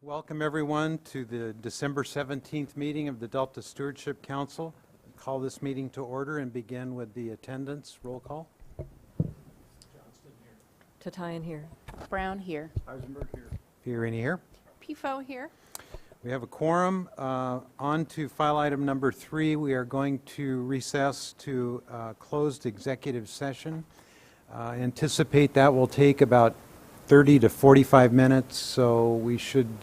Welcome everyone to the December 17th meeting of the Delta Stewardship Council. Call this meeting to order and begin with the attendance roll call. Tatayan here. Brown here. Eisenberg here. Fiorini here. PFO here. We have a quorum. On to file item number 3. We are going to recess to closed executive session. Anticipate that will take about 30 to 45 minutes, so we should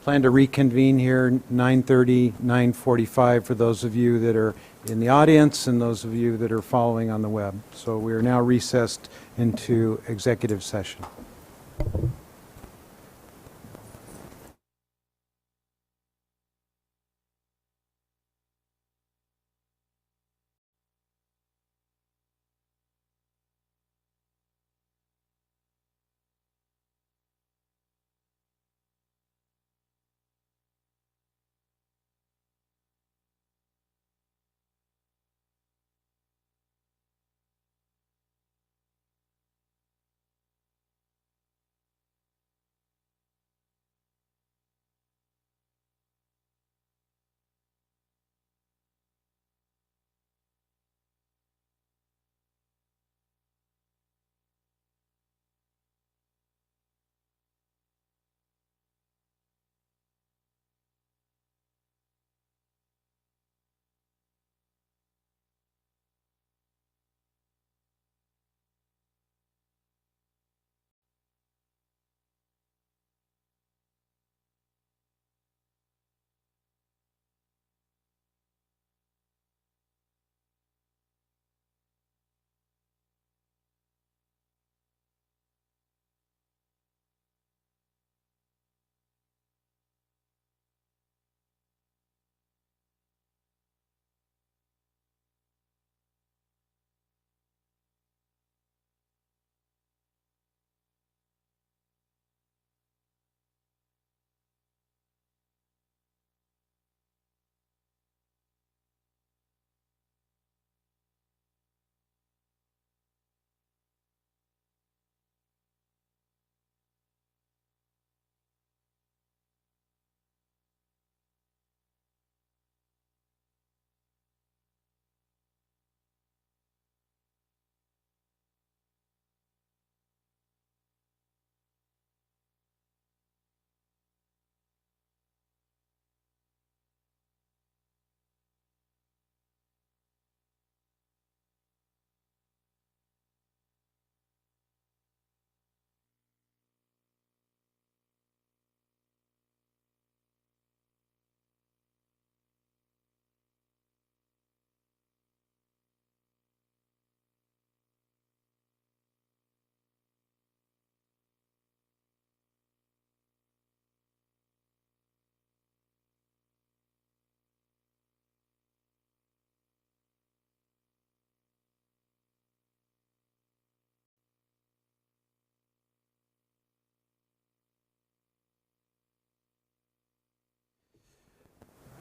plan to reconvene here 9:30, 9:45 for those of you that are in the audience and those of you that are following on the web. So we are now recessed into executive session.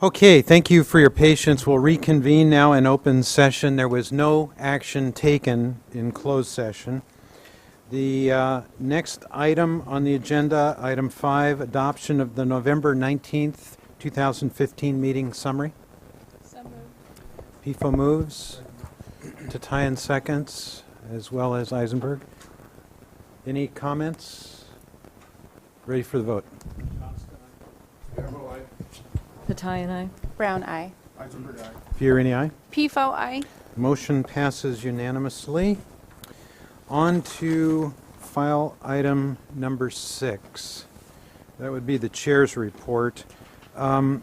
Okay, thank you for your patience. We'll reconvene now in open session. There was no action taken in closed session. The next item on the agenda, item 5, adoption of the November 19th, 2015 meeting summary. So moved. PFO moves. Tatayan seconds, as well as Eisenberg. Any comments? Ready for the vote. Tatayan I. Brown eye. Eisenberg aye. Fiorini, aye. PFO aye. Motion passes unanimously. On to file item number 6. That would be the chair's report. 3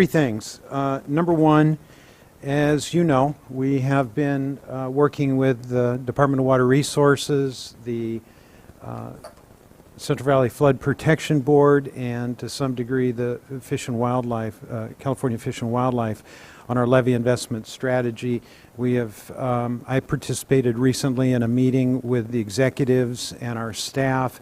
things. Number 1, as you know, we have been working with the Department of Water Resources, the Central Valley Flood Protection Board, and to some degree the Fish and Wildlife, California Fish and Wildlife, on our levee investment strategy. We have, I participated recently in a meeting with the executives and our staff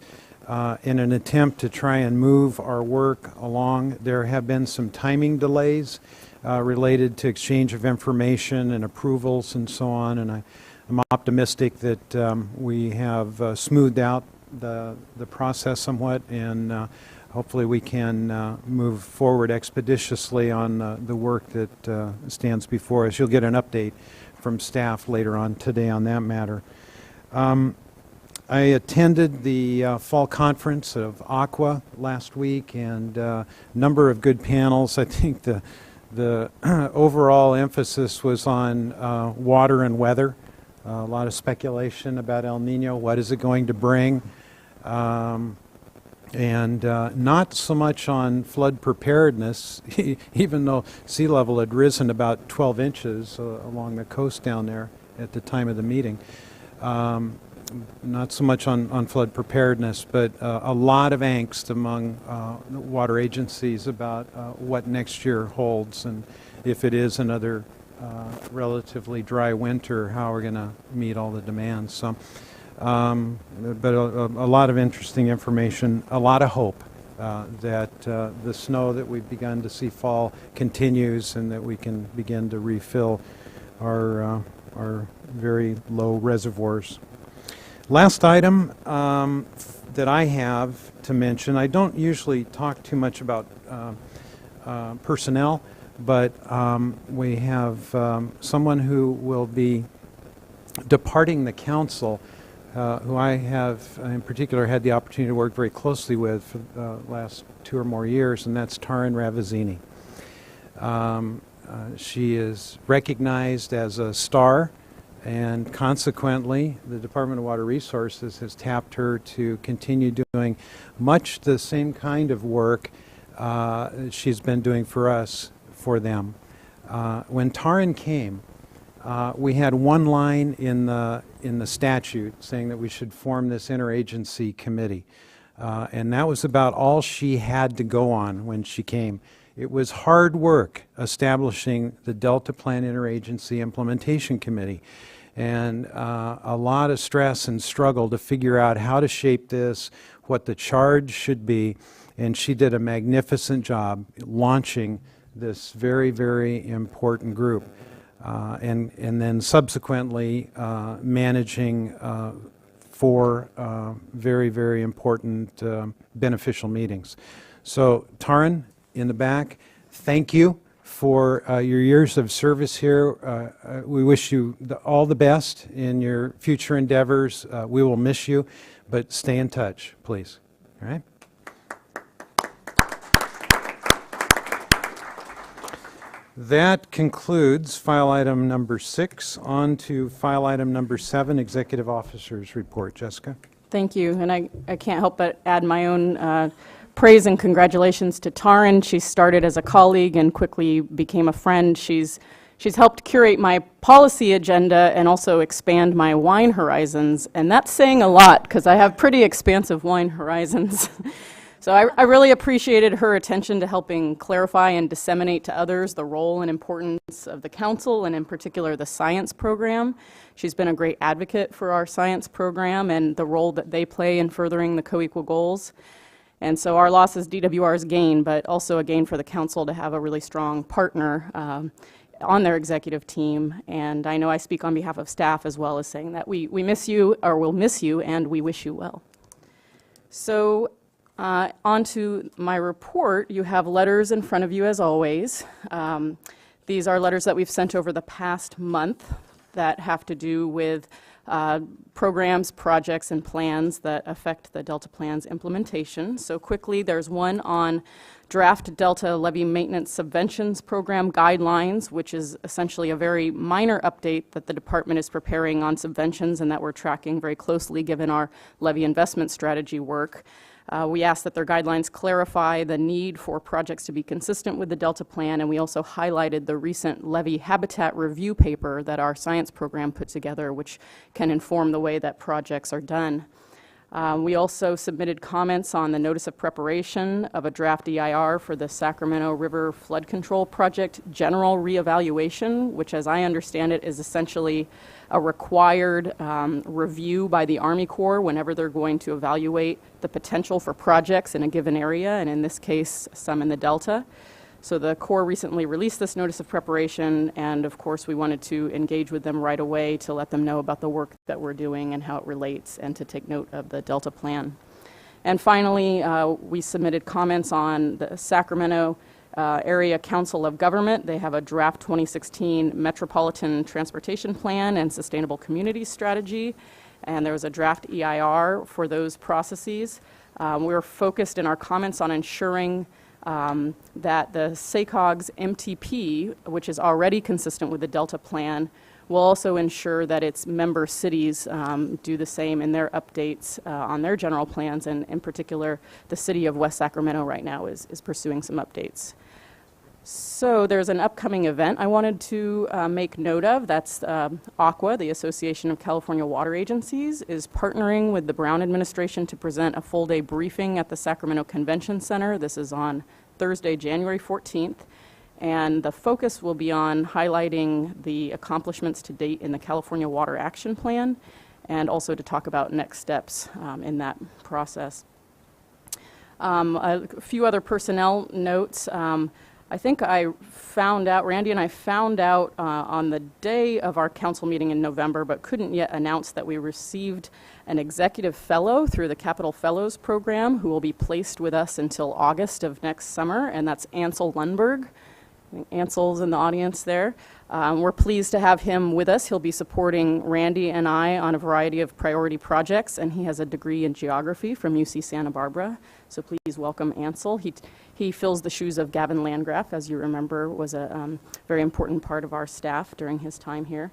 in an attempt to try and move our work along. There have been some timing delays related to exchange of information and approvals and so on, and I'm optimistic that we have smoothed out the process somewhat, and hopefully we can move forward expeditiously on the work that stands before us. You'll get an update from staff later on today on that matter. I attended the fall conference of Aqua last week, and a number of good panels. I think the overall emphasis was on water and weather. A lot of speculation about El Niño. What is it going to bring? And not so much on flood preparedness, even though sea level had risen about 12 inches along the coast down there at the time of the meeting. Not so much on flood preparedness, but a lot of angst among water agencies about what next year holds, and if it is another relatively dry winter, how we're going to meet all the demands. So, but a lot of interesting information, a lot of hope that the snow that we've begun to see fall continues, and that we can begin to refill our very low reservoirs. Last item that I have to mention, I don't usually talk too much about personnel, but we have someone who will be departing the council, who I have in particular had the opportunity to work very closely with for the last 2 or more years, and that's Taryn Ravizini. She is recognized as a star, and consequently, the Department of Water Resources has tapped her to continue doing much the same kind of work she's been doing for us, for them. When Taryn came, we had one line in the statute saying that we should form this interagency committee, and that was about all she had to go on when she came. It was hard work establishing the Delta Plan Interagency Implementation Committee, and a lot of stress and struggle to figure out how to shape this, what the charge should be, and she did a magnificent job launching this very, very important group, and then subsequently managing 4 very, very important beneficial meetings. So, Taryn, in the back, thank you for your years of service here. We wish you all the best in your future endeavors. We will miss you, but stay in touch, please. All right? That concludes file item number 6. On to file item number 7, Executive Officer's Report. Jessica? Thank you, and I can't help but add my own praise and congratulations to Taryn. She started as a colleague and quickly became a friend. She's helped curate my policy agenda and also expand my wine horizons, and that's saying a lot because I have pretty expansive wine horizons. So I really appreciated her attention to helping clarify and disseminate to others the role and importance of the council, and in particular the science program. She's been a great advocate for our science program and the role that they play in furthering the co-equal goals. And so our loss is DWR's gain, but also a gain for the council to have a really strong partner on their executive team. And I know I speak on behalf of staff as well as saying that we miss you, or we'll miss you, and we wish you well. So on to my report. You have letters in front of you as always. These are letters that we've sent over the past month that have to do with programs, projects, and plans that affect the Delta Plan's implementation. So quickly, there's one on draft Delta Levee Maintenance Subventions Program Guidelines, which is essentially a very minor update that the department is preparing on subventions and that we're tracking very closely given our levee investment strategy work. We ask that their guidelines clarify the need for projects to be consistent with the Delta Plan, and we also highlighted the recent levee habitat review paper that our science program put together, which can inform the way that projects are done. We also submitted comments on the notice of preparation of a draft EIR for the Sacramento River Flood Control Project general reevaluation, which, as I understand it, is essentially a required review by the Army Corps whenever they're going to evaluate the potential for projects in a given area, and in this case, some in the Delta. So the Corps recently released this notice of preparation, and of course we wanted to engage with them right away to let them know about the work that we're doing and how it relates, and to take note of the Delta Plan. And finally, we submitted comments on the Sacramento Area Council of Government. They have a draft 2016 Metropolitan Transportation Plan and Sustainable Communities Strategy, and there was a draft EIR for those processes. We're focused in our comments on ensuring that the SACOG's MTP, which is already consistent with the Delta Plan, will also ensure that its member cities do the same in their updates on their general plans, and in particular, the city of West Sacramento right now is pursuing some updates. So there's an upcoming event I wanted to make note of. That's ACWA, the Association of California Water Agencies, is partnering with the Brown administration to present a full-day briefing at the Sacramento Convention Center. This is on Thursday, January 14th. And the focus will be on highlighting the accomplishments to date in the California Water Action Plan, and also to talk about next steps in that process. A few other personnel notes. I think I found out, Randy and I found out on the day of our council meeting in November, but couldn't yet announce that we received an executive fellow through the Capital Fellows Program who will be placed with us until August of next summer, and that's Ansel Lundberg. I think Ansel's in the audience there. We're pleased to have him with us. He'll be supporting Randy and I on a variety of priority projects, and he has a degree in geography from UC Santa Barbara. So please welcome Ansel. He fills the shoes of Gavin Landgraf, as you remember, was a very important part of our staff during his time here.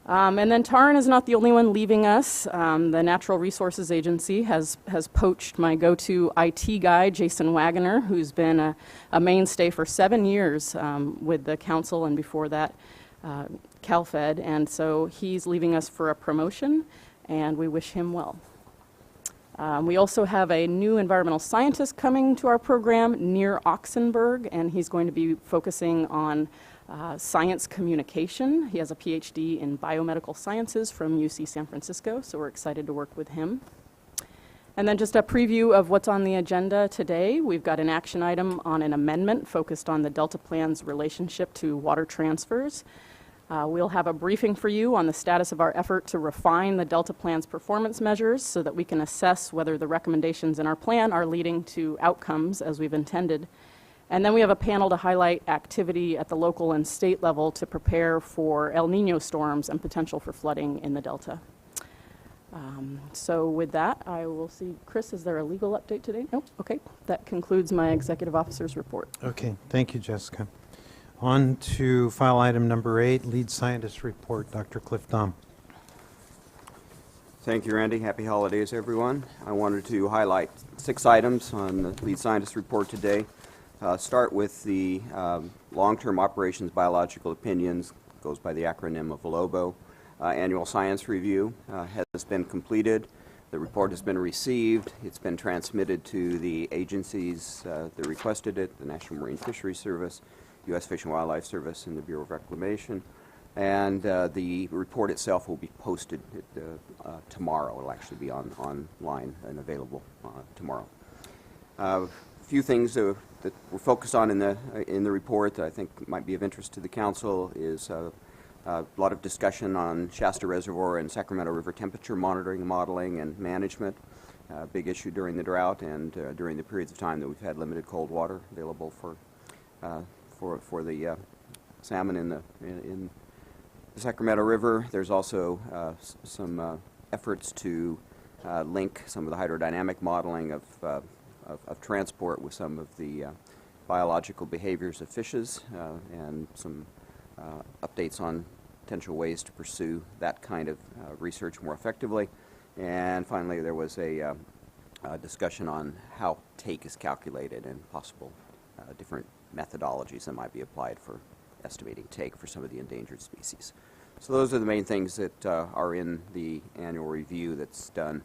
And then Taryn is not the only one leaving us. The Natural Resources Agency has poached my go-to IT guy, Jason Wagoner, who's been a mainstay for 7 years with the council, and before that, CalFed. And so he's leaving us for a promotion, and we wish him well. We also have a new environmental scientist coming to our program, Nir Oxenberg, and he's going to be focusing on science communication. He has a PhD in biomedical sciences from UC San Francisco, so we're excited to work with him. And then just a preview of what's on the agenda today. We've got an action item on an amendment focused on the Delta Plan's relationship to water transfers. We'll have a briefing for you on the status of our effort to refine the Delta Plan's performance measures so that we can assess whether the recommendations in our plan are leading to outcomes as we've intended. And then we have a panel to highlight activity at the local and state level to prepare for El Niño storms and potential for flooding in the Delta. So with that, I will see, Chris, is there a legal update today? Nope, okay. That concludes my executive officer's report. Okay, thank you, Jessica. On to file item number 8, lead scientist report, Dr. Cliff Dahm. Thank you, Randy. Happy holidays, everyone. I wanted to highlight 6 items on the lead scientist report today. Start with the long-term operations biological opinions, goes by the acronym of LOBO. Annual science review has been completed. The report has been received. It's been transmitted to the agencies that requested it, the National Marine Fisheries Service, U.S. Fish and Wildlife Service, and the Bureau of Reclamation. And the report itself will be posted tomorrow. It'll actually be online and available tomorrow. A few things that we're focused on in the report that I think might be of interest to the council is a lot of discussion on Shasta Reservoir and Sacramento River temperature monitoring, modeling, and management. Big issue during the drought and during the periods of time that we've had limited cold water available for the salmon in the Sacramento River. There's also some efforts to link some of the hydrodynamic modeling of transport with some of the biological behaviors of fishes and some updates on potential ways to pursue that kind of research more effectively. And finally, there was a discussion on how take is calculated and possible different methodologies that might be applied for estimating take for some of the endangered species. So those are the main things that are in the annual review that's done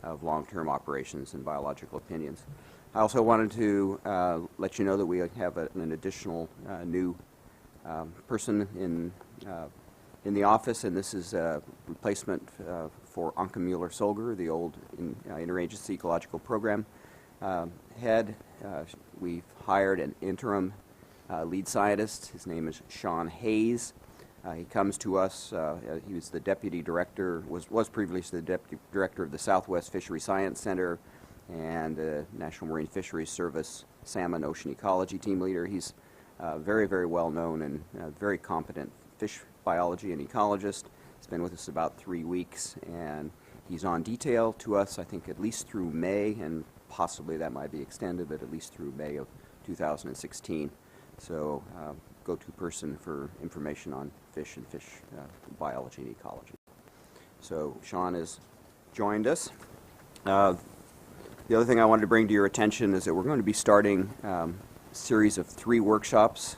of long-term operations and biological opinions. I also wanted to let you know that we have an additional new person in the office, and this is a replacement for Anke Mueller-Solger, the old interagency ecological program head. We've hired an interim lead scientist. His name is Sean Hayes. He comes to us, he was the deputy director, was previously the deputy director of the Southwest Fishery Science Center and National Marine Fisheries Service Salmon Ocean Ecology team leader. He's very, very well known and very competent fish biology and ecologist. He's been with us about 3 weeks, and he's on detail to us, I think, at least through May, and possibly that might be extended, but at least through May of 2016. So go-to person for information on fish and fish biology and ecology. So Sean has joined us. The other thing I wanted to bring to your attention is that we're going to be starting a series of 3 workshops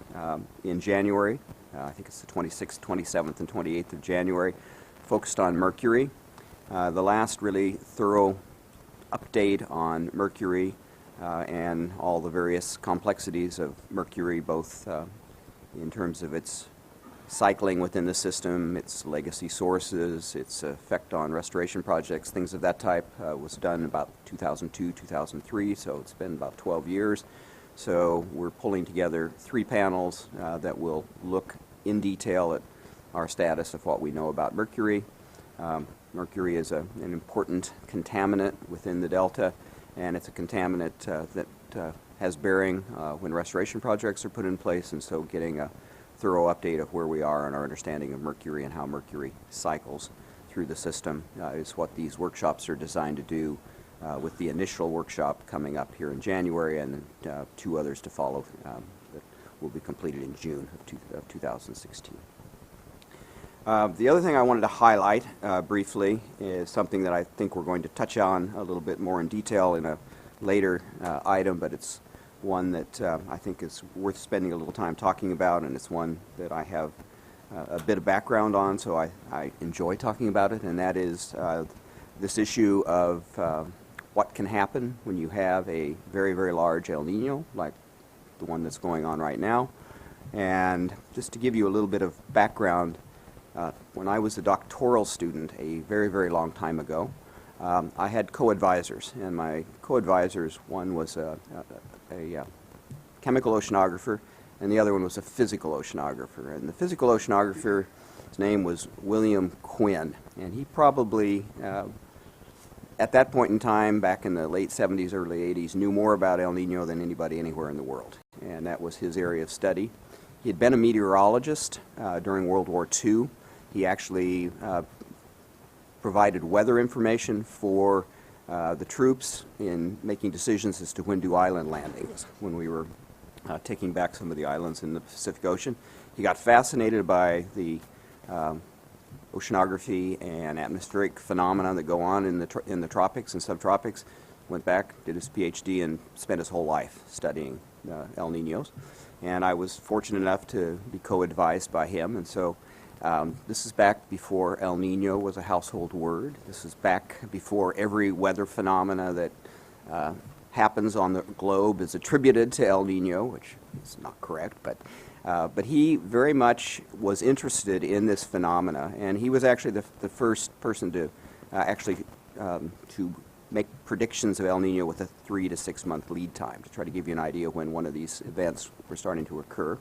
in January. I think it's the 26th, 27th, and 28th of January, focused on mercury. The last really thorough update on mercury and all the various complexities of mercury, both in terms of its cycling within the system, its legacy sources, its effect on restoration projects, things of that type, was done about 2002, 2003, so it's been about 12 years. So we're pulling together 3 panels that will look in detail at our status of what we know about mercury. Mercury is an important contaminant within the Delta, and it's a contaminant that has bearing when restoration projects are put in place, and so getting a thorough update of where we are in our understanding of mercury and how mercury cycles through the system is what these workshops are designed to do, with the initial workshop coming up here in January and 2 others to follow that will be completed in June of 2016. The other thing I wanted to highlight briefly is something that I think we're going to touch on a little bit more in detail in a later item, but it's one that I think is worth spending a little time talking about, and it's one that I have a bit of background on, so I enjoy talking about it, and that is this issue of what can happen when you have a very, very large El Niño, like the one that's going on right now. And just to give you a little bit of background, when I was a doctoral student a very, very long time ago, I had co-advisors, and my co-advisors, one was a chemical oceanographer, and the other one was a physical oceanographer. And the physical oceanographer, his name was William Quinn, and he probably, at that point in time, back in the late 70s, early 80s, knew more about El Niño than anybody anywhere in the world, and that was his area of study. He had been a meteorologist during World War II. He actually provided weather information for the troops in making decisions as to when do island landings, when we were taking back some of the islands in the Pacific Ocean. He got fascinated by the oceanography and atmospheric phenomena that go on in the tropics and subtropics, went back, did his PhD, and spent his whole life studying El Niños. And I was fortunate enough to be co-advised by him, and so this is back before El Niño was a household word. This is back before every weather phenomena that happens on the globe is attributed to El Niño, which is not correct, but he very much was interested in this phenomena, and he was actually the first person to to make predictions of El Niño with a 3 to 6 month lead time to try to give you an idea when one of these events were starting to occur.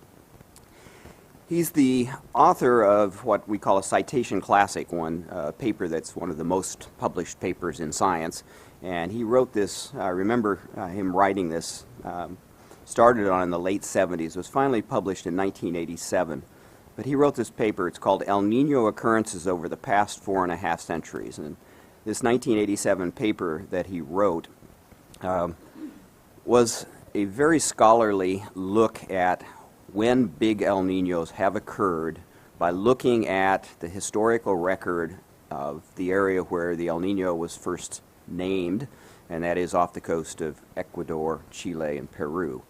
He's the author of what we call a citation classic, one paper that's one of the most published papers in science. And he wrote this, I remember him writing this, started on in the late 70s, was finally published in 1987. But he wrote this paper, it's called El Niño Occurrences Over the Past 4.5 Centuries. And this 1987 paper that he wrote was a very scholarly look at when big El Niños have occurred by looking at the historical record of the area where the El Niño was first named, and that is off the coast of Ecuador, Chile, and Peru.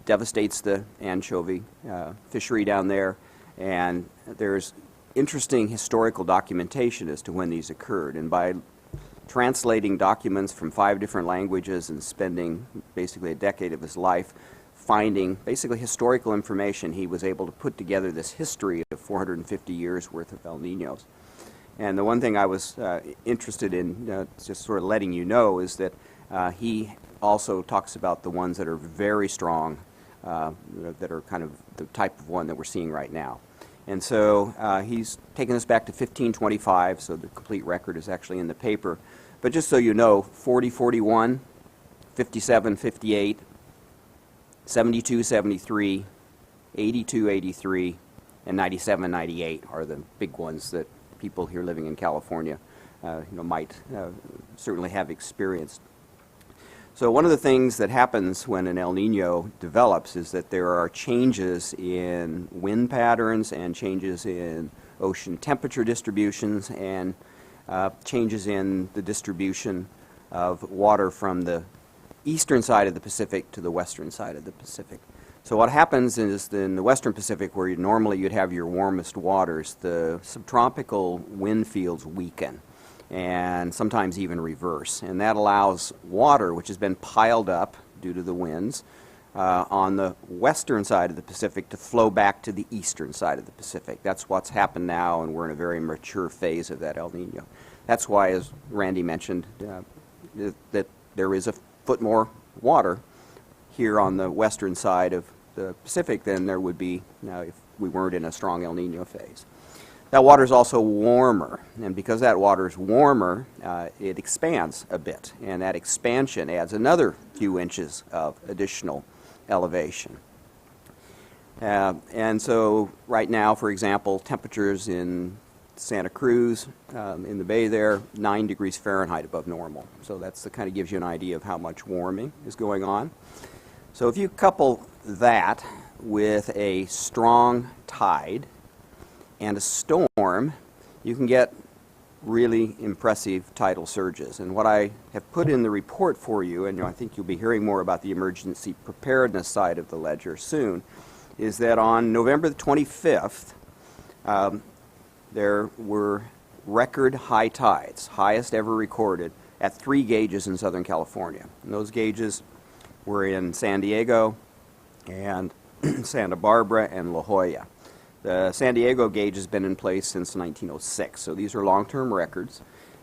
Devastates the anchovy fishery down there, and there's interesting historical documentation as to when these occurred. And by translating documents from 5 different languages and spending basically a decade of his life finding basically historical information, he was able to put together this history of 450 years worth of El Niños. And the one thing I was interested in just sort of letting you know is that he also talks about the ones that are very strong that are kind of the type of one that we're seeing right now. And so he's taken us back to 1525, so the complete record is actually in the paper. But just so you know, 4041, 5758, 7273, 8283, and 9798 are the big ones that people here living in California might certainly have experienced. So one of the things that happens when an El Niño develops is that there are changes in wind patterns and changes in ocean temperature distributions and changes in the distribution of water from the eastern side of the Pacific to the western side of the Pacific. So what happens is in the western Pacific, where normally you'd have your warmest waters, the subtropical wind fields weaken and sometimes even reverse. And that allows water, which has been piled up due to the winds, on the western side of the Pacific to flow back to the eastern side of the Pacific. That's what's happened now, and we're in a very mature phase of that El Niño. That's why, as Randy mentioned, that there is a foot more water here on the western side of the Pacific than there would be if we weren't in a strong El Niño phase. That water is also warmer, and because that water is warmer, it expands a bit, and that expansion adds another few inches of additional elevation. And so right now, for example, temperatures in Santa Cruz, in the bay there, 9 degrees Fahrenheit above normal. So that's the kind of gives you an idea of how much warming is going on. So if you couple that with a strong tide and a storm, you can get really impressive tidal surges. And what I have put in the report for you, and I think you'll be hearing more about the emergency preparedness side of the ledger soon, is that on November the 25th, there were record high tides, highest ever recorded, at 3 gauges in Southern California. And those gauges were in San Diego and Santa Barbara and La Jolla. The San Diego gauge has been in place since 1906, so these are long-term records.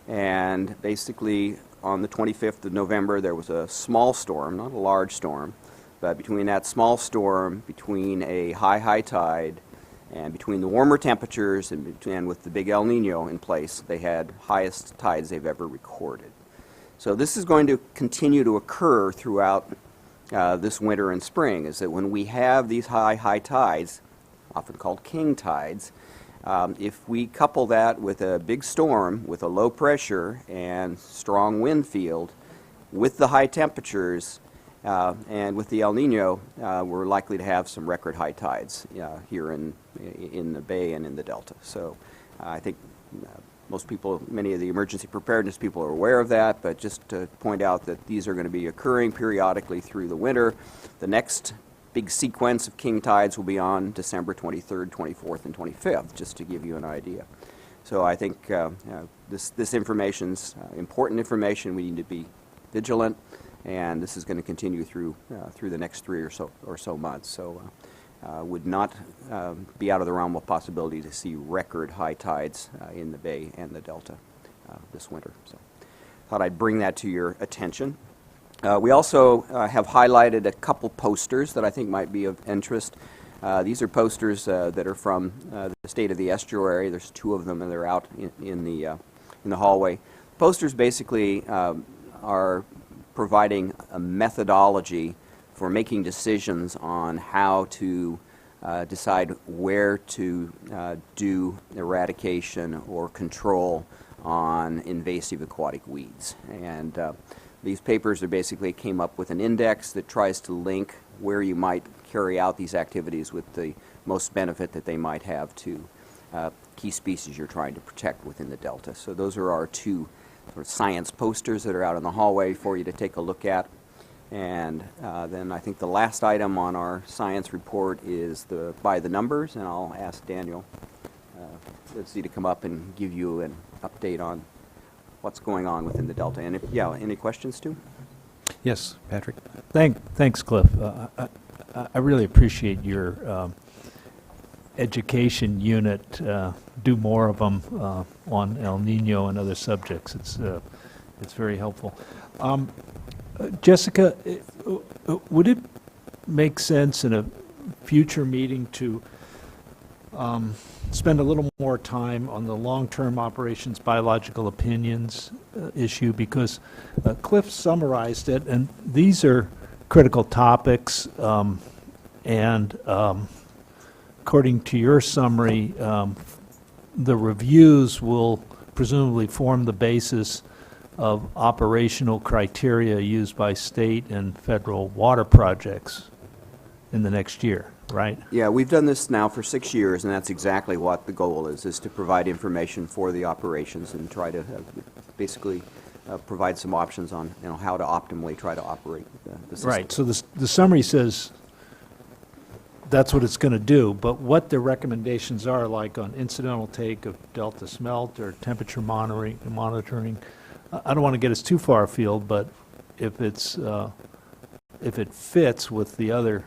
And basically, on the 25th of November, there was a small storm, not a large storm, but between that small storm, between a high tide, and between the warmer temperatures and with the big El Niño in place, they had highest tides they've ever recorded. So this is going to continue to occur throughout this winter and spring, is that when we have these high tides, often called king tides, if we couple that with a big storm with a low pressure and strong wind field with the high temperatures and with the El Niño, we're likely to have some record high tides here in the bay and in the delta. So I think most people, many of the emergency preparedness people are aware of that, but just to point out that these are going to be occurring periodically through the winter. The next big sequence of king tides will be on December 23rd, 24th, and 25th, just to give you an idea. So I think this information's important information. We need to be vigilant, and this is going to continue through the next 3 or so months. So would not be out of the realm of possibility to see record high tides in the bay and the delta this winter. So thought I'd bring that to your attention. We also have highlighted a couple posters that I think might be of interest. These are posters that are from the state of the estuary. There's 2 of them, and they're out in the hallway. Posters basically are providing a methodology for making decisions on how to decide where to do eradication or control on invasive aquatic weeds. And these papers are basically came up with an index that tries to link where you might carry out these activities with the most benefit that they might have to key species you're trying to protect within the delta. So those are our 2 sort of science posters that are out in the hallway for you to take a look at. And then I think the last item on our science report is by the numbers, and I'll ask Daniel to come up and give you an update on what's going on within the delta. And any questions too? Yes, Patrick. Thanks, Cliff. I really appreciate your education unit. Do more of them on El Niño and other subjects. It's very helpful. Jessica, would it make sense in a future meeting to spend a little more time on the long-term operations biological opinions issue, because Cliff summarized it, and these are critical topics, and according to your summary, the reviews will presumably form the basis of operational criteria used by state and federal water projects in the next year, right? Yeah, we've done this now for 6 years, and that's exactly what the goal is to provide information for the operations and try to basically provide some options on, how to optimally try to operate the system. Right, so the summary says that's what it's going to do, but what the recommendations are, like on incidental take of delta smelt or temperature monitoring, I don't want to get us too far afield, but if it's if it fits with the other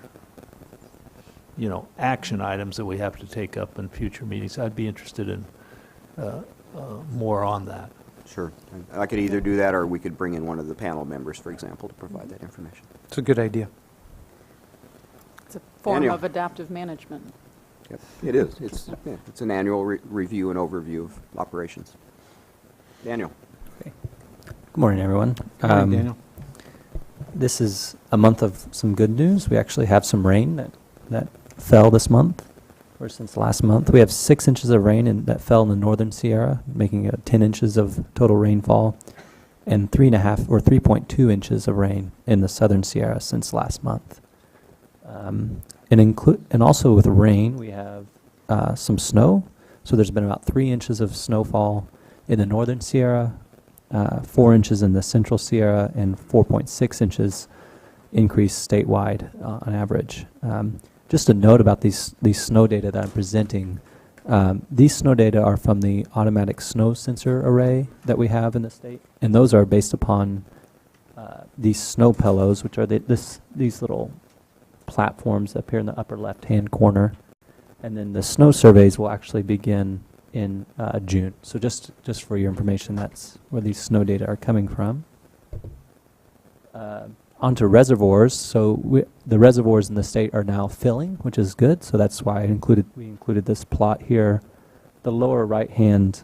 action items that we have to take up in future meetings, I'd be interested in more on that. Sure. I could either do that, or we could bring in one of the panel members, for example, to provide that information. It's a good idea. It's a form Daniel. of adaptive management. Yep, it is. It's an annual review and overview of operations. Daniel. Good morning, everyone. Good morning, Daniel. This is a month of some good news. We actually have some rain that fell this month, or since last month. We have 6 inches of rain that fell in the northern Sierra, making it 10 inches of total rainfall, and 3.5 or 3.2 inches of rain in the southern Sierra since last month. And also with rain, we have some snow. So there's been about 3 inches of snowfall in the northern Sierra, 4 inches in the central Sierra, and 4.6 inches increase statewide on average. Just a note about these snow data that I'm presenting. These snow data are from the automatic snow sensor array that we have in the state, and those are based upon these snow pillows, which are these little platforms up here in the upper left-hand corner. And then the snow surveys will actually begin in June. So just for your information, that's where these snow data are coming from. Onto reservoirs. So the reservoirs in the state are now filling, which is good. So that's why we included this plot here. The lower right-hand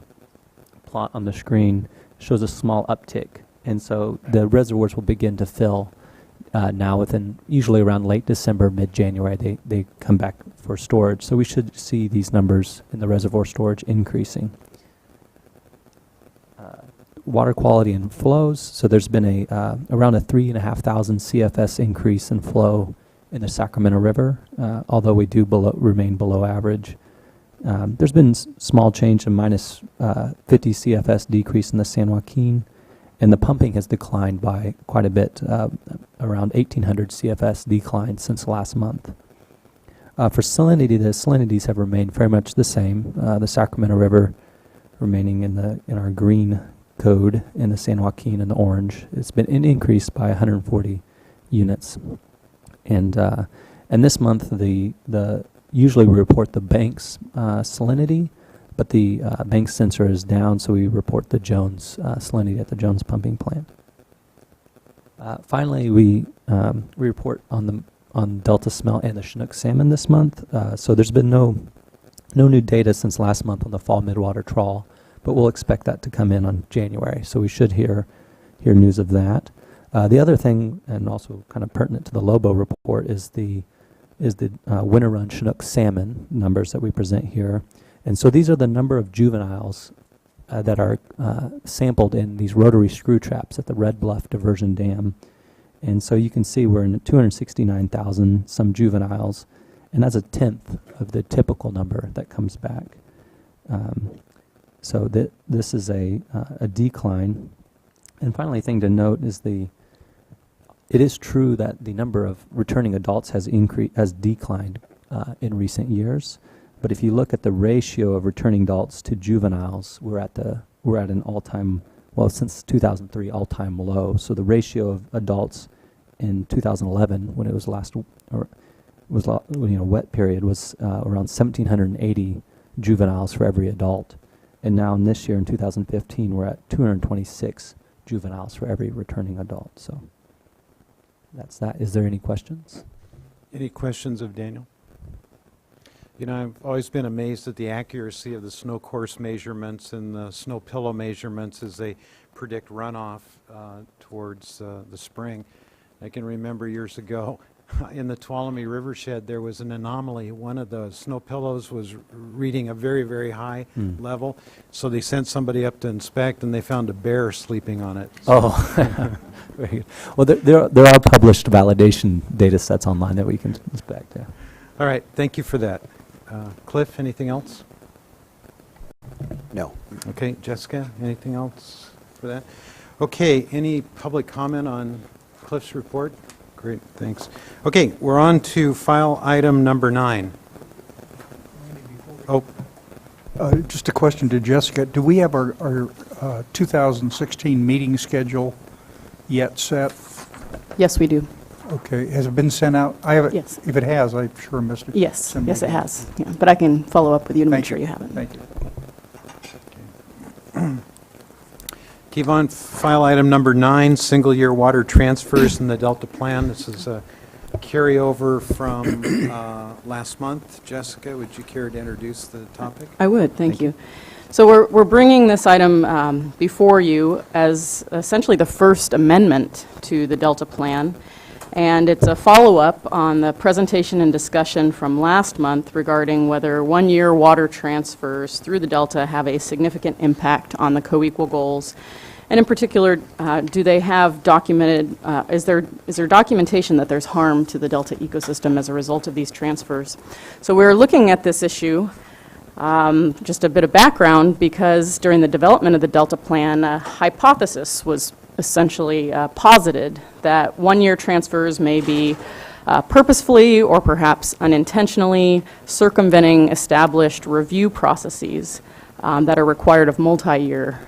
plot on the screen shows a small uptick. And so the reservoirs will begin to fill now within usually around late December, mid-January. They come back for storage. So we should see these numbers in the reservoir storage increasing. Water quality and flows. So there's been around a 3,500 CFS increase in flow in the Sacramento River, although we do remain below average. There's been small change, a minus 50 CFS decrease in the San Joaquin, and the pumping has declined by quite a bit, around 1,800 CFS decline since last month. For salinity, the salinities have remained very much the same. The Sacramento River remaining in our green code, in the San Joaquin in the orange. It's been increased by 140 units. And this month, usually we report the bank's salinity, but the bank sensor is down, so we report the Jones salinity at the Jones pumping plant. Finally, we report on Delta smelt and the Chinook salmon this month. So there's been no new data since last month on the fall midwater trawl, but we'll expect that to come in on January. So we should hear news of that. The other thing, and also kind of pertinent to the Lobo report, is the winter run Chinook salmon numbers that we present here. And so these are the number of juveniles that are sampled in these rotary screw traps at the Red Bluff Diversion Dam. And so you can see we're in 269,000 some juveniles, and that's a tenth of the typical number that comes back. So this is a decline. And finally, thing to note is it is true that the number of returning adults has declined in recent years. But if you look at the ratio of returning adults to juveniles, we're at an all-time, well, since 2003, all-time low. So the ratio of adults in 2011, when it was wet period, was around 1,780 juveniles for every adult. And now in this year, in 2015, we're at 226 juveniles for every returning adult. So that's that. Is there any questions? Any questions of Daniel? You know, I've always been amazed at the accuracy of the snow course measurements and the snow pillow measurements as they predict runoff towards the spring. I can remember years ago in the Tuolumne Rivershed, there was an anomaly. One of the snow pillows was reading a very, very high level, so they sent somebody up to inspect, and they found a bear sleeping on it. Oh, very good. Well, there are published validation data sets online that we can inspect. Yeah. All right, thank you for that. Cliff, anything else? No. Okay, Jessica, anything else for that? Okay, any public comment on Cliff's report? Great, thanks. Okay, we're on to file item number 9. Oh, Just a question to Jessica. Do we have our 2016 meeting schedule yet set? Yes, we do. Okay, has it been sent out? I haven't. Yes. If it has, I sure missed it. Yes, Send me yes, it again. has. Yeah, but I can follow up with you to make Thank sure you have it. Thank you. Kevon, file item number 9, single-year water transfers in the Delta Plan. This is a carryover from last month. Jessica, would you care to introduce the topic? I would, thank you. So we're bringing this item before you as essentially the first amendment to the Delta Plan, and it's a follow-up on the presentation and discussion from last month regarding whether one-year water transfers through the Delta have a significant impact on the co-equal goals. And in particular, do they have documented, is there documentation that there's harm to the Delta ecosystem as a result of these transfers? So we're looking at this issue, just a bit of background, because during the development of the Delta Plan, a hypothesis was essentially posited that one-year transfers may be purposefully or perhaps unintentionally circumventing established review processes that are required of multi-year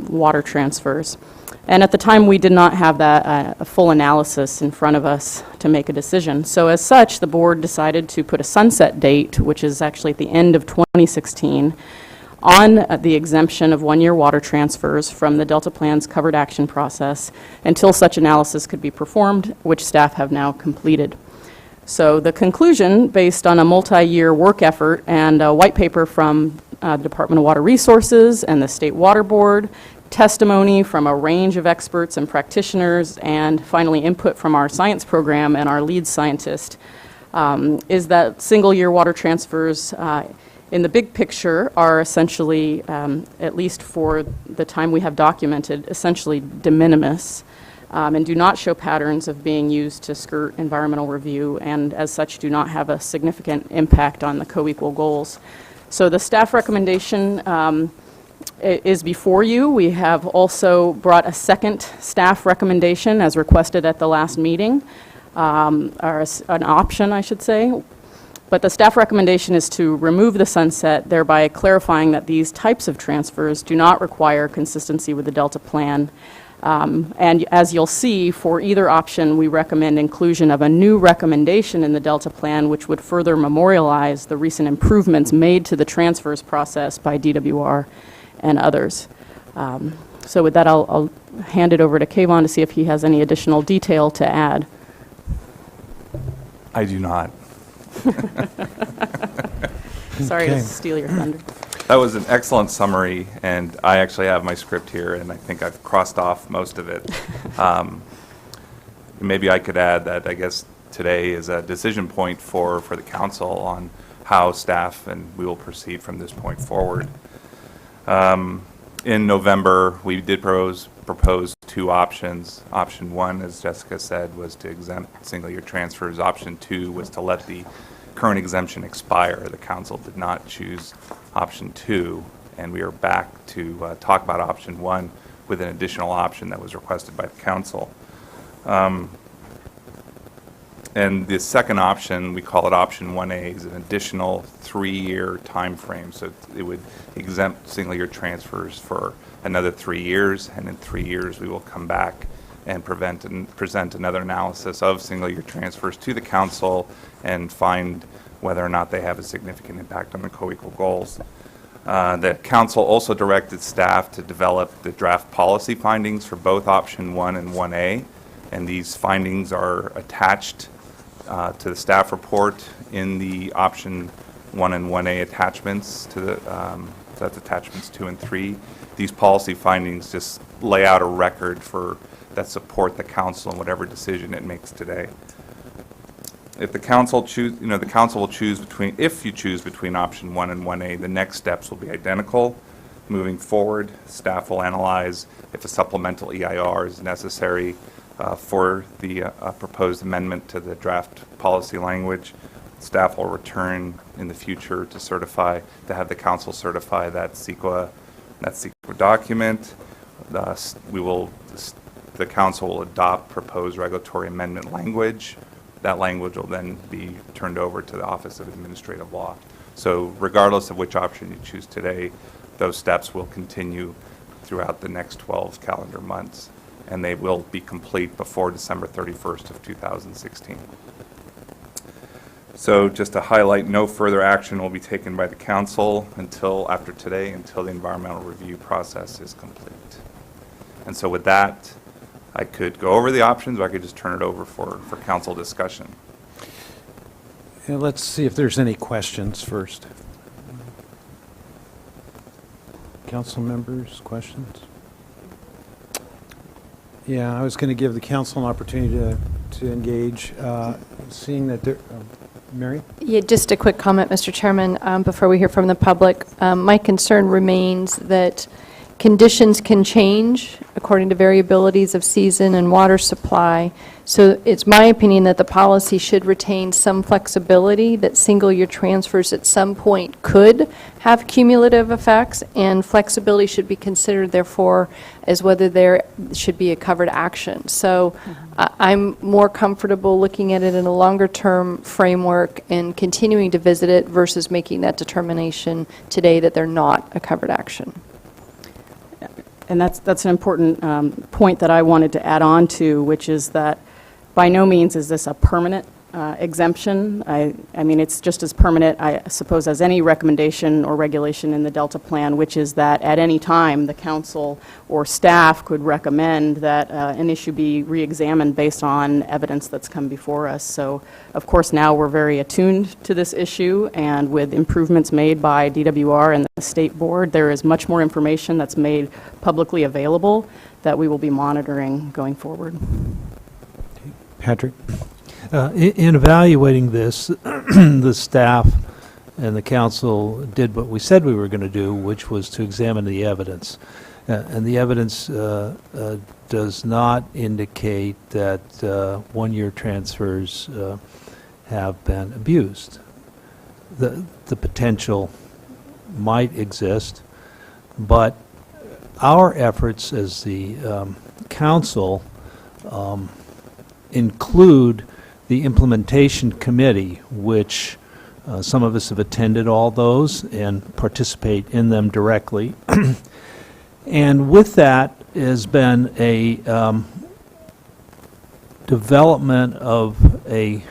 water transfers. And at the time, we did not have that a full analysis in front of us to make a decision. So as such, the board decided to put a sunset date, which is actually at the end of 2016, on the exemption of one-year water transfers from the Delta Plan's covered action process until such analysis could be performed, which staff have now completed. So the conclusion, based on a multi-year work effort and a white paper from the Department of Water Resources and the State Water Board, testimony from a range of experts and practitioners, and finally input from our science program and our lead scientist, is that single-year water transfers in the big picture are essentially, at least for the time we have documented, essentially de minimis, and do not show patterns of being used to skirt environmental review, and as such do not have a significant impact on the co-equal goals. So the staff recommendation is before you. We have also brought a second staff recommendation as requested at the last meeting, or an option, I should say. But the staff recommendation is to remove the sunset, thereby clarifying that these types of transfers do not require consistency with the Delta Plan. And as you'll see, for either option, we recommend inclusion of a new recommendation in the Delta Plan, which would further memorialize the recent improvements made to the transfers process by DWR and others. So with that, I'll hand it over to Kevon to see if he has any additional detail to add. I do not. Sorry Okay. to steal your thunder. That was an excellent summary, and I actually have my script here, and I think I've crossed off most of it. Maybe I could add that I guess today is a decision point for the council on how staff and we will proceed from this point forward. In November, we did propose two options. Option 1, as Jessica said, was to exempt single-year transfers. Option 2 was to let the current exemption expire. The council did not choose option 2, and we are back to talk about option 1 with an additional option that was requested by the council. And the second option, we call it option 1A, is an additional 3-year time frame. So it would exempt single-year transfers for another 3 years, and in 3 years we will come back and present another analysis of single-year transfers to the council and find whether or not they have a significant impact on the co-equal goals. The council also directed staff to develop the draft policy findings for both option 1 and 1A, and these findings are attached to the staff report in the option 1 and 1A attachments to the, that's attachments 2 and 3. These policy findings just lay out a record for that support the council in whatever decision it makes today. If the council choose, the council will choose between, if you choose between option 1 and 1A, the next steps will be identical. Moving forward, staff will analyze if a supplemental EIR is necessary for the proposed amendment to the draft policy language. Staff will return in the future to have the council certify that CEQA document. Thus, the council will adopt proposed regulatory amendment language. That language will then be turned over to the Office of Administrative Law. So regardless of which option you choose today, those steps will continue throughout the next 12 calendar months, and they will be complete before December 31st of 2016. So just to highlight, no further action will be taken by the council after today, until the environmental review process is complete. And so with that, I could go over the options, or I could just turn it over for council discussion. And let's see if there's any questions first. Council members, questions? Yeah, I was going to give the council an opportunity to engage, seeing that there... Mary? Yeah, just a quick comment, Mr. Chairman, before we hear from the public. My concern remains that conditions can change according to variabilities of season and water supply. So it's my opinion that the policy should retain some flexibility, that single-year transfers at some point could have cumulative effects, and flexibility should be considered, therefore, as whether there should be a covered action. So I'm more comfortable looking at it in a longer-term framework and continuing to visit it versus making that determination today that they're not a covered action. And that's an important point that I wanted to add on to, which is that by no means is this a permanent exemption. I mean, it's just as permanent, I suppose, as any recommendation or regulation in the Delta Plan, which is that at any time the council or staff could recommend that an issue be re-examined based on evidence that's come before us. So, of course, now we're very attuned to this issue, and with improvements made by DWR and the State Board, there is much more information that's made publicly available that we will be monitoring going forward. Patrick? In evaluating this, the staff and the council did what we said we were going to do, which was to examine the evidence. And the evidence does not indicate that one-year transfers have been abused. The potential might exist, but our efforts as the council include the implementation committee, which some of us have attended all those and participate in them directly. And with that has been a development of a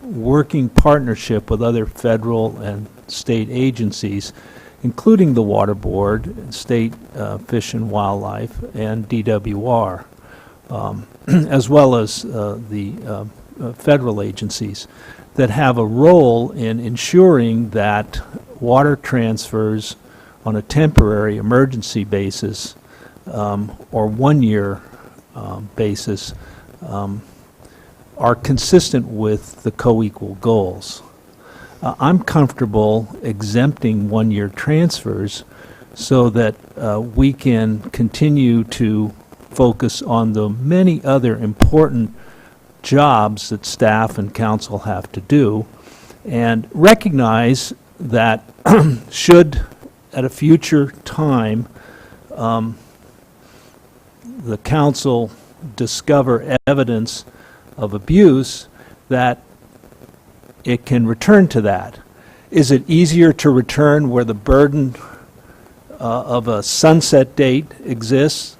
working partnership with other federal and state agencies, including the Water Board, State Fish and Wildlife, and DWR. As well as the federal agencies that have a role in ensuring that water transfers on a temporary emergency basis or one-year basis are consistent with the co-equal goals. I'm comfortable exempting one-year transfers so that we can continue to focus on the many other important jobs that staff and council have to do, and recognize that should at a future time the council discover evidence of abuse, that it can return to that. Is it easier to return where the burden of a sunset date exists?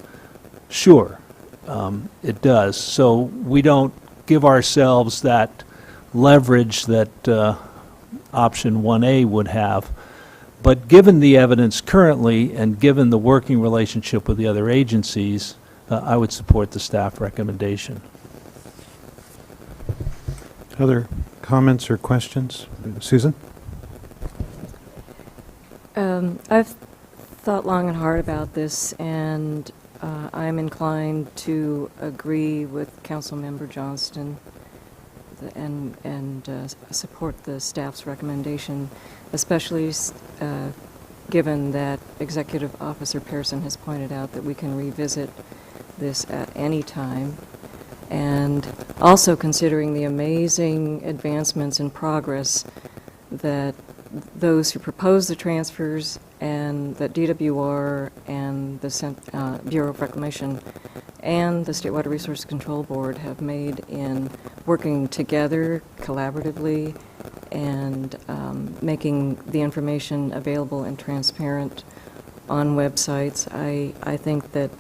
Sure, it does. So we don't give ourselves that leverage that option 1A would have. But given the evidence currently and given the working relationship with the other agencies, I would support the staff recommendation. Other comments or questions? Susan? I've thought long and hard about this, and I'm inclined to agree with Councilmember Johnston and support the staff's recommendation, especially given that Executive Officer Pearson has pointed out that we can revisit this at any time, and also considering the amazing advancements in progress that those who propose the transfers and that DWR and the Bureau of Reclamation and the State Water Resources Control Board have made in working together collaboratively and making the information available and transparent on websites. I think that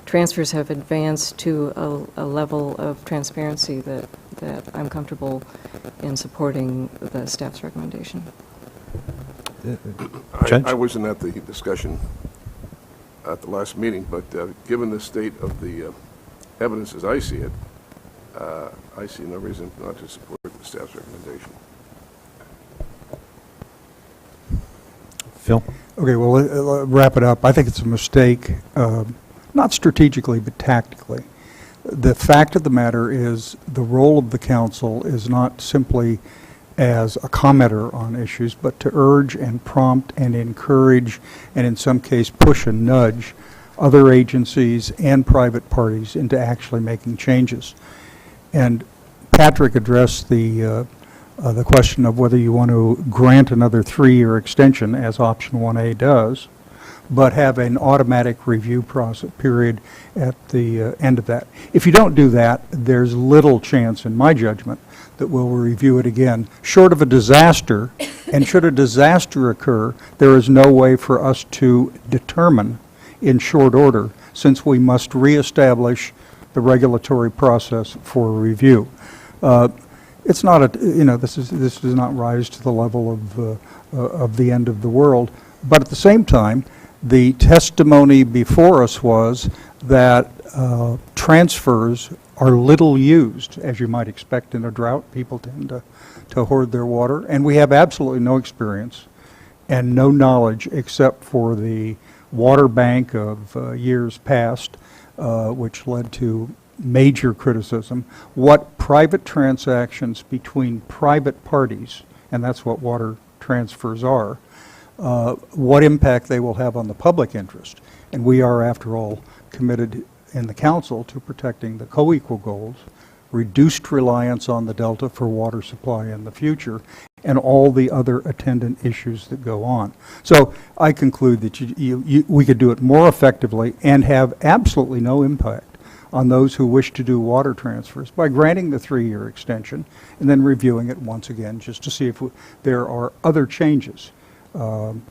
transfers have advanced to a level of transparency that I'm comfortable in supporting the staff's recommendation. Judge? I wasn't at the discussion at the last meeting, but given the state of the evidence as I see it, I see no reason not to support the staff's recommendation. Phil? Okay, well, wrap it up. I think it's a mistake, not strategically, but tactically. The fact of the matter is the role of the council is not simply as a commenter on issues, but to urge and prompt and encourage and in some case push and nudge other agencies and private parties into actually making changes. And Patrick addressed the question of whether you want to grant another 3-year extension, as option 1A does, but have an automatic review process period at the end of that. If you don't do that, there's little chance, in my judgment, that we'll review it again, short of a disaster. And should a disaster occur, there is no way for us to determine in short order, since we must reestablish the regulatory process for review. It's not this does not rise to the level of the end of the world, but at the same time, the testimony before us was that transfers are little used, as you might expect in a drought. People tend to hoard their water, and we have absolutely no experience and no knowledge except for the water bank of years past, which led to major criticism, what private transactions between private parties, and that's what water transfers are, what impact they will have on the public interest. And we are, after all, committed in the council to protecting the co-equal goals, reduced reliance on the Delta for water supply in the future, and all the other attendant issues that go on. So I conclude that we could do it more effectively and have absolutely no impact on those who wish to do water transfers by granting the 3-year extension and then reviewing it once again just to see if there are other changes. Well,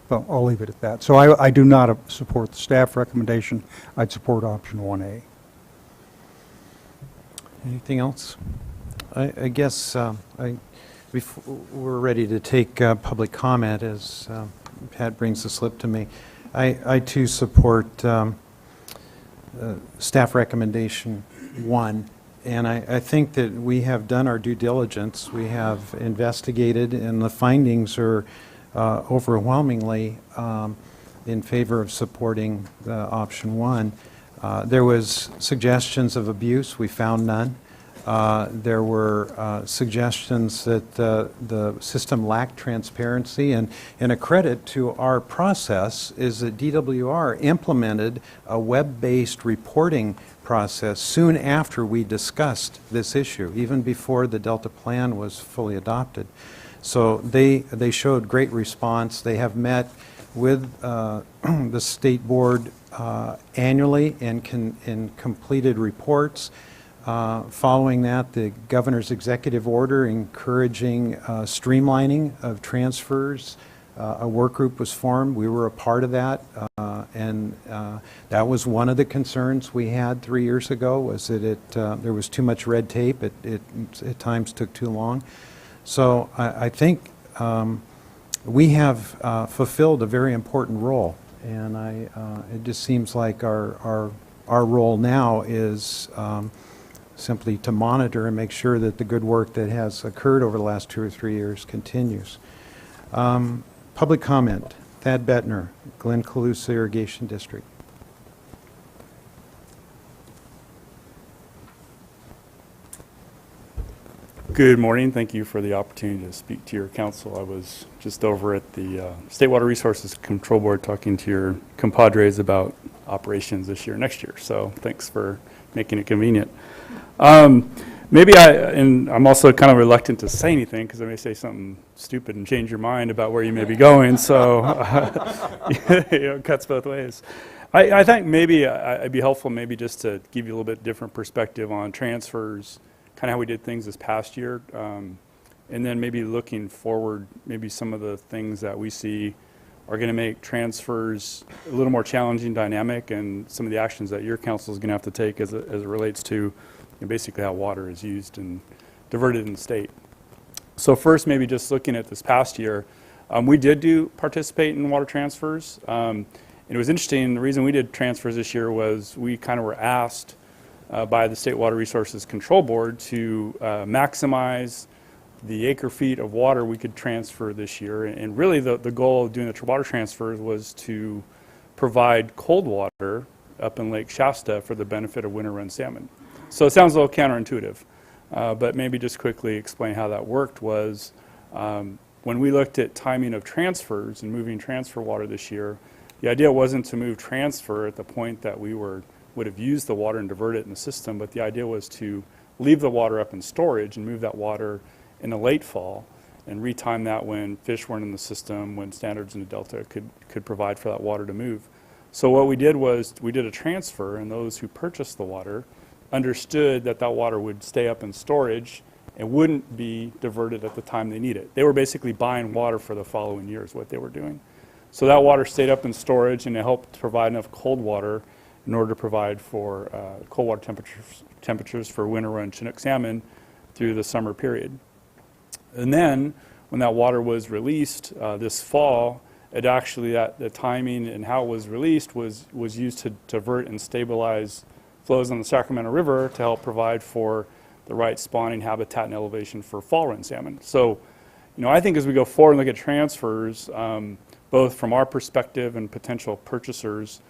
I'll leave it at that. So I do not support the staff recommendation. I'd support option 1A. Anything else? I guess we're ready to take public comment as Pat brings the slip to me. I too support staff recommendation 1. And I think that we have done our due diligence. We have investigated, and the findings are overwhelmingly in favor of supporting option 1. There was suggestions of abuse. We found none. There were suggestions that the system lacked transparency, and a credit to our process is that DWR implemented a web-based reporting process soon after we discussed this issue, even before the Delta Plan was fully adopted. So they showed great response. They have met with the State Board annually and completed reports. Following that, the Governor's executive order encouraging streamlining of transfers, a work group was formed. We were a part of that, and that was one of the concerns we had 3 years ago, was that there was too much red tape. It at times took too long. So I think we have fulfilled a very important role, and it just seems like our role now is simply to monitor and make sure that the good work that has occurred over the last 2 or 3 years continues. Public comment. Thad Bettner, Glen Colusa Irrigation District. Good morning. Thank you for the opportunity to speak to your council. I was just over at the State Water Resources Control Board talking to your compadres about operations this year, next year. So thanks for making it convenient. And I'm also kind of reluctant to say anything because I may say something stupid and change your mind about where you may be going. So it cuts both ways. I think maybe it'd be helpful maybe just to give you a little bit different perspective on transfers, kind of how we did things this past year, and then maybe looking forward, maybe some of the things that we see are going to make transfers a little more challenging, dynamic, and some of the actions that your council is going to have to take as it relates to basically how water is used and diverted in the state. So first, maybe just looking at this past year, we did participate in water transfers. And it was interesting, the reason we did transfers this year was we kind of were asked by the State Water Resources Control Board to maximize the acre feet of water we could transfer this year. And really the goal of doing the water transfers was to provide cold water up in Lake Shasta for the benefit of winter run salmon. So it sounds a little counterintuitive, but maybe just quickly explain how that worked was when we looked at timing of transfers and moving transfer water this year, the idea wasn't to move transfer at the point that we would have used the water and divert it in the system, but the idea was to leave the water up in storage and move that water in the late fall and retime that when fish weren't in the system, when standards in the Delta could provide for that water to move. So what we did was we did a transfer, and those who purchased the water understood that that water would stay up in storage and wouldn't be diverted at the time they need it. They were basically buying water for the following year is what they were doing. So that water stayed up in storage, and it helped provide enough cold water in order to provide for cold water temperatures for winter run Chinook salmon through the summer period. And then when that water was released this fall, it actually, the timing and how it was released was used to divert and stabilize flows on the Sacramento River to help provide for the right spawning habitat and elevation for fall run salmon. So, I think as we go forward and look at transfers, both from our perspective and potential purchasers,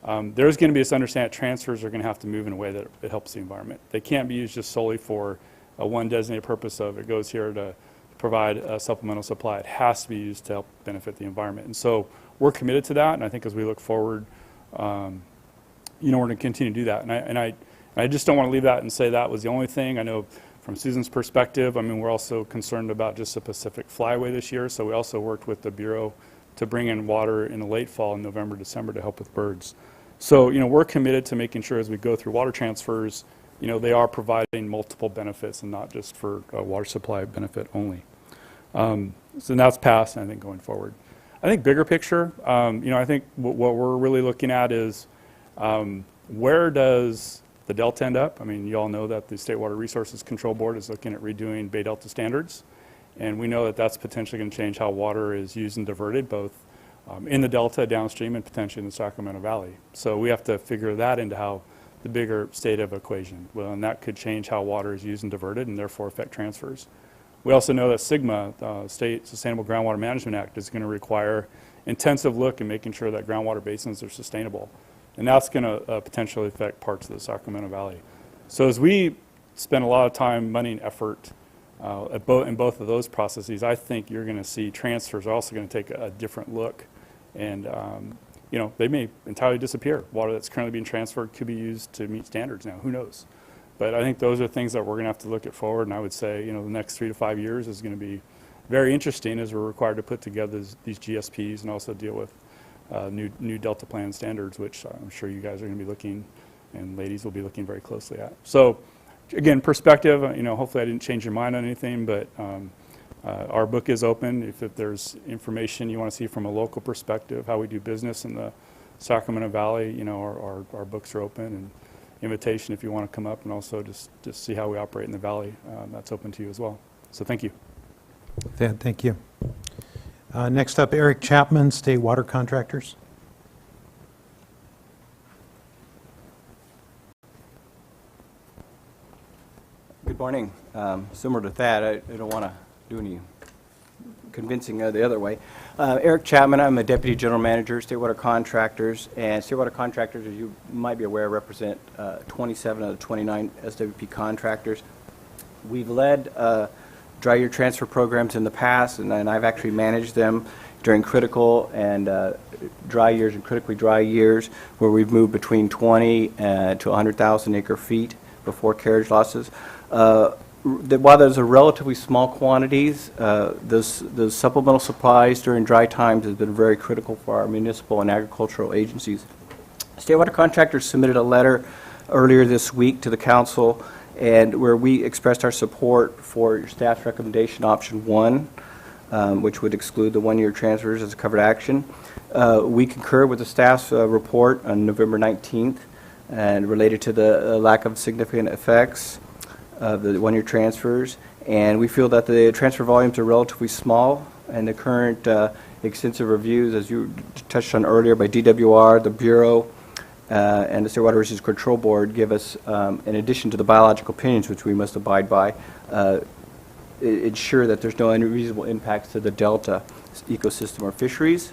there's going to be this understanding that transfers are going to have to move in a way that it helps the environment. They can't be used just solely for one designated purpose of it goes here to provide a supplemental supply. It has to be used to help benefit the environment. And so we're committed to that, and I think as we look forward, we're going to continue to do that. And I just don't want to leave that and say that was the only thing. I know from Susan's perspective, we're also concerned about just the Pacific Flyway this year, so we also worked with the Bureau to bring in water in the late fall in November, December to help with birds. So, we're committed to making sure as we go through water transfers, they are providing multiple benefits and not just for a water supply benefit only. So that's past, and I think going forward. I think bigger picture, I think what we're really looking at is where does the Delta end up? You all know that the State Water Resources Control Board is looking at redoing Bay Delta standards, and we know that that's potentially going to change how water is used and diverted, both in the Delta, downstream, and potentially in the Sacramento Valley. So we have to figure that into how the bigger state of equation. Well, and that could change how water is used and diverted and therefore affect transfers. We also know that SGMA, State Sustainable Groundwater Management Act, is going to require intensive look in making sure that groundwater basins are sustainable. And that's going to potentially affect parts of the Sacramento Valley. So as we spend a lot of time, money, and effort in both of those processes, I think you're going to see transfers are also going to take a different look. And they may entirely disappear. Water that's currently being transferred could be used to meet standards now. Who knows? But I think those are things that we're going to have to look at forward. And I would say, the next 3 to 5 years is going to be very interesting as we're required to put together these GSPs and also deal with new Delta Plan standards, which I'm sure you guys are going to be looking, and ladies will be looking very closely at. So, again, perspective. Hopefully I didn't change your mind on anything, but our book is open. If there's information you want to see from a local perspective, how we do business in the Sacramento Valley, our books are open, and invitation if you want to come up and also just see how we operate in the Valley. That's open to you as well. So thank you. Thad, thank you. Next up, Eric Chapman, State Water Contractors. morning. Similar to that, I don't want to do any convincing the other way. Eric Chapman, I'm a Deputy General Manager, State Water Contractors, and State Water Contractors, as you might be aware, represent 27 of the 29 SWP contractors. We've led dry year transfer programs in the past, and I've actually managed them during critical and dry years and critically dry years, where we've moved between 20 to 100,000 acre feet before carriage losses. While those are relatively small quantities, those supplemental supplies during dry times has been very critical for our municipal and agricultural agencies. State Water Contractors submitted a letter earlier this week to the council, and where we expressed our support for your staff's recommendation option 1, which would exclude the 1-year transfers as a covered action. We concur with the staff's report on November 19th and related to the lack of significant effects of the 1-year transfers, and we feel that the transfer volumes are relatively small, and the current extensive reviews, as you touched on earlier, by DWR, the Bureau, and the State Water Resources Control Board give us, in addition to the biological opinions, which we must abide by, ensure that there's no unreasonable impacts to the delta ecosystem or fisheries.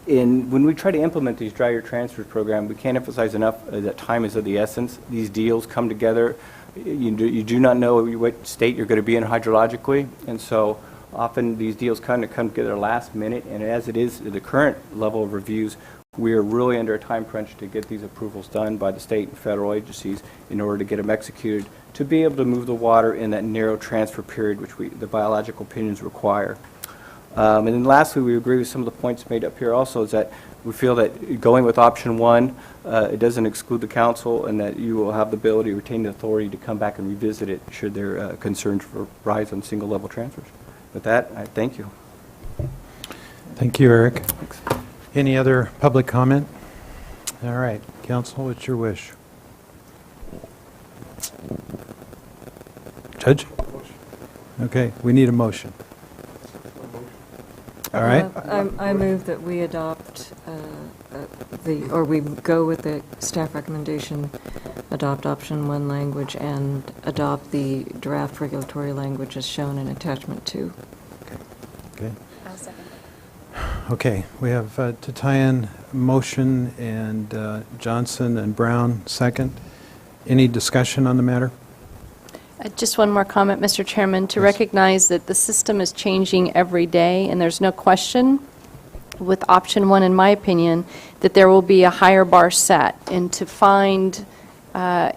When we try to implement these dry year transfers program, we can't emphasize enough that time is of the essence. These deals come together. You do not know what state you're going to be in hydrologically, and so often these deals kind of come together last minute, and as it is the current level of reviews, we are really under a time crunch to get these approvals done by the state and federal agencies in order to get them executed to be able to move the water in that narrow transfer period which the biological opinions require. And then lastly, we agree with some of the points made up here also, is that we feel that going with option 1, it doesn't exclude the council, and that you will have the ability to retain the authority to come back and revisit it should there concerns rise on single level transfers. With that, I thank you. Thank you, Eric. Thanks. Any other public comment? All right, council, what's your wish? Judge? Okay, we need a motion. All right. I move that we adopt we go with the staff recommendation, adopt option 1 language, and adopt the draft regulatory language as shown in attachment 2. Okay. I'll second. Okay, we have Tatayan motion and Johnson and Brown second. Any discussion on the matter? Just one more comment, Mr. Chairman, to recognize that the system is changing every day, and there's no question with option 1, in my opinion, that there will be a higher bar set, and to find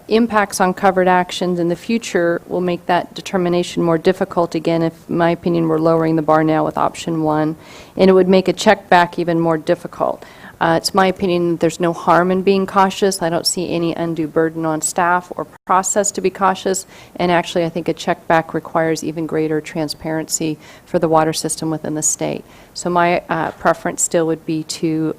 impacts on covered actions in the future will make that determination more difficult again if, in my opinion, we're lowering the bar now with option 1, and it would make a check back even more difficult. It's my opinion that there's no harm in being cautious. I don't see any undue burden on staff or process to be cautious, and actually I think a check back requires even greater transparency for the water system within the state. So my preference still would be to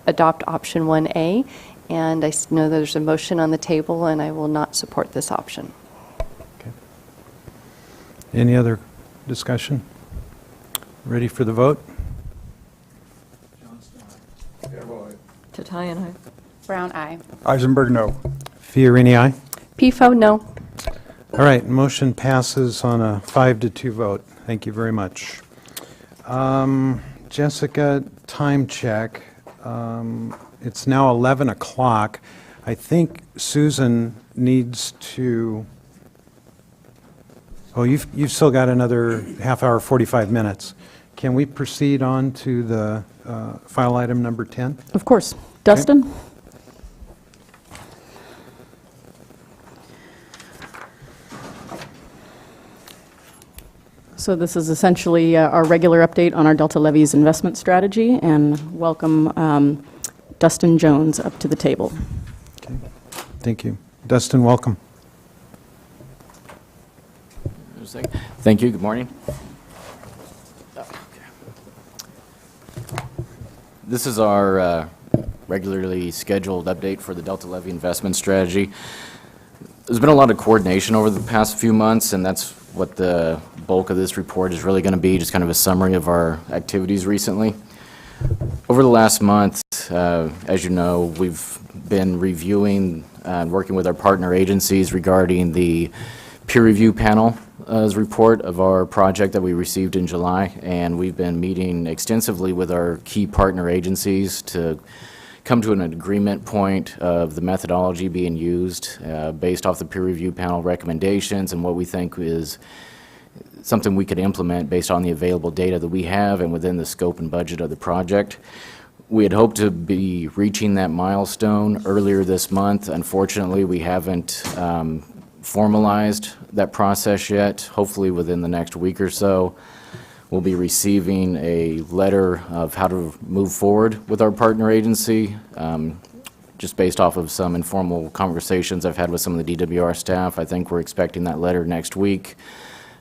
adopt option 1A, and I know that there's a motion on the table, and I will not support this option. Okay. Any other discussion? Ready for the vote? Tatayan, aye. Brown eye. Eisenberg, no. Fiorini, aye. PFO, no. All right, motion passes on a 5-2 vote. Thank you very much. Jessica, time check. It's now 11 o'clock. I think Susan needs to, oh, you've still got another half hour, 45 minutes. Can we proceed on to the file item number 10? Of course. Dustin? Okay. So this is essentially our regular update on our Delta Levees investment strategy, and welcome Dustin Jones up to the table. Okay. Thank you. Dustin, welcome. Thank you. Good morning. This is our regularly scheduled update for the Delta Levee investment strategy. There's been a lot of coordination over the past few months, and that's what the bulk of this report is really going to be, just kind of a summary of our activities recently. Over the last month, month, as you know, we've been reviewing and working with our partner agencies regarding the peer review panel's report of our project that we received in July, and we've been meeting extensively with our key partner agencies to come to an agreement point of the methodology being used based off the peer review panel recommendations and what we think is something we could implement based on the available data that we have and within the scope and budget of the project. We had hoped to be reaching that milestone earlier this month. Unfortunately, we haven't formalized that process yet. Hopefully within the next week or so, we'll be receiving a letter of how to move forward with our partner agency, just based off of some informal conversations I've had with some of the DWR staff. I think we're expecting that letter next week.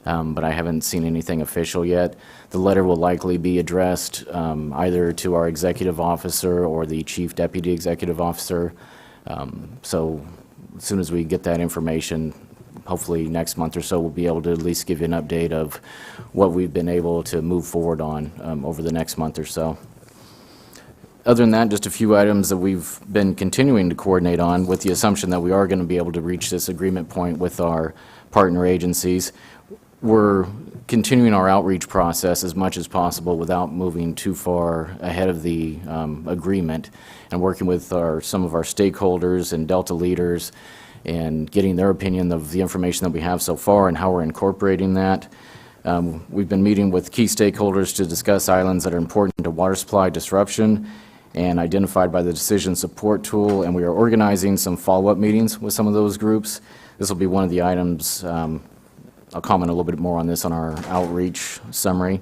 But I haven't seen anything official yet. The letter will likely be addressed either to our executive officer or the chief deputy executive officer. So as soon as we get that information, hopefully next month or so, we'll be able to at least give you an update of what we've been able to move forward on over the next month or so. Other than that, just a few items that we've been continuing to coordinate on with the assumption that we are going to be able to reach this agreement point with our partner agencies. We're continuing our outreach process as much as possible without moving too far ahead of the agreement, and working with some of our stakeholders and Delta leaders and getting their opinion of the information that we have so far and how we're incorporating that. We've been meeting with key stakeholders to discuss islands that are important to water supply disruption and identified by the decision support tool, and we are organizing some follow-up meetings with some of those groups. This will be one of the items. I'll comment a little bit more on this on our outreach summary.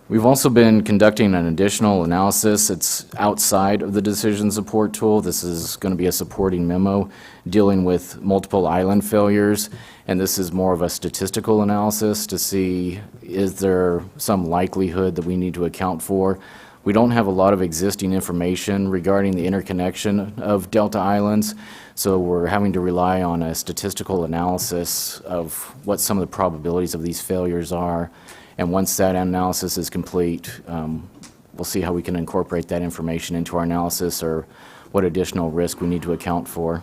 We've also been conducting an additional analysis. It's outside of the decision support tool. This is going to be a supporting memo dealing with multiple island failures, and this is more of a statistical analysis to see, is there some likelihood that we need to account for? We don't have a lot of existing information regarding the interconnection of Delta Islands, so we're having to rely on a statistical analysis of what some of the probabilities of these failures are. And once that analysis is complete, we'll see how we can incorporate that information into our analysis or what additional risk we need to account for.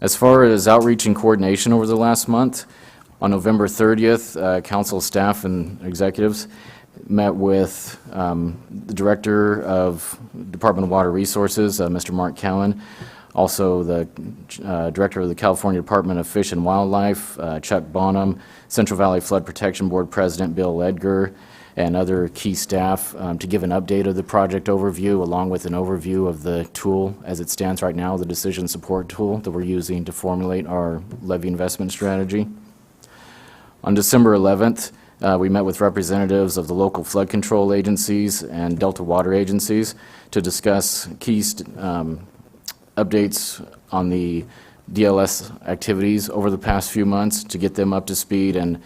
As far as outreach and coordination over the last month, on November 30th, council staff and executives met with the Director of Department of Water Resources, Mr. Mark Cowan, also the Director of the California Department of Fish and Wildlife, Chuck Bonham, Central Valley Flood Protection Board President Bill Edgar, and other key staff to give an update of the project overview, along with an overview of the tool as it stands right now, the decision support tool that we're using to formulate our levee investment strategy. On December 11th, we met with representatives of the local flood control agencies and Delta water agencies to discuss key updates on the DLS activities over the past few months to get them up to speed and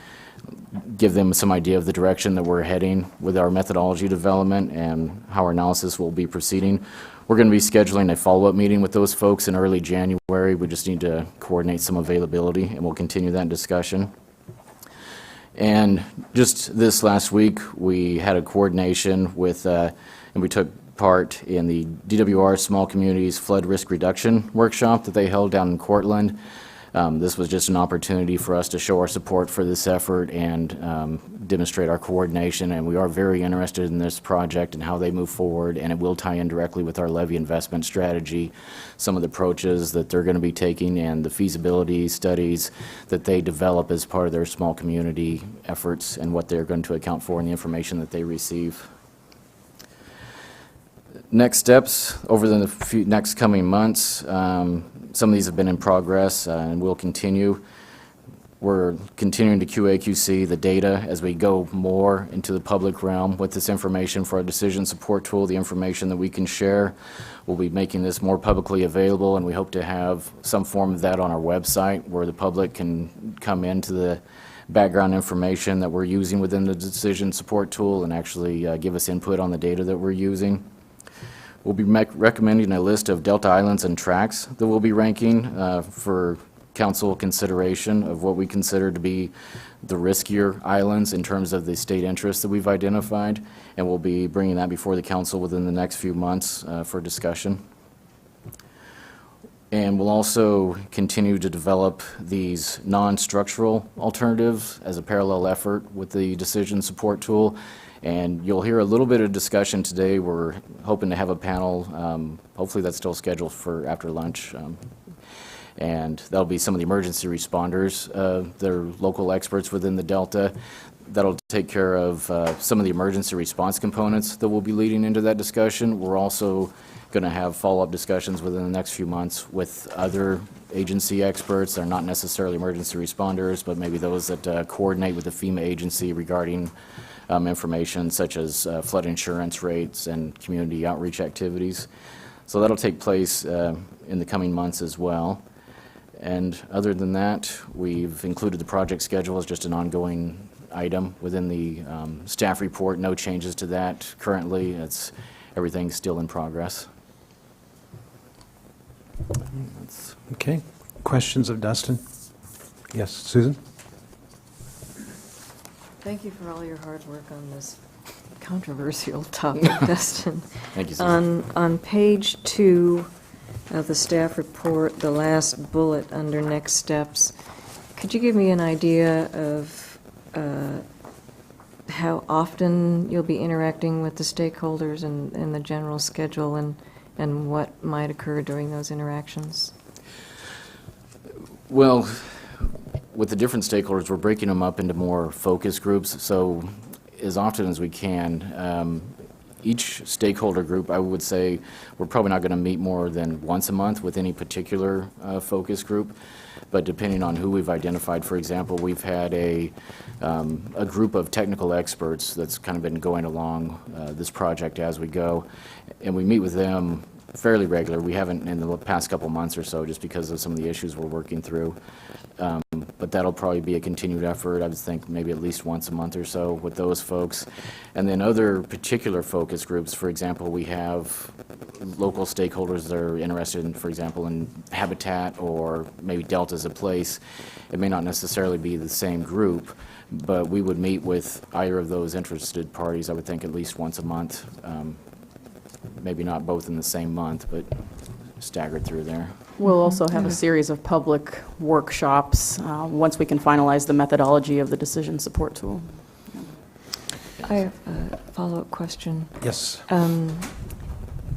give them some idea of the direction that we're heading with our methodology development and how our analysis will be proceeding. We're going to be scheduling a follow-up meeting with those folks in early January. We just need to coordinate some availability, and we'll continue that discussion. And just this last week, we had a coordination with, and we took part in the DWR Small Communities Flood Risk Reduction Workshop that they held down in Cortland. This was just an opportunity for us to show our support for this effort and demonstrate our coordination, and we are very interested in this project and how they move forward, and it will tie in directly with our levee investment strategy, some of the approaches that they're going to be taking and the feasibility studies that they develop as part of their small community efforts and what they're going to account for in the information that they receive. Next steps over the next coming months, some of these have been in progress and will continue. We're continuing to QA/QC the data as we go more into the public realm with this information for our decision support tool, the information that we can share. We'll be making this more publicly available, and we hope to have some form of that on our website where the public can come into the background information that we're using within the decision support tool and actually give us input on the data that we're using. We'll be recommending a list of Delta Islands and tracks that we'll be ranking for council consideration of what we consider to be the riskier islands in terms of the state interests that we've identified, and we'll be bringing that before the council within the next few months for discussion. And we'll also continue to develop these non-structural alternatives as a parallel effort with the decision support tool. And you'll hear a little bit of discussion today. We're hoping to have a panel, hopefully that's still scheduled for after lunch. And that'll be some of the emergency responders. They're local experts within the Delta. That'll take care of some of the emergency response components that we'll be leading into that discussion. We're also going to have follow-up discussions within the next few months with other agency experts. They're not necessarily emergency responders, but maybe those that coordinate with the FEMA agency regarding information such as flood insurance rates and community outreach activities. So that'll take place in the coming months as well. And other than that, we've included the project schedule as just an ongoing item within the staff report. No changes to that currently. Everything's still in progress. Okay. Questions of Dustin? Yes, Susan? Thank you for all your hard work on this controversial topic, Dustin. Thank you, Susan. On page 2 of the staff report, the last bullet under next steps, could you give me an idea of how often you'll be interacting with the stakeholders and the general schedule and what might occur during those interactions? Well, with the different stakeholders, we're breaking them up into more focus groups. So as often as we can, each stakeholder group, I would say, we're probably not going to meet more than once a month with any particular focus group. But depending on who we've identified, for example, we've had a group of technical experts that's kind of been going along this project as we go, and we meet with them fairly regular. We haven't in the past couple months or so just because of some of the issues we're working through. But that'll probably be a continued effort. I would think maybe at least once a month or so with those folks. And then other particular focus groups, for example, we have local stakeholders that are interested in, for example, in habitat or maybe Delta as a place. It may not necessarily be the same group, but we would meet with either of those interested parties, I would think, at least once a month. Maybe not both in the same month, but staggered through there. We'll also have a series of public workshops once we can finalize the methodology of the decision support tool. I have a follow-up question. Yes.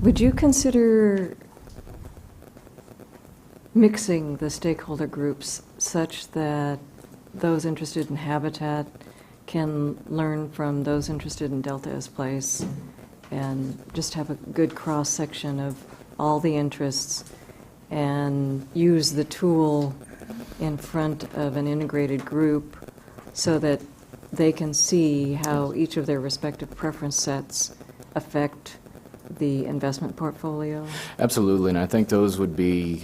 Would you consider mixing the stakeholder groups such that those interested in habitat can learn from those interested in Delta as place and just have a good cross-section of all the interests and use the tool in front of an integrated group so that they can see how each of their respective preference sets affect the investment portfolio? Absolutely, and I think those would be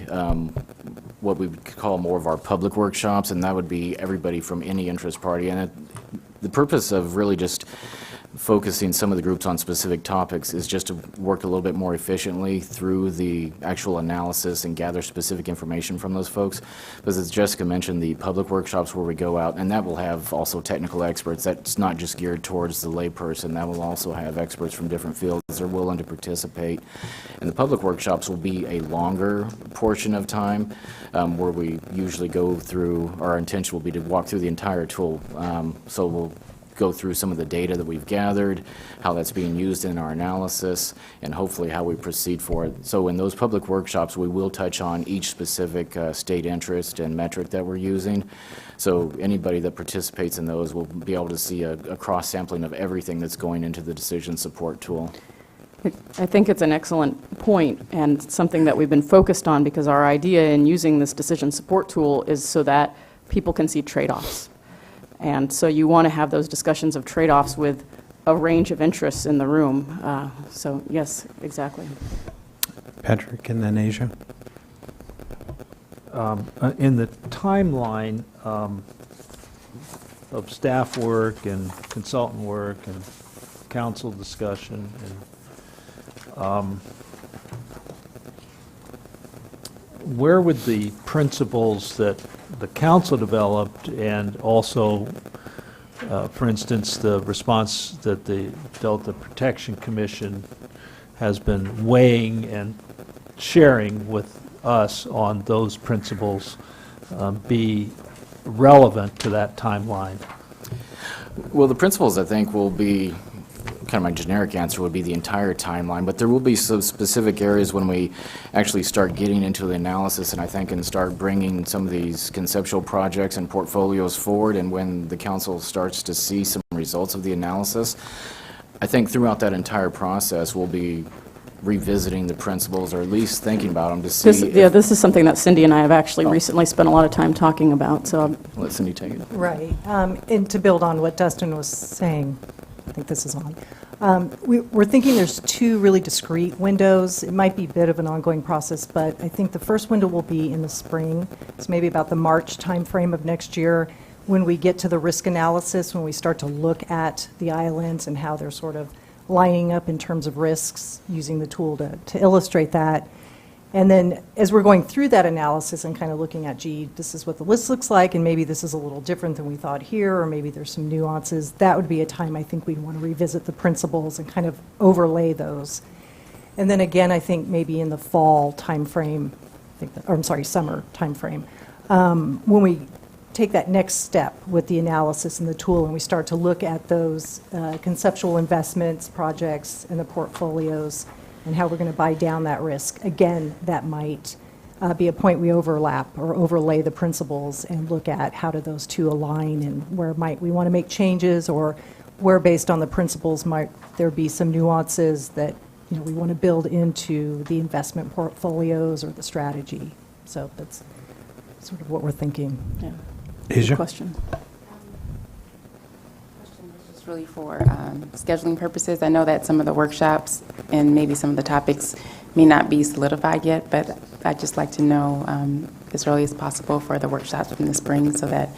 what we would call more of our public workshops, and that would be everybody from any interest party. And the purpose of really just focusing some of the groups on specific topics is just to work a little bit more efficiently through the actual analysis and gather specific information from those folks. Because as Jessica mentioned, the public workshops where we go out, and that will have also technical experts. That's not just geared towards the layperson. That will also have experts from different fields that are willing to participate. And the public workshops will be a longer portion of time where we usually go through, our intention will be to walk through the entire tool. So we'll go through some of the data that we've gathered, how that's being used in our analysis, and hopefully how we proceed forward. So in those public workshops, we will touch on each specific state interest and metric that we're using. So anybody that participates in those will be able to see a cross-sampling of everything that's going into the decision support tool. I think it's an excellent point and something that we've been focused on, because our idea in using this decision support tool is so that people can see trade-offs. And so you want to have those discussions of trade-offs with a range of interests in the room. So yes, exactly. Patrick, and then Asia. In the timeline of staff work and consultant work and council discussion and where would the principles that the council developed and also, for instance, the response that the Delta Protection Commission has been weighing and sharing with us on those principles be relevant to that timeline? Well, the principles, I think, will be, kind of my generic answer would be the entire timeline, but there will be some specific areas when we actually start getting into the analysis and I think and start bringing some of these conceptual projects and portfolios forward, and when the council starts to see some results of the analysis, I think throughout that entire process we'll be revisiting the principles, or at least thinking about them to see. This is something that Cindy and I have actually recently spent a lot of time talking about, so I'll let Cindy take it. Right. And to build on what Dustin was saying, I think this is on. We're thinking there's two really discrete windows. It might be a bit of an ongoing process, but I think the first window will be in the spring. It's maybe about the March timeframe of next year, when we get to the risk analysis, when we start to look at the islands and how they're sort of lining up in terms of risks, using the tool to illustrate that. And then as we're going through that analysis and kind of looking at, gee, this is what the list looks like, and maybe this is a little different than we thought here, or maybe there's some nuances, that would be a time I think we'd want to revisit the principles and kind of overlay those. And then again, I think maybe in the fall timeframe, summer timeframe, when we take that next step with the analysis and the tool, and we start to look at those conceptual investments, projects, and the portfolios, and how we're going to buy down that risk. Again, that might be a point we overlap or overlay the principles and look at how do those two align, and where might we want to make changes, or where based on the principles might there be some nuances that we want to build into the investment portfolios or the strategy. So that's sort of what we're thinking. Yeah. Asia? Question. Just really for scheduling purposes. I know that some of the workshops and maybe some of the topics may not be solidified yet, but I'd just like to know as early as possible for the workshops in the spring so that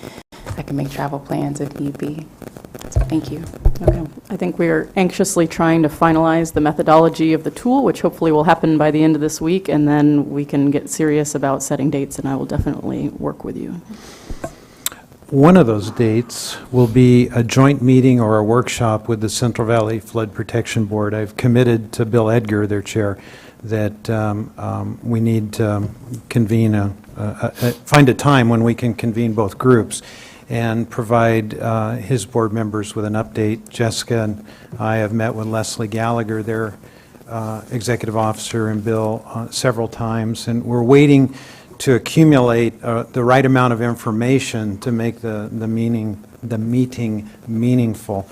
I can make travel plans if need be. So thank you. Okay. I think we're anxiously trying to finalize the methodology of the tool, which hopefully will happen by the end of this week, and then we can get serious about setting dates, and I will definitely work with you. One of those dates will be a joint meeting or a workshop with the Central Valley Flood Protection Board. I've committed to Bill Edgar, their chair, that we need to convene find a time when we can convene both groups and provide his board members with an update. Jessica and I have met with Leslie Gallagher, their executive officer, and Bill several times, and we're waiting to accumulate the right amount of information to make the meeting meaningful.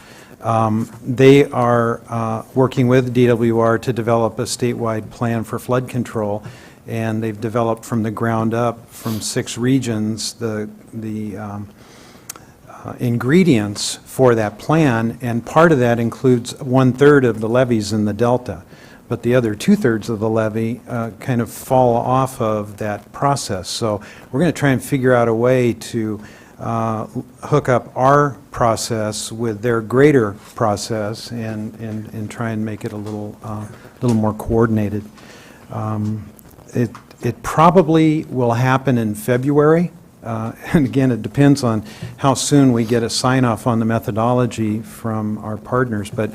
They are working with DWR to develop a statewide plan for flood control, and they've developed from the ground up, from 6 regions, the ingredients for that plan, and part of that includes 1/3 of the levees in the Delta. But the other 2/3 of the levee kind of fall off of that process. So we're going to try and figure out a way to hook up our process with their greater process and try and make it a little more coordinated. It probably will happen in February. And again, it depends on how soon we get a sign-off on the methodology from our partners. But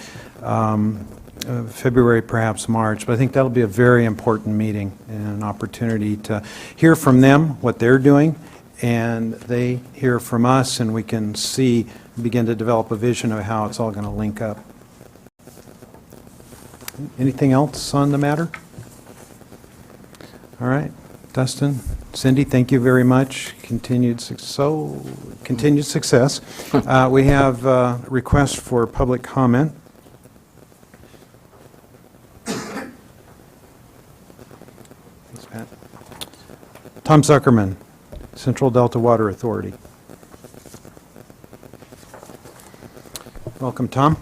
February, perhaps March, but I think that'll be a very important meeting and an opportunity to hear from them what they're doing, and they hear from us, and we can begin to develop a vision of how it's all going to link up. Anything else on the matter? All right, Dustin, Cindy, thank you very much. Continued success. We have a request for public comment. Tom Zuckerman, Central Delta Water Authority. Welcome, Tom.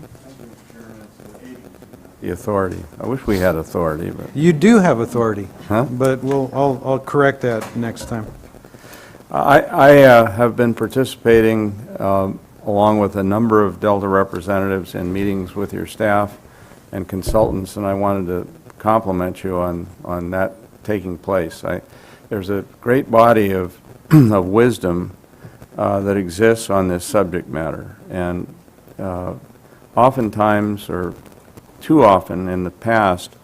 The authority. I wish we had authority, but You do have authority, Huh? but I'll correct that next time. I have been participating along with a number of Delta representatives in meetings with your staff and consultants, and I wanted to compliment you on that taking place. there's a great body of, of wisdom that exists on this subject matter. And oftentimes, or too often in the past,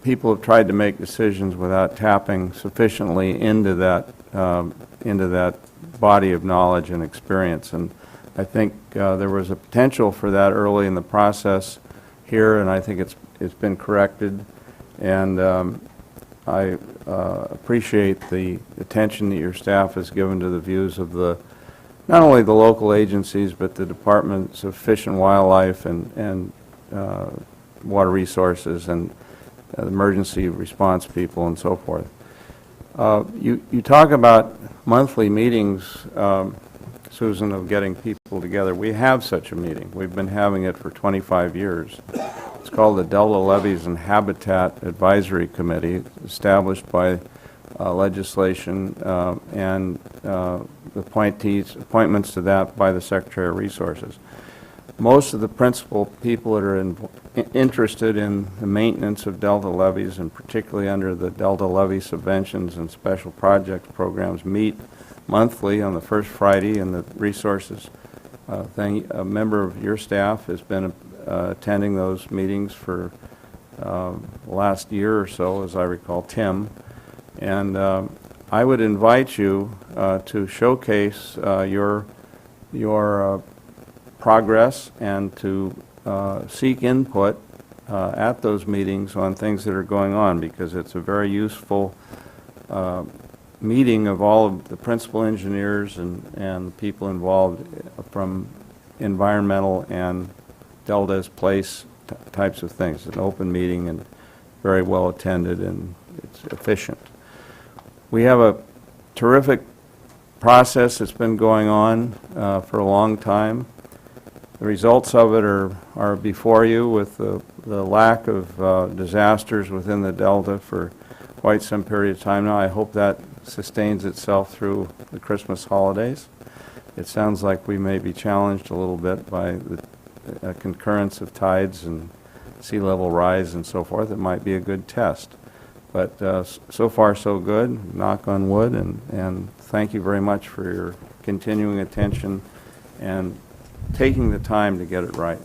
people have tried to make decisions without tapping sufficiently into that body of knowledge and experience. And I think there was a potential for that early in the process here, and I think it's been corrected. And I appreciate the attention that your staff has given to the views of not only the local agencies, but the Departments of Fish and Wildlife and Water Resources and emergency response people and so forth. You talk about monthly meetings, Susan, of getting people together. We have such a meeting. We've been having it for 25 years. It's called the Delta Levees and Habitat Advisory Committee, established by legislation and appointments to that by the Secretary of Resources. Most of the principal people that are interested in the maintenance of Delta levees, and particularly under the Delta Levee Subventions and Special Projects programs, meet monthly on the first Friday in the resources thing. A member of your staff has been attending those meetings for the last year or so, as I recall, Tim. And I would invite you to showcase your progress and to seek input at those meetings on things that are going on, because it's a very useful meeting of all of the principal engineers and people involved from environmental and Delta's place types of things. It's an open meeting and very well attended, and it's efficient. We have a terrific process that's been going on for a long time. The results of it are before you, with the lack of disasters within the Delta for quite some period of time now. I hope that sustains itself through the Christmas holidays. It sounds like we may be challenged a little bit by the concurrence of tides and sea level rise and so forth. It might be a good test. But so far so good, knock on wood, and thank you very much for your continuing attention and taking the time to get it right.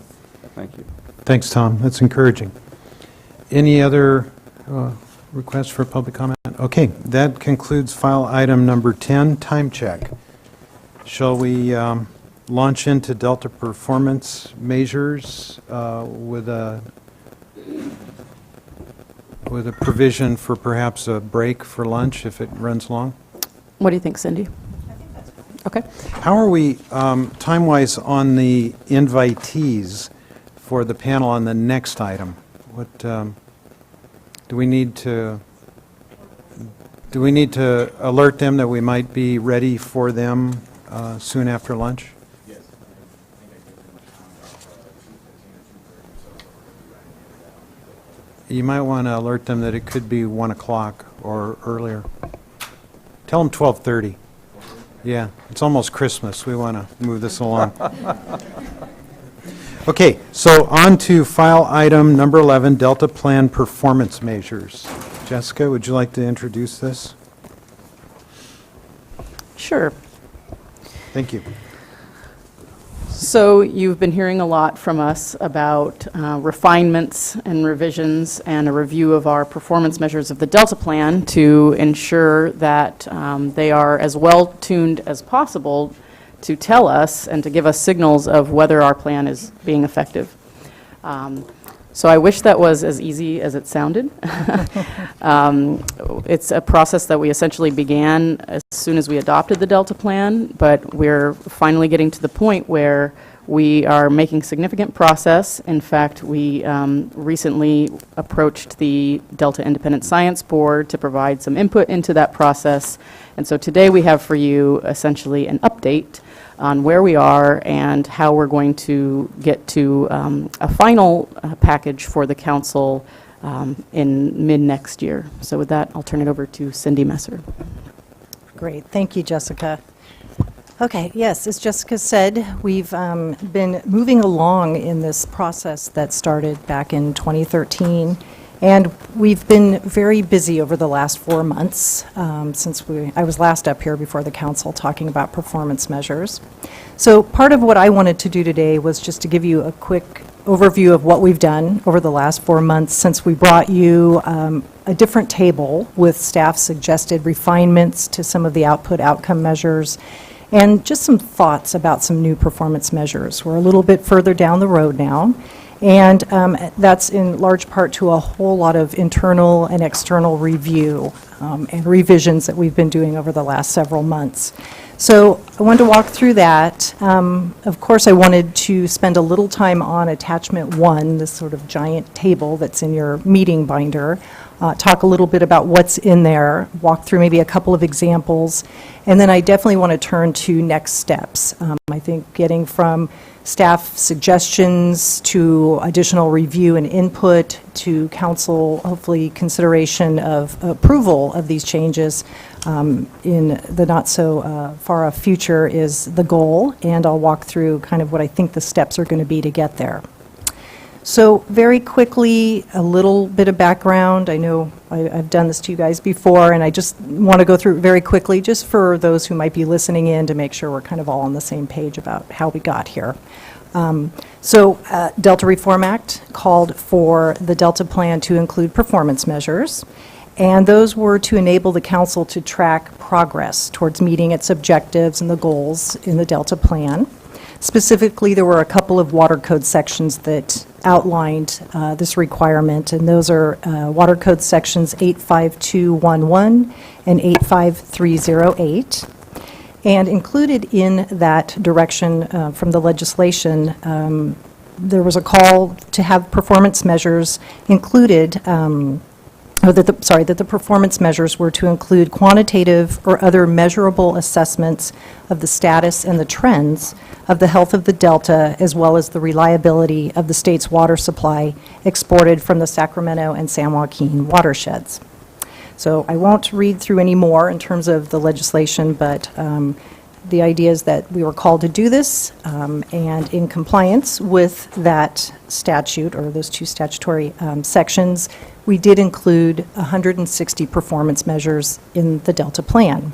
Thank you. Thanks, Tom. That's encouraging. Any other requests for public comment? Okay, that concludes file item number 10, time check. Shall we launch into Delta performance measures with a provision for perhaps a break for lunch if it runs long? What do you think, Cindy? Okay. How are we time-wise on the invitees for the panel on the next item? What do we need to alert them that we might be ready for them soon after lunch? Yes. You might want to alert them that it could be 1 o'clock or earlier. Tell them 12:30. Yeah, it's almost Christmas. We want to move this along. Okay, so on to file item number 11, Delta Plan Performance Measures. Jessica, would you like to introduce this? Sure. Thank you. So you've been hearing a lot from us about refinements and revisions and a review of our performance measures of the Delta Plan to ensure that they are as well tuned as possible to tell us and to give us signals of whether our plan is being effective. So I wish that was as easy as it sounded. It's a process that we essentially began as soon as we adopted the Delta Plan, but we're finally getting to the point where we are making significant progress. In fact, we recently approached the Delta Independent Science Board to provide some input into that process. And so today we have for you essentially an update on where we are and how we're going to get to a final package for the council in mid-next year. So with that, I'll turn it over to Cindy Messer. Great. Thank you, Jessica. Okay, yes, as Jessica said, we've been moving along in this process that started back in 2013, And we've been very busy over the last 4 months since I was last up here before the council talking about performance measures. So part of what I wanted to do today was just to give you a quick overview of what we've done over the last 4 months since we brought you a different table with staff suggested refinements to some of the outcome measures and just some thoughts about some new performance measures. We're a little bit further down the road now, and that's in large part to a whole lot of internal and external review and revisions that we've been doing over the last several months. So I wanted to walk through that. Of course, I wanted to spend a little time on attachment 1, this sort of giant table that's in your meeting binder, talk a little bit about what's in there, walk through maybe a couple of examples, and then I definitely want to turn to next steps. I think getting from staff suggestions to additional review and input to council, hopefully consideration of approval of these changes in the not so far off future is the goal, and I'll walk through kind of what I think the steps are going to be to get there. So very quickly, a little bit of background. I know I've done this to you guys before, and I just want to go through it very quickly just for those who might be listening in to make sure we're kind of all on the same page about how we got here. Delta Reform Act called for the Delta Plan to include performance measures, and those were to enable the council to track progress towards meeting its objectives and the goals in the Delta Plan. Specifically, there were a couple of water code sections that outlined this requirement, and those are water code sections 85211 and 85308. And included in that direction from the legislation, there was a call to have performance measures included, that the performance measures were to include quantitative or other measurable assessments of the status and the trends of the health of the Delta, as well as the reliability of the state's water supply exported from the Sacramento and San Joaquin watersheds. So I won't read through any more in terms of the legislation, but the idea is that we were called to do this, and in compliance with that statute, or those two statutory sections, we did include 160 performance measures in the Delta Plan.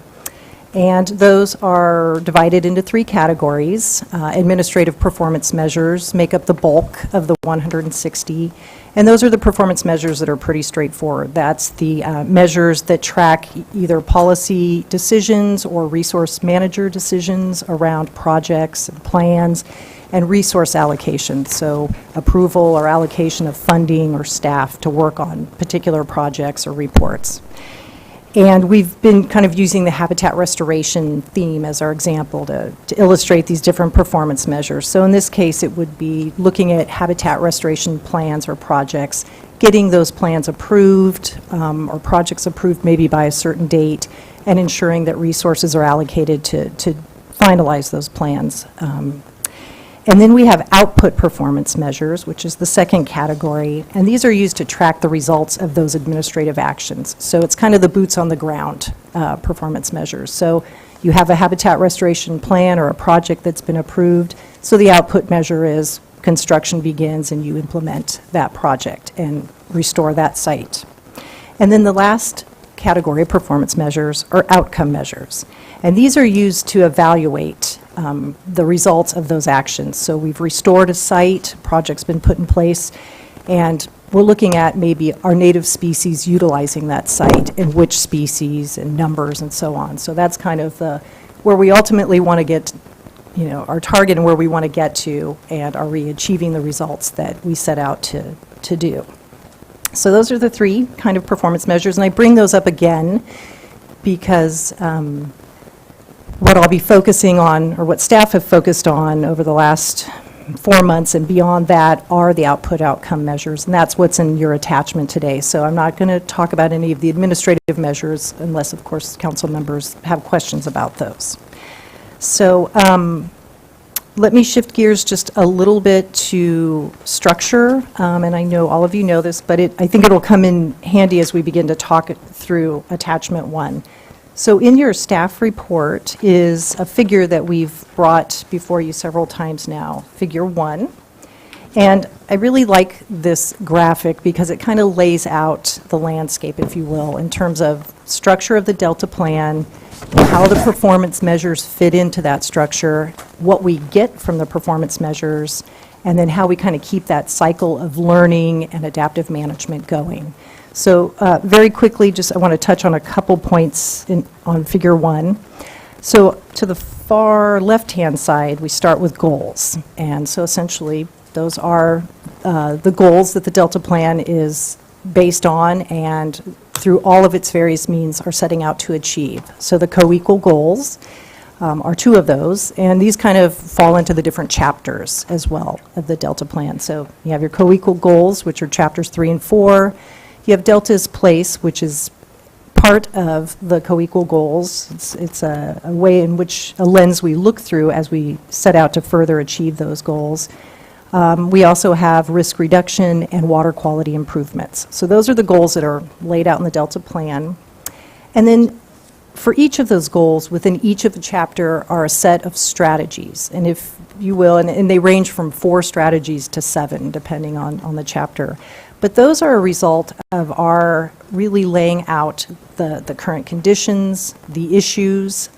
And those are divided into 3 categories. Administrative performance measures make up the bulk of the 160, and those are the performance measures that are pretty straightforward. That's the measures that track either policy decisions or resource manager decisions around projects and plans and resource allocation, so approval or allocation of funding or staff to work on particular projects or reports. And we've been kind of using the habitat restoration theme as our example to illustrate these different performance measures. So in this case, it would be looking at habitat restoration plans or projects, getting those plans approved or projects approved maybe by a certain date, and ensuring that resources are allocated to finalize those plans. And then we have output performance measures, which is the second category, and these are used to track the results of those administrative actions. So it's kind of the boots on the ground performance measures. So you have a habitat restoration plan or a project that's been approved, so the output measure is construction begins and you implement that project and restore that site. And then the last category of performance measures are outcome measures, and these are used to evaluate the results of those actions. So we've restored a site, project's been put in place, and we're looking at maybe our native species utilizing that site and which species and numbers and so on. So that's kind of where we ultimately want to get, our target and where we want to get to, and are we achieving the results that we set out to do. So those are the 3 kind of performance measures, and I bring those up again because what I'll be focusing on, or what staff have focused on over the last 4 months and beyond that, are the output outcome measures, and that's what's in your attachment today. So I'm not going to talk about any of the administrative measures unless, of course, council members have questions about those. So let me shift gears just a little bit to structure, and I know all of you know this, but I think it'll come in handy as we begin to talk it through attachment 1. So in your staff report is a figure that we've brought before you several times now, figure 1. And I really like this graphic because it kind of lays out the landscape, if you will, in terms of structure of the Delta plan, how the performance measures fit into that structure, what we get from the performance measures, and then how we kind of keep that cycle of learning and adaptive management going. So very quickly, just I want to touch on a couple points on Figure 1. So to the far left-hand side, we start with goals. And so essentially, those are the goals that the Delta Plan is based on and through all of its various means are setting out to achieve. So the co-equal goals are two of those, and these kind of fall into the different chapters as well of the Delta Plan. So you have your co-equal goals, which are chapters 3 and 4. You have Delta's place, which is part of the co-equal goals. It's a way in which, a lens we look through as we set out to further achieve those goals. We also have risk reduction and water quality improvements. So those are the goals that are laid out in the Delta Plan. And then for each of those goals, within each of the chapter are a set of strategies. And if you will, and they range from 4 strategies to 7, depending on the chapter. But those are a result of our really laying out the current conditions, the issues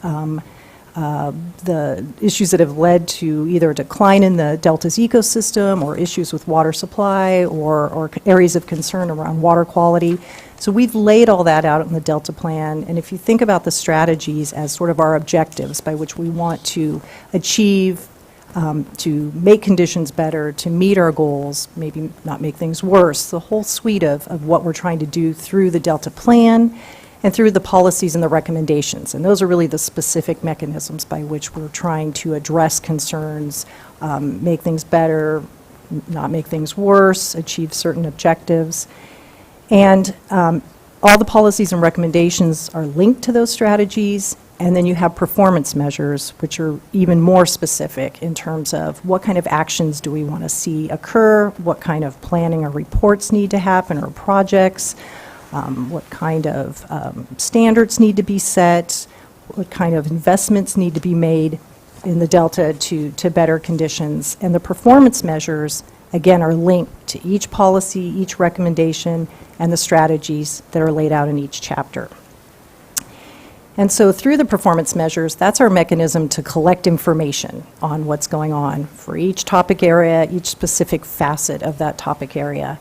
that have led to either a decline in the Delta's ecosystem or issues with water supply or areas of concern around water quality. So we've laid all that out in the Delta Plan, and if you think about the strategies as sort of our objectives by which we want to achieve, to make conditions better, to meet our goals, maybe not make things worse, the whole suite of what we're trying to do through the Delta Plan and through the policies and the recommendations. And those are really the specific mechanisms by which we're trying to address concerns, make things better, not make things worse, achieve certain objectives. And all the policies and recommendations are linked to those strategies. And then you have performance measures, which are even more specific in terms of what kind of actions do we want to see occur, what kind of planning or reports need to happen or projects, what kind of standards need to be set, what kind of investments need to be made in the Delta to better conditions. And the performance measures, again, are linked to each policy, each recommendation, and the strategies that are laid out in each chapter. And so through the performance measures, that's our mechanism to collect information on what's going on for each topic area, each specific facet of that topic area,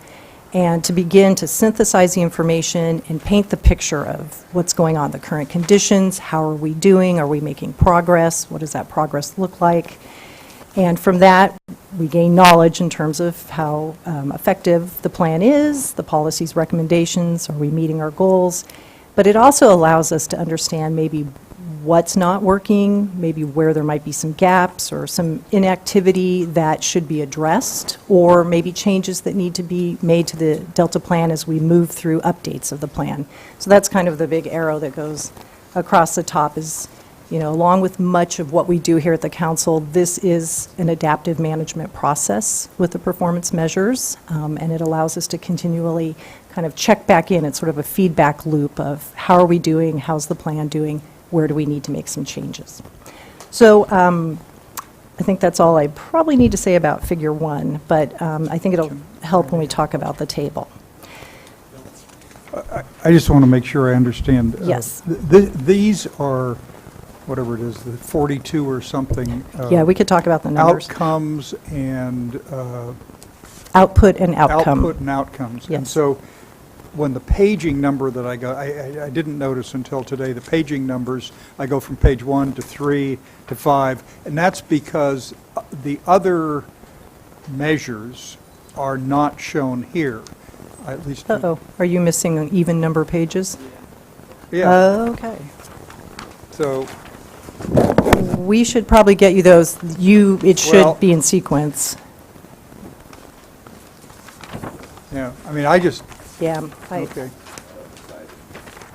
and to begin to synthesize the information and paint the picture of what's going on, the current conditions, how are we doing, are we making progress, what does that progress look like? And from that, we gain knowledge in terms of how effective the plan is, the policy's recommendations, are we meeting our goals? But it also allows us to understand maybe what's not working, maybe where there might be some gaps or some inactivity that should be addressed, or maybe changes that need to be made to the Delta Plan as we move through updates of the plan. So that's kind of the big arrow that goes across the top is, you know, along with much of what we do here at the Council, this is an adaptive management process with the performance measures, and it allows us to continually kind of check back in. It's sort of a feedback loop of how are we doing, how's the plan doing, where do we need to make some changes. So I think that's all I probably need to say about Figure 1, but I think it'll help when we talk about the table. I just want to make sure I understand. Yes. These are, whatever it is, the 42 or something. Yeah, we could talk about the numbers. Outcomes and... output and outcome. Output and outcomes. Yes. And so when the paging number that I got, I didn't notice until today, the paging numbers, I go from page 1 to 3 to 5, and that's because the other measures are not shown here, at least. Uh-oh, are you missing an even number pages? Yeah. Okay. So we should probably get you those. It should be in sequence. Yeah, I mean, I just... Yeah. Okay.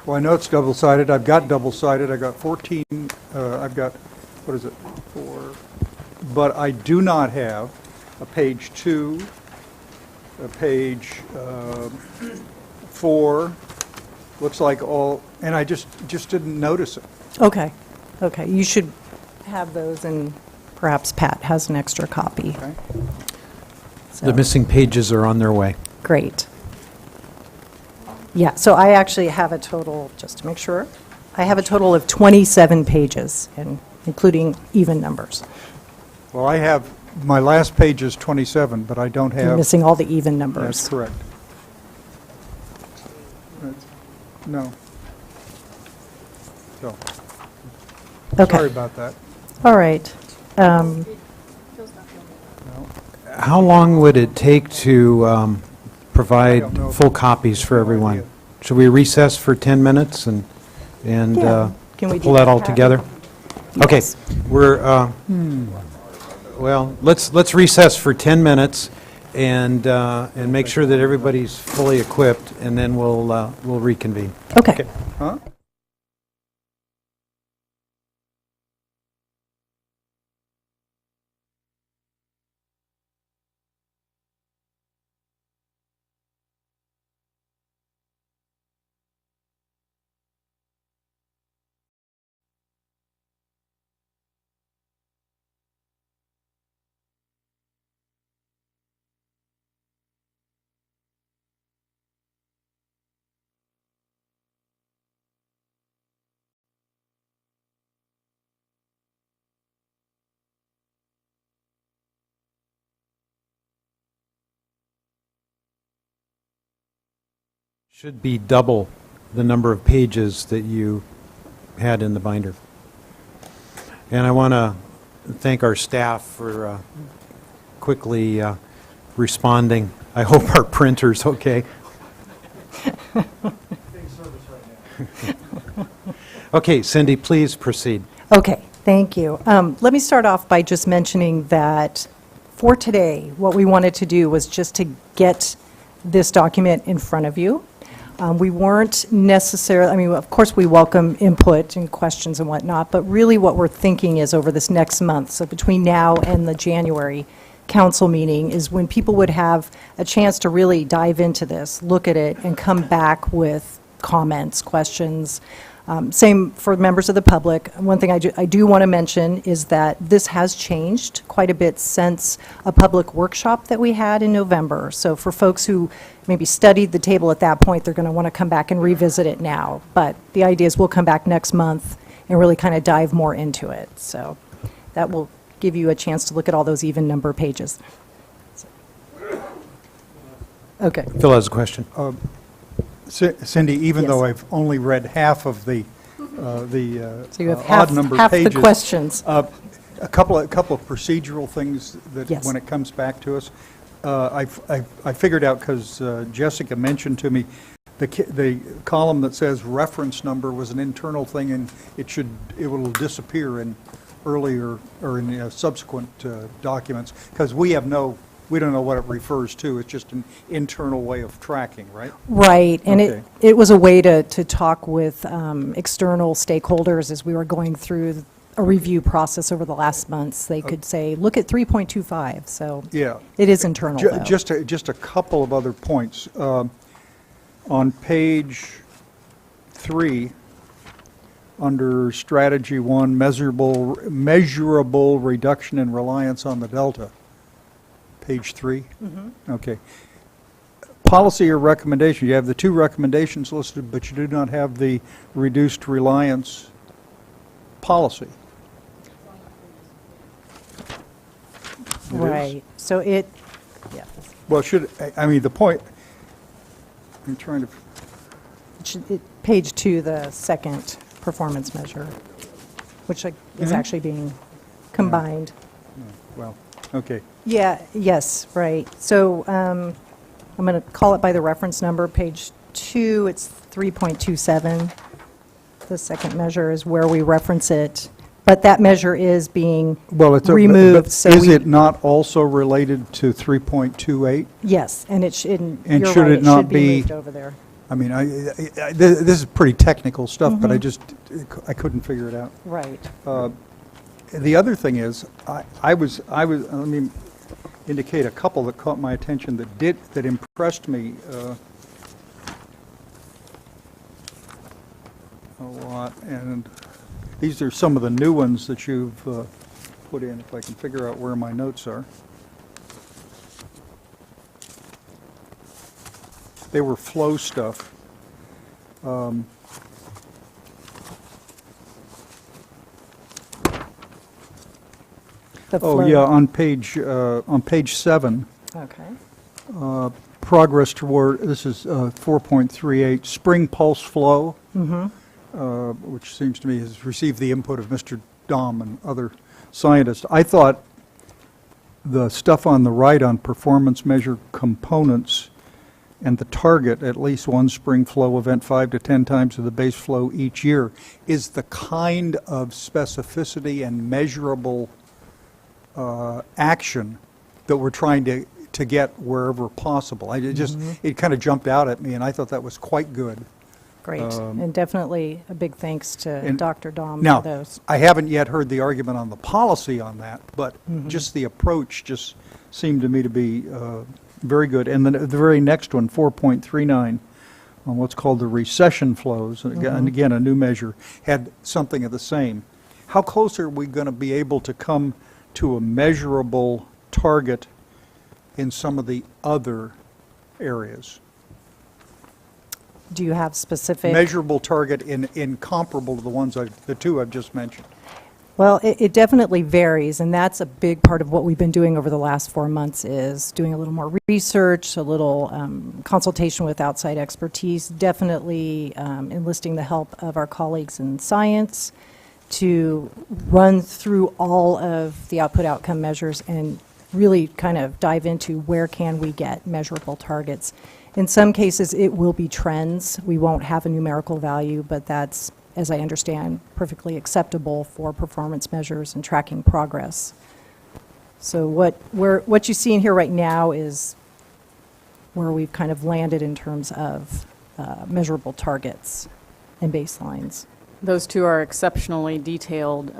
Well, I know it's double-sided. I've got double-sided. I got 14, I've got, what is it, 4. But I do not have a page 2, a page 4, looks like all, and I just didn't notice it. Okay. Okay. You should have those, and perhaps Pat has an extra copy. Okay. The missing pages are on their way. Great. Yeah, so I actually have a total, just to make sure, I have a total of 27 pages, including even numbers. Well, I have, my last page is 27, but I don't You're have... missing all the even numbers. That's correct. No. So, Okay. sorry about that. All right. How long would it take to I provide don't know. full copies for No everyone? idea. Should we recess for 10 minutes and Yeah. Can we do pull that all Patty? together? Okay, Yes. we're, well, let's recess for 10 minutes and make sure that everybody's fully equipped, and then we'll reconvene. Okay. Huh? Should be double the number of pages that you had in the binder. And I want to thank our staff for quickly responding. I hope our printer's okay. Okay, Cindy, please proceed. Okay, thank you. Let me start off by just mentioning that for today, what we wanted to do was just to get this document in front of you. We weren't necessarily, I mean, of course, we welcome input and questions and whatnot, but really what we're thinking is over this next month, so between now and the January council meeting, is when people would have a chance to really dive into this, look at it, and come back with comments, questions. Same for members of the public. One thing I do want to mention is that this has changed quite a bit since a public workshop that we had in November. So for folks who maybe studied the table at that point, they're going to want to come back and revisit it now. But the idea is we'll come back next month and really kind of dive more into it. So that will give you a chance to look at all those even number pages. Okay. Phil has a question. Cindy, even Yes. though I've only read half of the So you have odd number half pages, the questions. a couple of procedural things that Yes. when it comes back to us, I figured out because Jessica mentioned to me the column that says reference number was an internal thing, and it will disappear in earlier or in subsequent documents, because we don't know what it refers to. It's just an internal way of tracking, right? Right, and Okay. it was a way to talk with external stakeholders as we were going through a review process over the last months. They could say, look at 3.25, so Yeah. it is internal, though. Just a couple of other points. On page 3, under Strategy 1, measurable reduction in reliance on the Delta, page 3? Okay. Policy or recommendation, you have the two recommendations listed, but you do not have the reduced reliance policy. It is? Right, so yeah. Well, I mean, the point, I'm trying to, Page 2, the second performance measure, which is actually being combined. well, okay. Yeah, yes, right. So I'm going to call it by the reference number. Page 2, it's 3.27. The second measure is where we reference it, but that measure is being Well, it's removed. but So is we- it not also related to 3.28? Yes, and it should, And you're should right, it not be be- moved over there. I mean, this is pretty technical stuff, but I couldn't figure it out. Right. The other thing is, I was, let me indicate a couple that caught my attention that impressed me a lot, and these are some of the new ones that you've put in, if I can figure out where my notes are. They were flow stuff. The Oh, flow. yeah, on page 7, Okay. progress toward, this is 4.38, spring pulse flow, which seems to me has received the input of Mr. Dom and other scientists. I thought the stuff on the right on performance measure components and the target, at least one spring flow event 5 to 10 times of the base flow each year, is the kind of specificity and measurable action that we're trying to get wherever possible. It kind of jumped out at me, and I thought that was quite good. Great. And definitely a big thanks to and Dr. Dom Now, for those. I haven't yet heard the argument on the policy on that, but just the approach just seemed to me to be very good. And then the very next one, 4.39, on what's called the recession flows, and again, a new measure, had something of the same. How close are we going to be able to come to a measurable target in some of the other areas? Do you have specific? Measurable target in comparable to the ones, the two I've just mentioned. Well, it definitely varies, and that's a big part of what we've been doing over the last 4 months is doing a little more research, a little consultation with outside expertise, definitely enlisting the help of our colleagues in science to run through all of the output-outcome measures and really kind of dive into where can we get measurable targets. In some cases, it will be trends. We won't have a numerical value, but that's, as I understand, perfectly acceptable for performance measures and tracking progress. So what you see in here right now is where we've kind of landed in terms of measurable targets and baselines. Those two are exceptionally detailed,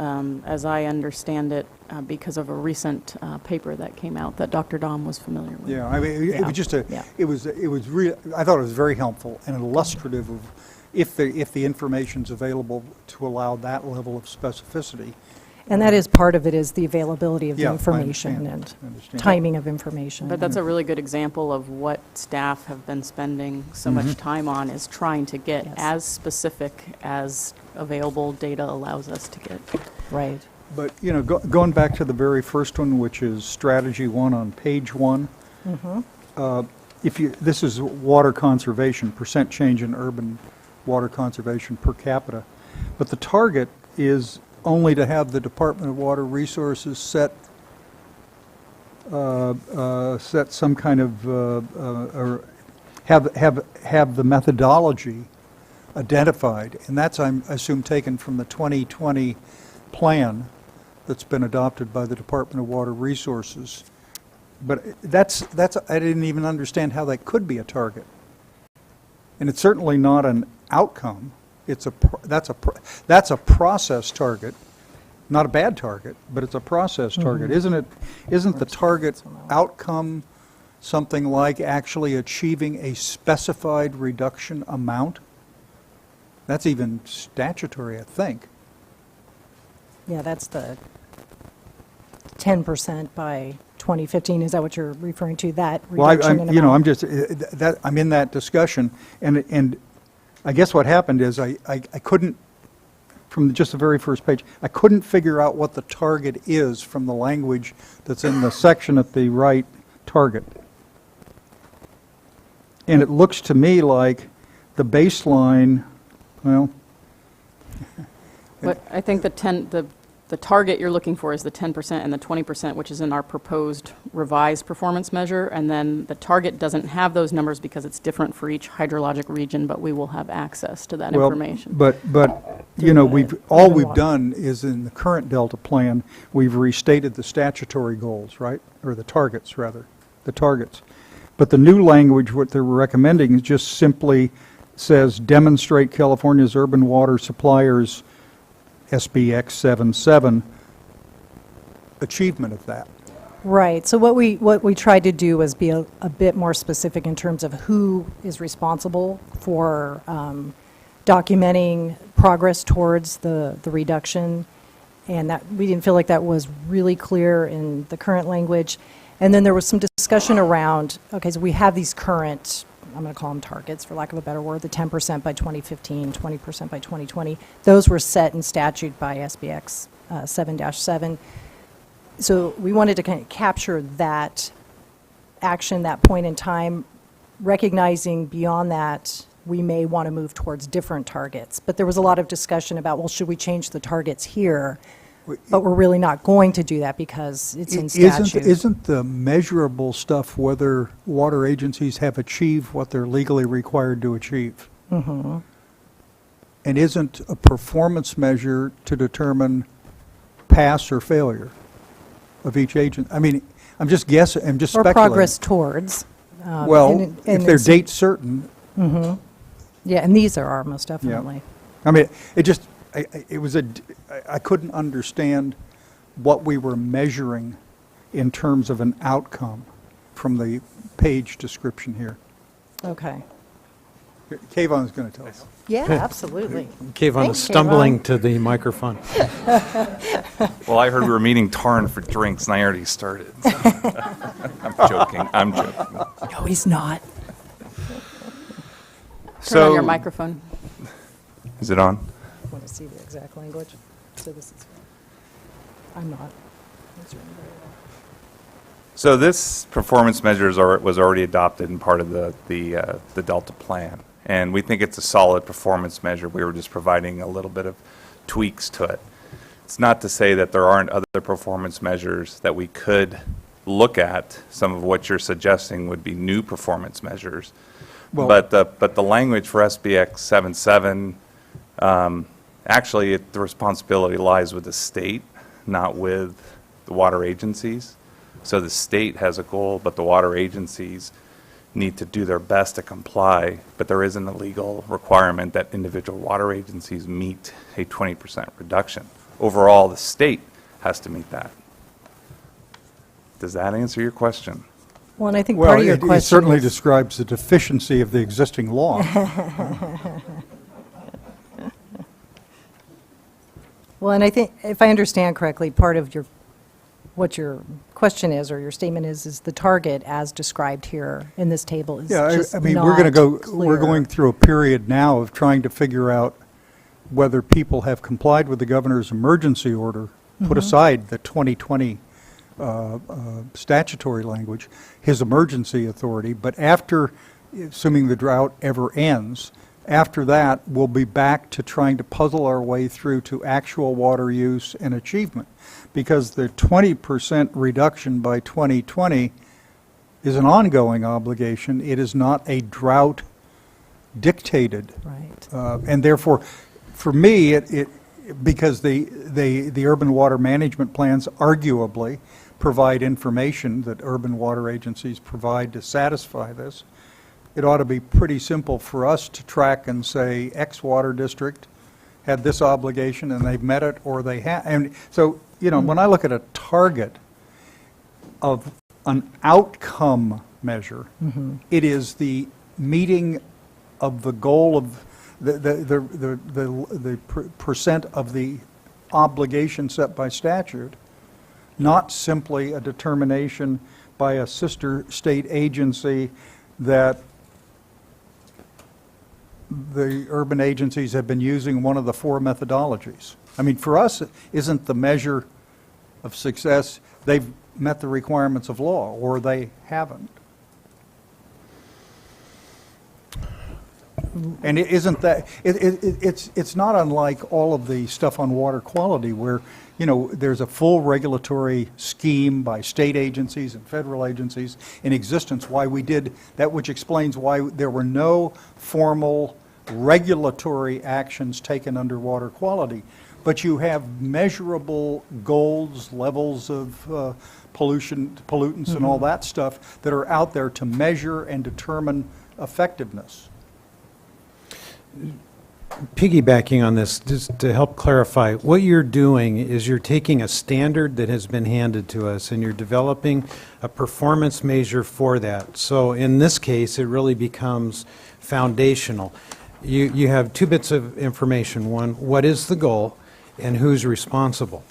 as I understand it, because of a recent paper that came out that Dr. Dom was familiar with. Yeah, I mean, it was just Yeah. it was really, I thought it was very helpful and illustrative of if the information's available to allow that level of specificity. And that is part of it, is the availability of the Yeah, I information understand. and I understand. timing of information. But that's a really good example of what staff have been spending so much time on, is trying to get Yes. as specific as available data allows us to get. Right. But, you know, going back to the very first one, which is strategy 1 on page 1, this is water conservation, percent change in urban water conservation per capita. But the target is only to have the Department of Water Resources set some kind of, or have the methodology identified. And that's, I assume, taken from the 2020 plan that's been adopted by the Department of Water Resources. But that's I didn't even understand how that could be a target. And it's certainly not an outcome. That's a process target, not a bad target, but it's a process target. Isn't the target outcome something like actually achieving a specified reduction amount? That's even statutory, I think. Yeah, that's the 10% by 2015. Is that what you're referring to? That reduction in amount? I'm just I'm in that discussion, and I guess what happened is I couldn't, from just the very first page, I couldn't figure out what the target is from the language that's in the section at the right, target. And it looks to me like the baseline, well. But I think the target you're looking for is the 10% and the 20%, which is in our proposed revised performance measure. And then the target doesn't have those numbers because it's different for each hydrologic region, but we will have access to that information. But you know, we've done is in the current Delta plan, we've restated the statutory goals, right? Or the targets, rather, the targets. But the new language, what they're recommending, is just simply says demonstrate California's urban water suppliers SBX 77 achievement of that. Right. So what we tried to do was be a bit more specific in terms of who is responsible for documenting progress towards the reduction, and that we didn't feel like that was really clear in the current language. And then there was some discussion around, okay, so we have these current I'm going to call them targets, for lack of a better word, the 10% by 2015, 20% by 2020. Those were set in statute by SBX 7-7. So we wanted to kind of capture that action, that point in time, recognizing beyond that we may want to move towards different targets. But there was a lot of discussion about, well, should we change the targets here? But we're really not going to do that because it's in statute. Isn't the measurable stuff whether water agencies have achieved what they're legally required to achieve? Mm-hmm. And isn't a performance measure to determine pass or failure of each agent? I mean, I'm just guessing, I'm just Or speculating. progress towards. Well, and if they're it's- date certain, Mm-hmm. Yeah, and these are most definitely. I mean, it just, I couldn't understand what we were measuring in terms of an outcome from the page description here. Okay. Kayvon's going to tell us. Yeah, absolutely. Kayvon Thanks, is stumbling Kayvon. to the microphone. Well, I heard we were meeting Tarn for drinks, and I already started. So. I'm joking. I'm joking. No, he's not. Turn on your microphone. Is it on? I want to see the exact language. So this is, I'm not. So this performance measure was already adopted in part of the Delta plan, and we think it's a solid performance measure. We were just providing a little bit of tweaks to it. It's not to say that there aren't other performance measures that we could look at. Some of what you're suggesting would be new performance measures. Well- But the language for SBX 77, actually, the responsibility lies with the state, not with the water agencies. So the state has a goal, but the water agencies need to do their best to comply. But there isn't a legal requirement that individual water agencies meet a 20% reduction. Overall, the state has to meet that. Does that answer your question? Well, and I think part of your It question certainly is- describes the deficiency of the existing law. Well, and I think, if I understand correctly, part of what your question is, or your statement is the target as described here in this table is Yeah, just I mean, we're going to not go, we're clear. going through a period now of trying to figure out whether people have complied with the governor's emergency order, put aside the 2020 statutory language, his emergency authority, but after, assuming the drought ever ends, after that, we'll be back to trying to puzzle our way through to actual water use and achievement. Because the 20% reduction by 2020 is an ongoing obligation. It is not a drought dictated. Right. And therefore, for me, because the urban water management plans arguably provide information that urban water agencies provide to satisfy this, it ought to be pretty simple for us to track and say X water district had this obligation and they've met it, or they have. And so, you know, when I look at a target of an outcome measure, it is the meeting of the goal of the percent of the obligation set by statute, not simply a determination by a sister state agency that the urban agencies have been using one of the four methodologies. I mean, for us, isn't the measure of success they've met the requirements of law, or they haven't? And it isn't that, it's not unlike all of the stuff on water quality where, you know, there's a full regulatory scheme by state agencies and federal agencies in existence, why we did that, which explains why there were no formal regulatory actions taken under water quality. But you have measurable goals, levels of pollutants and all that stuff that are out there to measure and determine effectiveness. Piggybacking on this, just to help clarify, what you're doing is you're taking a standard that has been handed to us and you're developing a performance measure for that. So in this case, it really becomes foundational. You have two bits of information. One, what is the goal and who's responsible?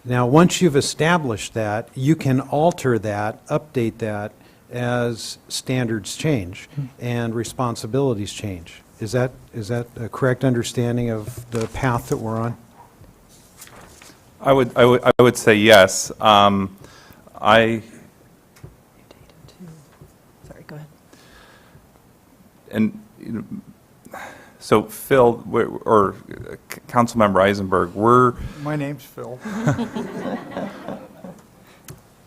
Now, once you've established that, you can alter that, update that, as standards change and responsibilities change. Is that a correct understanding of the path that we're on? I would say yes. Sorry, go ahead. And so Phil, or Councilmember Eisenberg, My name's Phil.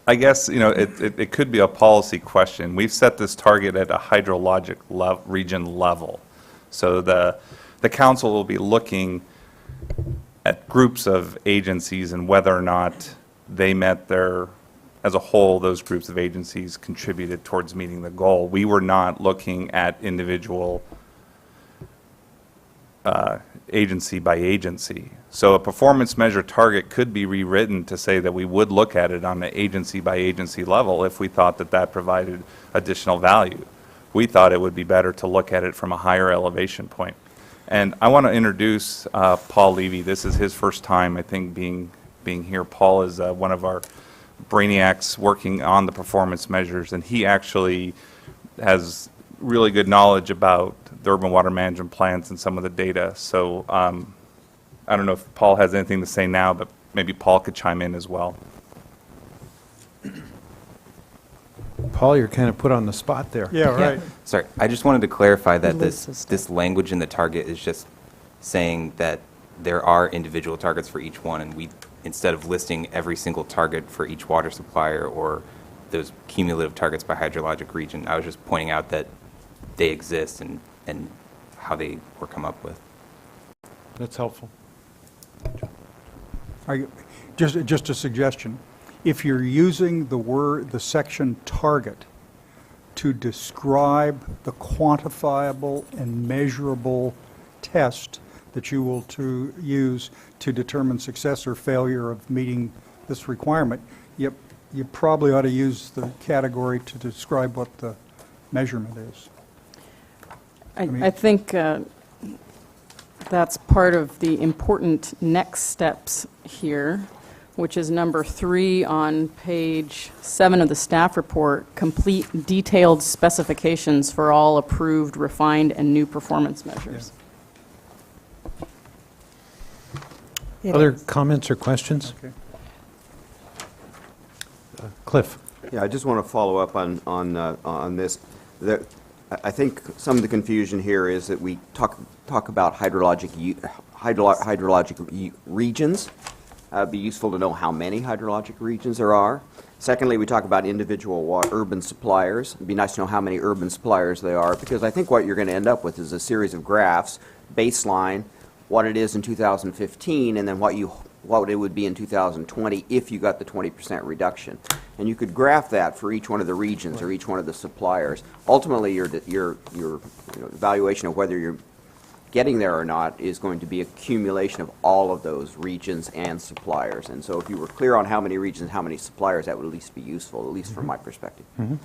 I guess, it could be a policy question. We've set this target at a hydrologic region level. So the council will be looking at groups of agencies and whether or not they met as a whole, those groups of agencies contributed towards meeting the goal. We were not looking at individual agency by agency. So a performance measure target could be rewritten to say that we would look at it on the agency by agency level if we thought that provided additional value. We thought it would be better to look at it from a higher elevation point. And I want to introduce Paul Levy. This is his first time, I think, being here. Paul is one of our brainiacs working on the performance measures, and he actually has really good knowledge about the urban water management plans and some of the data. So I don't know if Paul has anything to say now, but maybe Paul could chime in as well. Paul, you're kind of put on the spot there. Yeah, right. Sorry, I just wanted to clarify that Liz this language in the target is just saying that there are individual targets for each one, and we, instead of listing every single target for each water supplier or those cumulative targets by hydrologic region, I was just pointing out that they exist and how they were come up with. That's helpful. Just a suggestion. If you're using the section target to describe the quantifiable and measurable test that you will use to determine success or failure of meeting this requirement, you probably ought to use the category to describe what the measurement is. I think that's part of the important next steps here, which is number 3 on page 7 of the staff report, complete detailed specifications for all approved, refined, and new performance measures. Other comments or questions? Okay. Cliff. Yeah, I just want to follow up on this. I think some of the confusion here is that we talk about hydrologic regions. It'd be useful to know how many hydrologic regions there are. Secondly, we talk about individual urban suppliers. It'd be nice to know how many urban suppliers there are, because I think what you're going to end up with is a series of graphs, baseline, what it is in 2015, and then what it would be in 2020 if you got the 20% reduction. And you could graph that for each one of the regions or each one of the suppliers. Ultimately, your evaluation of whether you're getting there or not is going to be a accumulation of all of those regions and suppliers. And so if you were clear on how many regions, how many suppliers, that would at least be useful, at least from my perspective. Mm-hmm.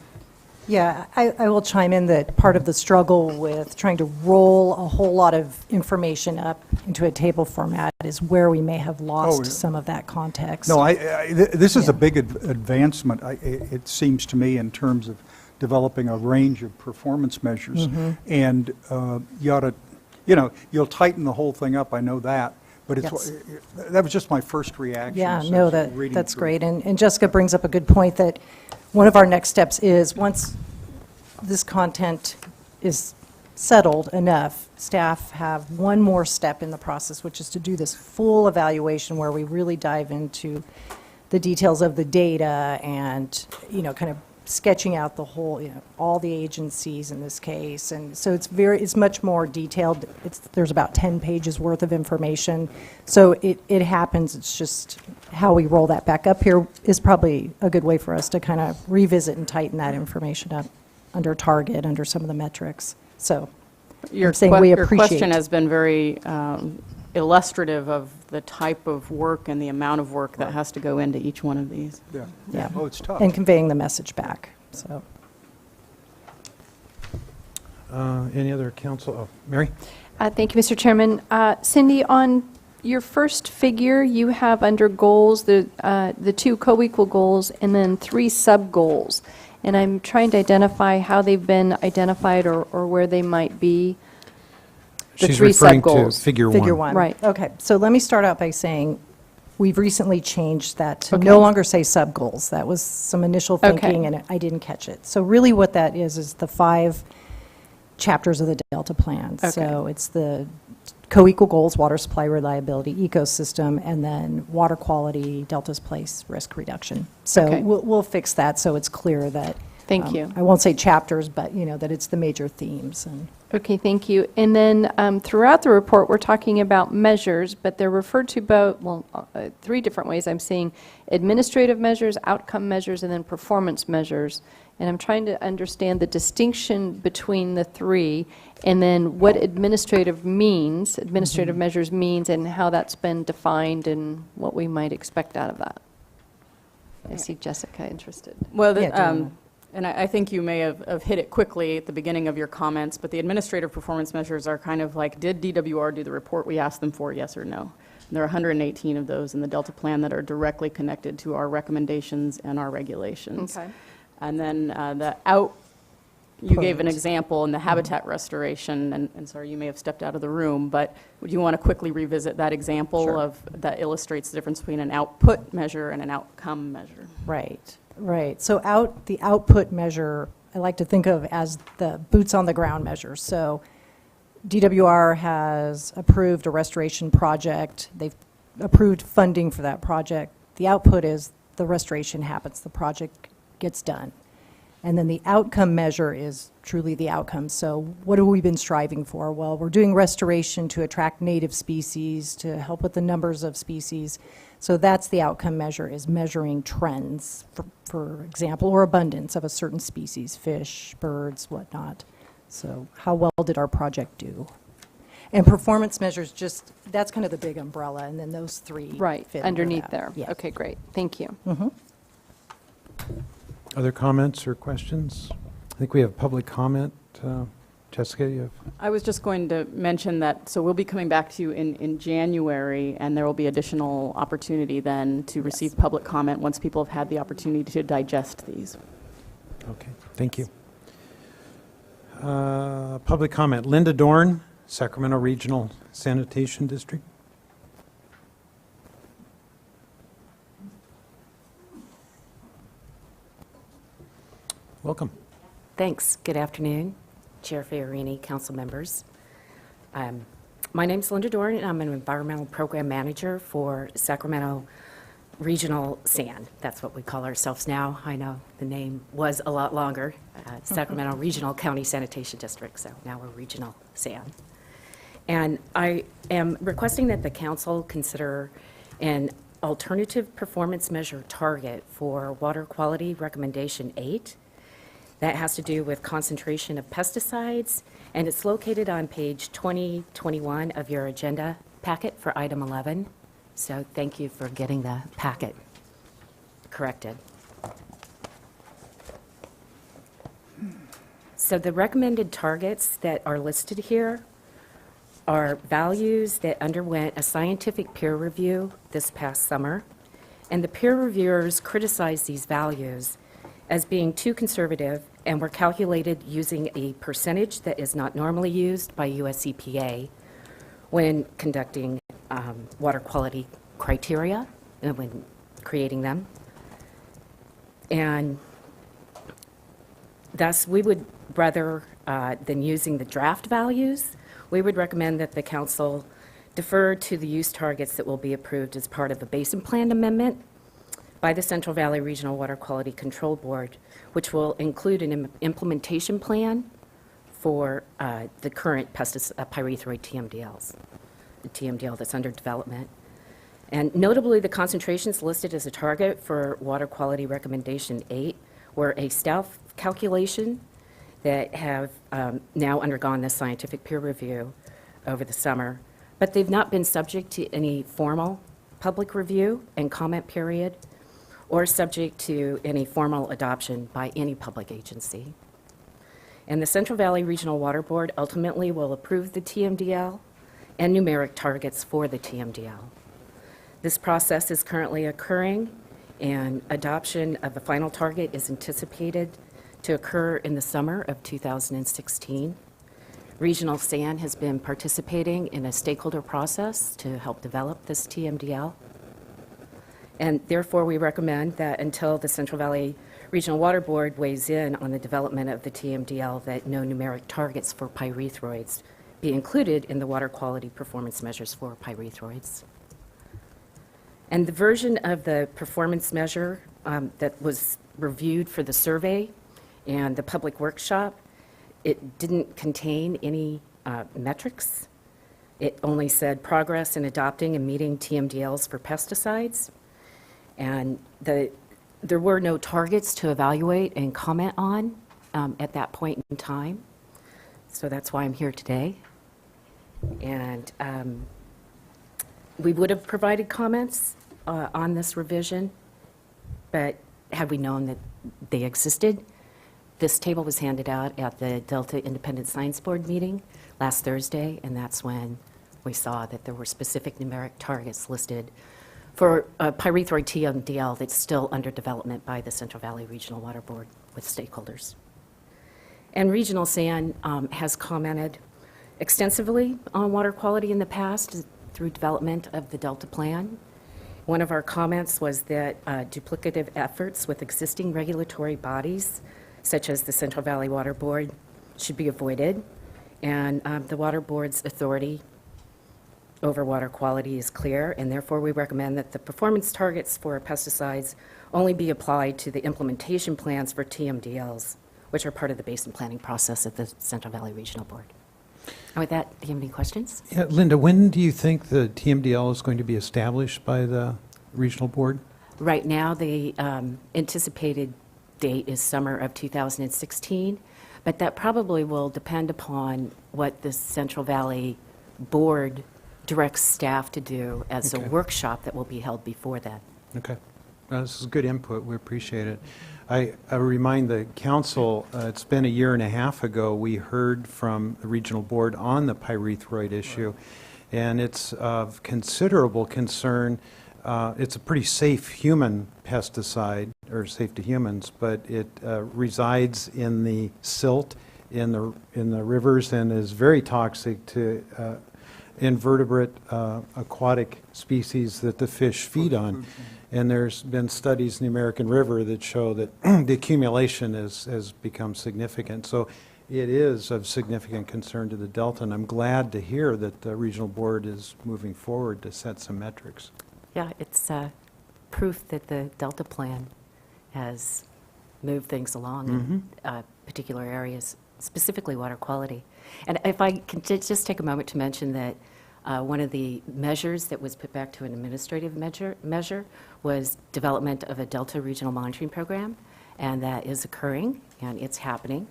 Yeah, I will chime in that part of the struggle with trying to roll a whole lot of information up into a table format is where we may have lost some of that context. No, this is a big advancement, it seems to me, in terms of developing a range of performance measures. Mm-hmm. And you ought to, you'll tighten the whole thing up, I know that. But that was just my first reaction. Yeah, no, that's great. And Jessica brings up a good point that one of our next steps is, once this content is settled enough, staff have one more step in the process, which is to do this full evaluation where we really dive into the details of the data and, kind of sketching out the whole, all the agencies in this case. And so it's much more detailed. There's about 10 pages worth of information. So it happens. It's just how we roll that back up here is probably a good way for us to kind of revisit and tighten that information up under target, under some of the metrics. So Your question has been very illustrative of the type of work and the amount of work that has to go into each one of these. Yeah. Oh, it's tough. And conveying the message back. So. Any other council? Oh, Mary? Thank you, Mr. Chairman. Cindy, on your first figure, you have under goals the 2 co-equal goals and then 3 sub-goals. and I'm trying to identify how they've been identified or where they might be. The She's three referring to sub-goals. figure Figure one. one. Right. Okay, so let me start out by saying, we've recently changed that to no longer say sub-goals. That was some initial thinking, and I didn't catch it. So really what that is the 5 chapters of the Delta Plan. Okay. So it's the co-equal goals, water supply reliability, ecosystem, and then water quality, Delta's place, risk reduction. So Okay. we'll fix that so it's clear that. Thank you. I won't say chapters, but that it's the major themes. And Okay, thank you. And then throughout the report, we're talking about measures, but they're referred to both, 3 different ways I'm seeing: administrative measures, outcome measures, and then performance measures. And I'm trying to understand the distinction between the 3, and then what administrative measures means, and how that's been defined and what we might expect out of that. I see Jessica interested. Well, Yeah, and I think you may have hit it quickly at the beginning of your comments, but the administrative performance measures are kind of like, did DWR do the report we asked them for, yes or no? And there are 118 of those in the Delta Plan that are directly connected to our recommendations and our regulations. Okay. And then you gave an example in the habitat restoration, and sorry, you may have stepped out of the room, but would you want to quickly revisit that example that illustrates the difference between an output measure and an outcome measure? Right. So the output measure, I like to think of as the boots on the ground measure. So DWR has approved a restoration project. They've approved funding for that project. The output is the restoration happens, the project gets done. And then the outcome measure is truly the outcome. So what have we been striving for? Well, we're doing restoration to attract native species, to help with the numbers of species. So that's the outcome measure, is measuring trends, for example, or abundance of a certain species, fish, birds, whatnot. So how well did our project do? And performance measures, that's kind of the big umbrella, and then those 3 Right, fit under underneath that. there. Yeah. Okay, great. Thank you. Other comments or questions? I think we have public comment. Jessica, you have? I was just going to mention that, so we'll be coming back to you in January, and there will be additional opportunity then to receive public comment once people have had the opportunity to digest these. Okay, thank you. Public comment. Linda Dorn, Sacramento Regional Sanitation District. Welcome. Thanks. Good afternoon, Chair Fiorini, council members. My name's Linda Dorn, and I'm an environmental program manager for Sacramento Regional SAN. That's what we call ourselves now. I know the name was a lot longer, Sacramento Regional County Sanitation District, so now we're Regional SAN. And I am requesting that the council consider an alternative performance measure target for water quality recommendation 8. That has to do with concentration of pesticides, and it's located on page 2021 of your agenda packet for item 11. So thank you for getting the packet corrected. So the recommended targets that are listed here are values that underwent a scientific peer review this past summer, and the peer reviewers criticized these values as being too conservative and were calculated using a percentage that is not normally used by US EPA when conducting water quality criteria and when creating them. And thus, we would rather than using the draft values, we would recommend that the council defer to the use targets that will be approved as part of a basin plan amendment by the Central Valley Regional Water Quality Control Board, which will include an implementation plan for the current pyrethroid TMDLs, the TMDL that's under development. And notably, the concentrations listed as a target for water quality recommendation 8 were a staff calculation that have now undergone this scientific peer review over the summer, but they've not been subject to any formal public review and comment period, or subject to any formal adoption by any public agency. And the Central Valley Regional Water Board ultimately will approve the TMDL and numeric targets for the TMDL. This process is currently occurring, and adoption of the final target is anticipated to occur in the summer of 2016. Regional SAN has been participating in a stakeholder process to help develop this TMDL. And therefore, we recommend that until the Central Valley Regional Water Board weighs in on the development of the TMDL, that no numeric targets for pyrethroids be included in the water quality performance measures for pyrethroids. And the version of the performance measure that was reviewed for the survey and the public workshop, it didn't contain any metrics. It only said progress in adopting and meeting TMDLs for pesticides. And there were no targets to evaluate and comment on at that point in time. So that's why I'm here today. And we would have provided comments on this revision, but had we known that they existed, this table was handed out at the Delta Independent Science Board meeting last Thursday, and that's when we saw that there were specific numeric targets listed for pyrethroid TMDL that's still under development by the Central Valley Regional Water Board with stakeholders. And Regional SAN has commented extensively on water quality in the past through development of the Delta Plan. One of our comments was that duplicative efforts with existing regulatory bodies, such as the Central Valley Water Board, should be avoided, and the Water Board's authority over water quality is clear, and therefore we recommend that the performance targets for pesticides only be applied to the implementation plans for TMDLs, which are part of the basin planning process at the Central Valley Regional Board. And with that, do you have any questions? Yeah, Linda, when do you think the TMDL is going to be established by the regional board? Right now, the anticipated date is summer of 2016, but that probably will depend upon what the Central Valley Board directs staff to do as a workshop that will be held before that. Okay. This is good input. We appreciate it. I remind the council, it's been a year and a half ago, we heard from the regional board on the pyrethroid issue, and it's of considerable concern. It's a pretty safe human pesticide, or safe to humans, but it resides in the silt in the rivers and is very toxic to invertebrate aquatic species that the fish feed on. And there's been studies in the American River that show that the accumulation has become significant. So it is of significant concern to the Delta, and I'm glad to hear that the regional board is moving forward to set some metrics. Yeah, it's proof that the Delta Plan has moved things along in particular areas, specifically water quality. And if I can just take a moment to mention that one of the measures that was put back to an administrative measure was development of a Delta Regional Monitoring Program, and that is occurring, and it's happening.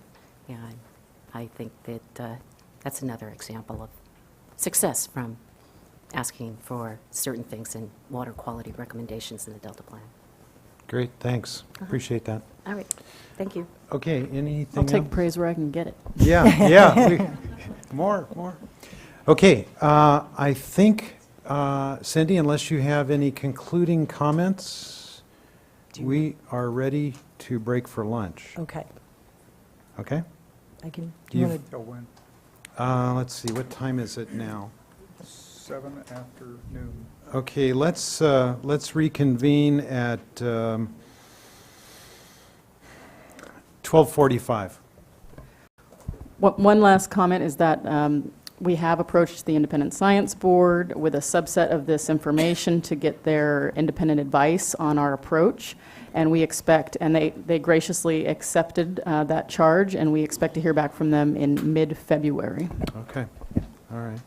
And I think that that's another example of success from asking for certain things in water quality recommendations in the Delta Plan. Great, thanks. Appreciate that. All right, thank you. Okay, anything I'll take else? praise where I can get it. Yeah, yeah. More. Okay, I think, Cindy, unless you have any concluding comments, we are ready to break for lunch. Okay. Okay? I can, You've- Till when? Let's see, what time is it now? 7 afternoon. Okay, let's reconvene at 12:45. One last comment is that we have approached the Independent Science Board with a subset of this information to get their independent advice on our approach, and we expect, and they graciously accepted that charge, and we expect to hear back from them in mid-February. Okay, all right.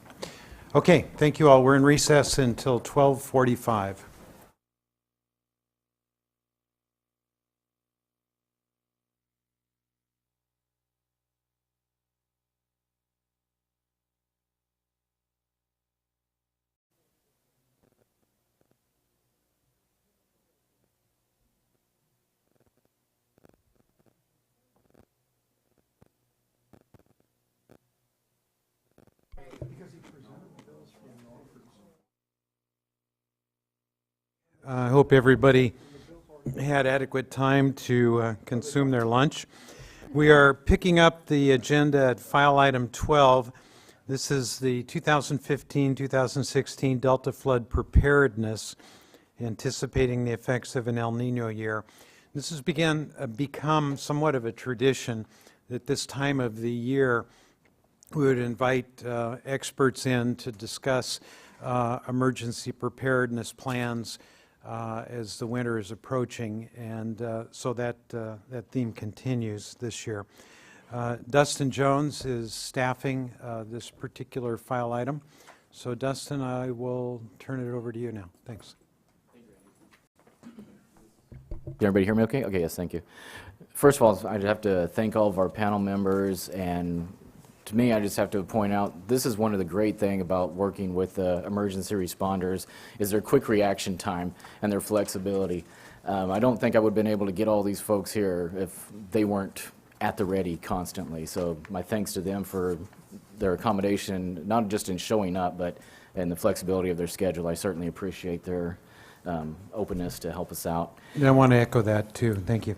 Okay, thank you all. We're in recess until 12:45. I hope everybody had adequate time to consume their lunch. We are picking up the agenda at file item 12. This is the 2015-2016 Delta Flood Preparedness, anticipating the effects of an El Nino year. This has become somewhat of a tradition that this time of the year we would invite experts in to discuss emergency preparedness plans as the winter is approaching, and so that theme continues this year. Dustin Jones is staffing this particular file item. So Dustin, I will turn it over to you now. Thanks. Can everybody hear me okay? Okay, yes, thank you. First of all, I'd have to thank all of our panel members, and to me, I just have to point out, this is one of the great things about working with emergency responders, is their quick reaction time and their flexibility. I don't think I would have been able to get all these folks here if they weren't at the ready constantly. So my thanks to them for their accommodation, not just in showing up, but in the flexibility of their schedule. I certainly appreciate their openness to help us out. And I want to echo that too. Thank you.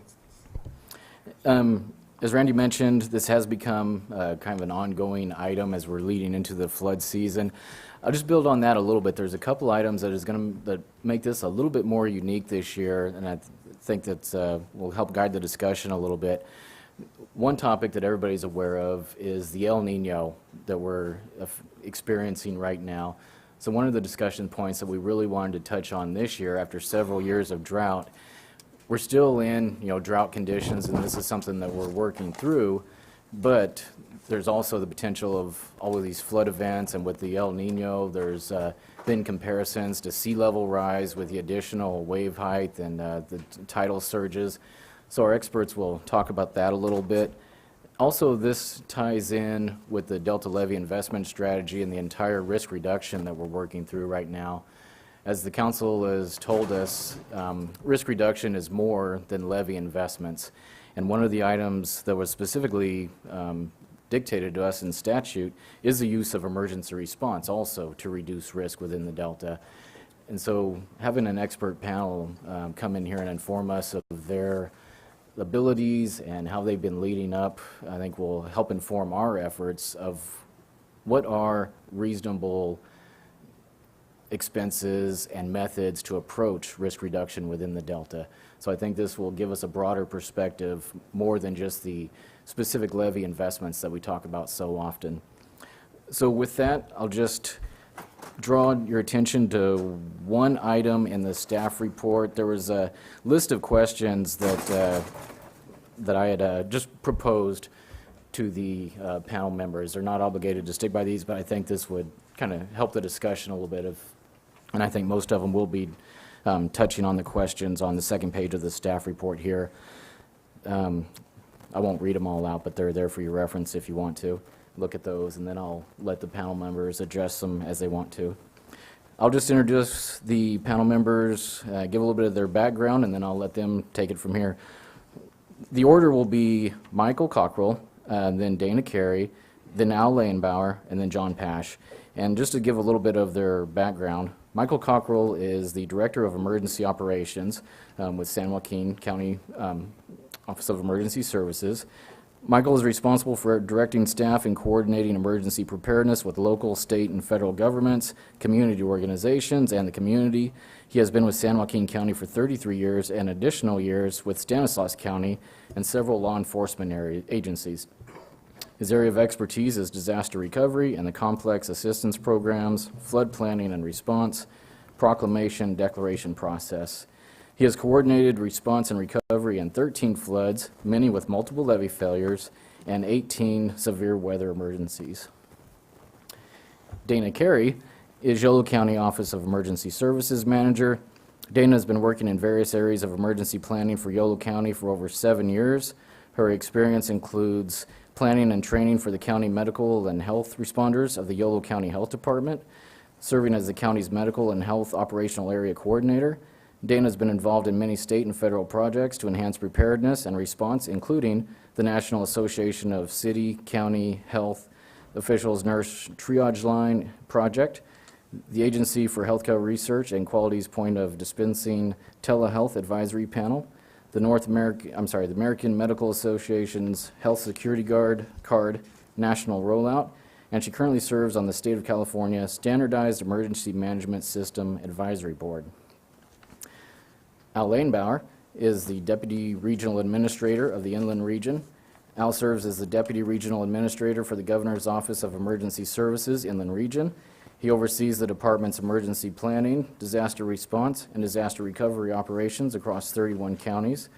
As Randy mentioned, this has become kind of an ongoing item as we're leading into the flood season. I'll just build on that a little bit. There's a couple items that make this a little bit more unique this year, and I think that will help guide the discussion a little bit. One topic that everybody's aware of is the El Nino that we're experiencing right now. So one of the discussion points that we really wanted to touch on this year, after several years of drought, we're still in drought conditions, and this is something that we're working through, but there's also the potential of all of these flood events, and with the El Nino, there's been comparisons to sea level rise with the additional wave height and the tidal surges. So our experts will talk about that a little bit. Also, this ties in with the Delta Levee investment strategy and the entire risk reduction that we're working through right now. As the council has told us, risk reduction is more than levee investments. And one of the items that was specifically dictated to us in statute is the use of emergency response also to reduce risk within the Delta. And so having an expert panel come in here and inform us of their abilities and how they've been leading up, I think will help inform our efforts of what are reasonable expenses and methods to approach risk reduction within the Delta. So I think this will give us a broader perspective, more than just the specific levee investments that we talk about so often. So with that, I'll just draw your attention to one item in the staff report. There was a list of questions that I had just proposed to the panel members. They're not obligated to stick by these, but I think this would kind of help the discussion a little bit. And I think most of them will be touching on the questions on the second page of the staff report here. I won't read them all out, but they're there for your reference if you want to look at those, and then I'll let the panel members address them as they want to. I'll just introduce the panel members, give a little bit of their background, and then I'll let them take it from here. The order will be Michael Cockrell, then Dana Carey, then Al Leyenbauer, and then John Pash. And just to give a little bit of their background, Michael Cockrell is the Director of Emergency Operations with San Joaquin County Office of Emergency Services. Michael is responsible for directing staff and coordinating emergency preparedness with local, state, and federal governments, community organizations, and the community. He has been with San Joaquin County for 33 years and additional years with Stanislaus County and several law enforcement agencies. His area of expertise is disaster recovery and the complex assistance programs, flood planning and response, proclamation, declaration process. He has coordinated response and recovery in 13 floods, many with multiple levee failures, and 18 severe weather emergencies. Dana Carey is Yolo County Office of Emergency Services Manager. Dana has been working in various areas of emergency planning for Yolo County for over 7 years. Her experience includes planning and training for the county medical and health responders of the Yolo County Health Department, serving as the county's medical and health operational area coordinator. Dana has been involved in many state and federal projects to enhance preparedness and response, including the National Association of City, County Health Officials Nurse Triage Line Project, the Agency for Healthcare Research and Quality's Point of Dispensing Telehealth Advisory Panel, the American Medical Association's Health Security Card National Rollout, and she currently serves on the State of California Standardized Emergency Management System Advisory Board. Al Lanebauer is the Deputy Regional Administrator of the Inland Region. Al serves as the Deputy Regional Administrator for the Governor's Office of Emergency Services Inland Region. He oversees the department's emergency planning, disaster response, and disaster recovery operations across 31 counties.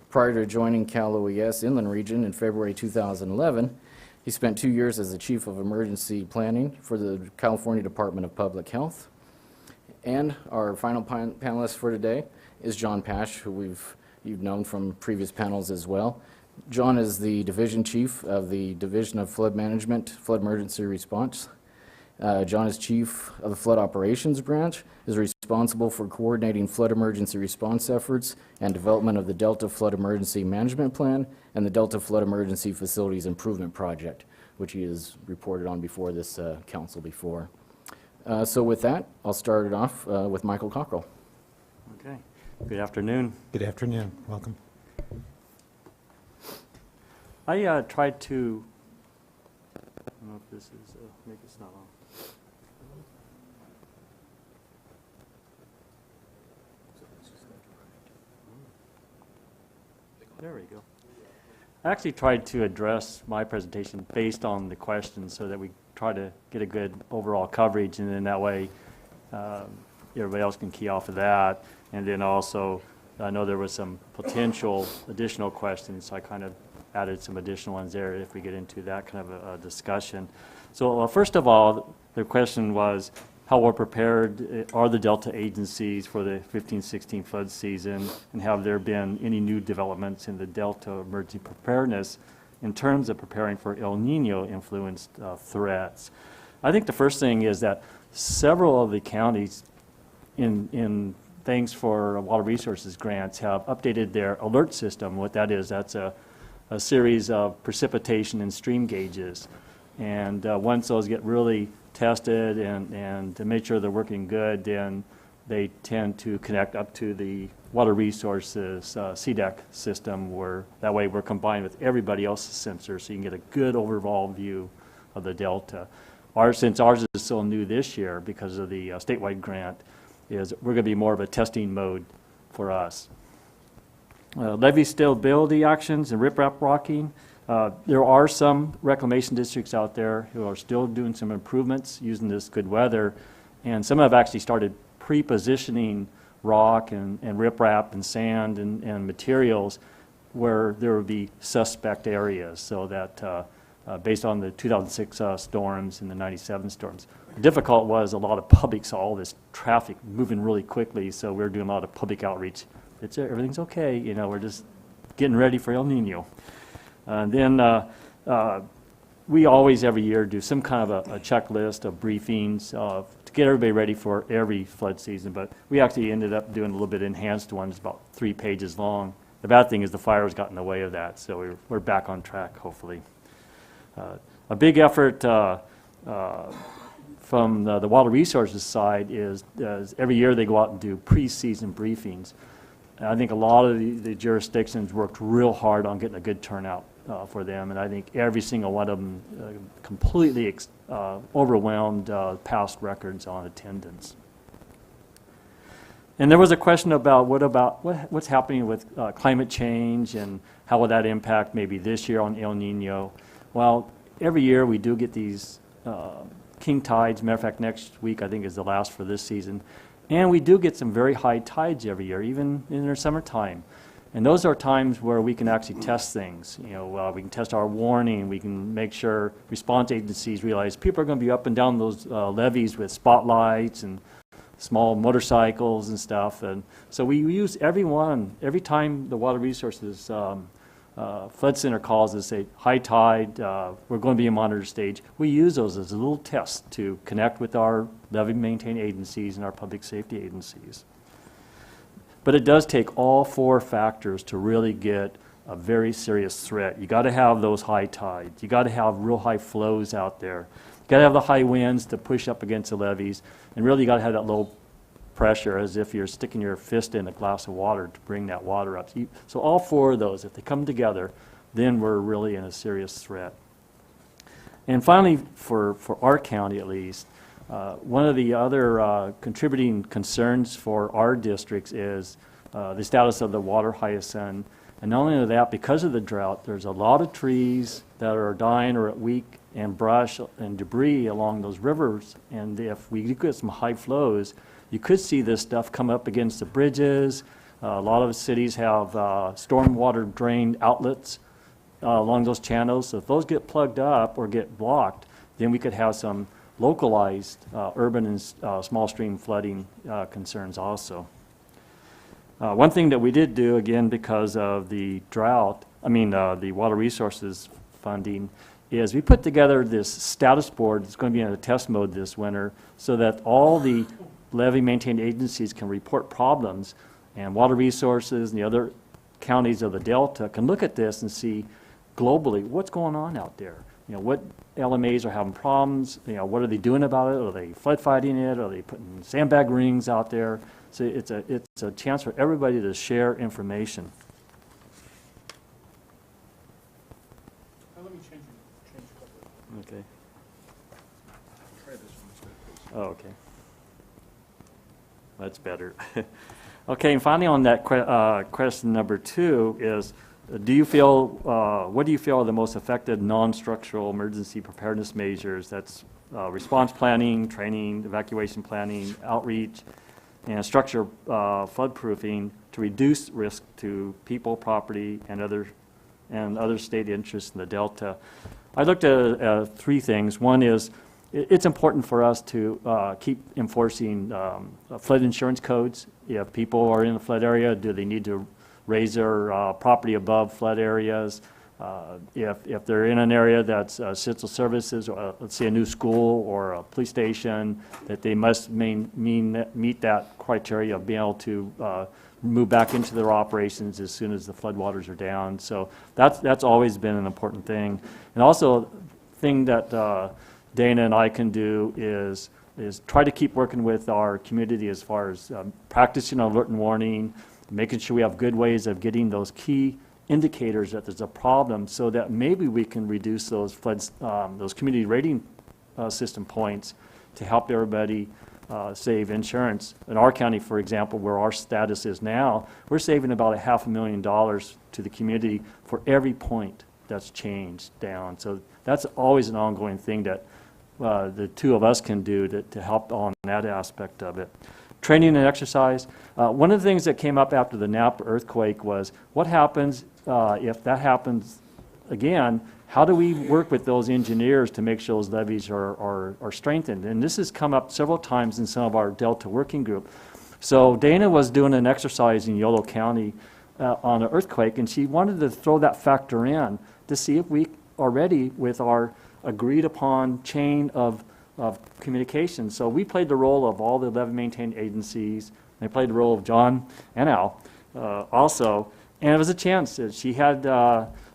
Prior to joining Cal OES Inland Region in February 2011, he spent 2 years as the Chief of Emergency Planning for the California Department of Public Health. And our final panelist for today is John Pash, who you've known from previous panels as well. John is the Division Chief of the Division of Flood Management, Flood Emergency Response. John is Chief of the Flood Operations Branch, is responsible for coordinating flood emergency response efforts and development of the Delta Flood Emergency Management Plan and the Delta Flood Emergency Facilities Improvement Project, which he has reported on before this council before. So with that, I'll start it off with Michael Cockrell. Okay. Good afternoon. Good afternoon. Welcome. I tried to, I don't know if this is, maybe it's not on. There we go. I actually tried to address my presentation based on the questions so that we try to get a good overall coverage, and then that way everybody else can key off of that. And then also, I know there was some potential additional questions, so I kind of added some additional ones there if we get into that kind of a discussion. So first of all, the question was, how well prepared are the Delta agencies for the 15-16 flood season, and have there been any new developments in the Delta emergency preparedness in terms of preparing for El Nino influenced threats? I think the first thing is that several of the counties in thanks for water resources grants have updated their alert system. What that is, that's a series of precipitation and stream gauges. And once those get really tested and to make sure they're working good, then they tend to connect up to the water resources CDEC system, where that way we're combined with everybody else's sensors, so you can get a good overall view of the Delta. Since ours is so new this year because of the statewide grant, is we're going to be more of a testing mode for us. Levee stability actions and riprap rocking. There are some reclamation districts out there who are still doing some improvements using this good weather, and some have actually started pre-positioning rock and riprap and sand and materials where there would be suspect areas, so that based on the 2006 storms and the 97 storms. Difficult was a lot of public saw all this traffic moving really quickly, so we were doing a lot of public outreach. Everything's okay, you know, we're just getting ready for El Nino. Then we always, every year, do some kind of a checklist of briefings to get everybody ready for every flood season, but we actually ended up doing a little bit enhanced ones, about 3 pages long. The bad thing is the fires got in the way of that, so we're back on track, hopefully. A big effort from the water resources side is every year they go out and do pre-season briefings. And I think a lot of the jurisdictions worked real hard on getting a good turnout for them, and I think every single one of them completely overwhelmed past records on attendance. And there was a question about what's happening with climate change and how will that impact maybe this year on El Nino. Well, every year we do get these king tides. Matter of fact, next week I think is the last for this season. And we do get some very high tides every year, even in the summertime. And those are times where we can actually test things. You know, we can test our warning. We can make sure response agencies realize people are going to be up and down those levees with spotlights and small motorcycles and stuff. And so we use every time the Water Resources Flood Center calls us, say, high tide, we're going to be in monitor stage. We use those as a little test to connect with our levee maintain agencies and our public safety agencies. But it does take all 4 factors to really get a very serious threat. You got to have those high tides. You got to have real high flows out there. You got to have the high winds to push up against the levees, and really you got to have that low pressure as if you're sticking your fist in a glass of water to bring that water up. So all four of those, if they come together, then we're really in a serious threat. And finally, for our county at least, one of the other contributing concerns for our districts is the status of the water hyacinth. And not only that, because of the drought, there's a lot of trees that are dying or weak, and brush and debris along those rivers. And if we get some high flows, you could see this stuff come up against the bridges. A lot of cities have stormwater drain outlets along those channels. So if those get plugged up or get blocked, then we could have some localized urban and small stream flooding concerns also. One thing that we did do, again, because of the drought, the water resources funding, is we put together this status board. It's going to be in a test mode this winter so that all the levee maintained agencies can report problems, and water resources and the other counties of the Delta can look at this and see globally what's going on out there. What LMAs are having problems, what are they doing about it? Are they flood fighting it? Are they putting sandbag rings out there? So it's a chance for everybody to share information. Let me change a couple. Okay. Try this one. Oh, okay. That's better. Okay, and finally on that question number 2 is, what do you feel are the most effective non-structural emergency preparedness measures? That's response planning, training, evacuation planning, outreach, and structure flood-proofing to reduce risk to people, property, and other state interests in the Delta. I looked at 3 things. One is it's important for us to keep enforcing flood insurance codes. If people are in a flood area, do they need to raise their property above flood areas? If they're in an area that's essential services, or let's say a new school or a police station, that they must meet that criteria of being able to move back into their operations as soon as the floodwaters are down. So that's always been an important thing. And also, thing that Dana and I can do is try to keep working with our community as far as practicing alert and warning, making sure we have good ways of getting those key indicators that there's a problem, so that maybe we can reduce those floods, those community rating system points to help everybody save insurance. In our county, for example, where our status is now, we're saving about $500,000 to the community for every point that's changed down. So that's always an ongoing thing that the 2 of us can do to help on that aspect of it. Training and exercise. One of the things that came up after the Napa earthquake was, what happens if that happens again? How do we work with those engineers to make sure those levees are strengthened? And this has come up several times in some of our Delta working group. So Dana was doing an exercise in Yolo County on an earthquake, and she wanted to throw that factor in to see if we are ready with our agreed upon chain of communication. So we played the role of all the levee maintained agencies. They played the role of John and Al also. And it was a chance. She had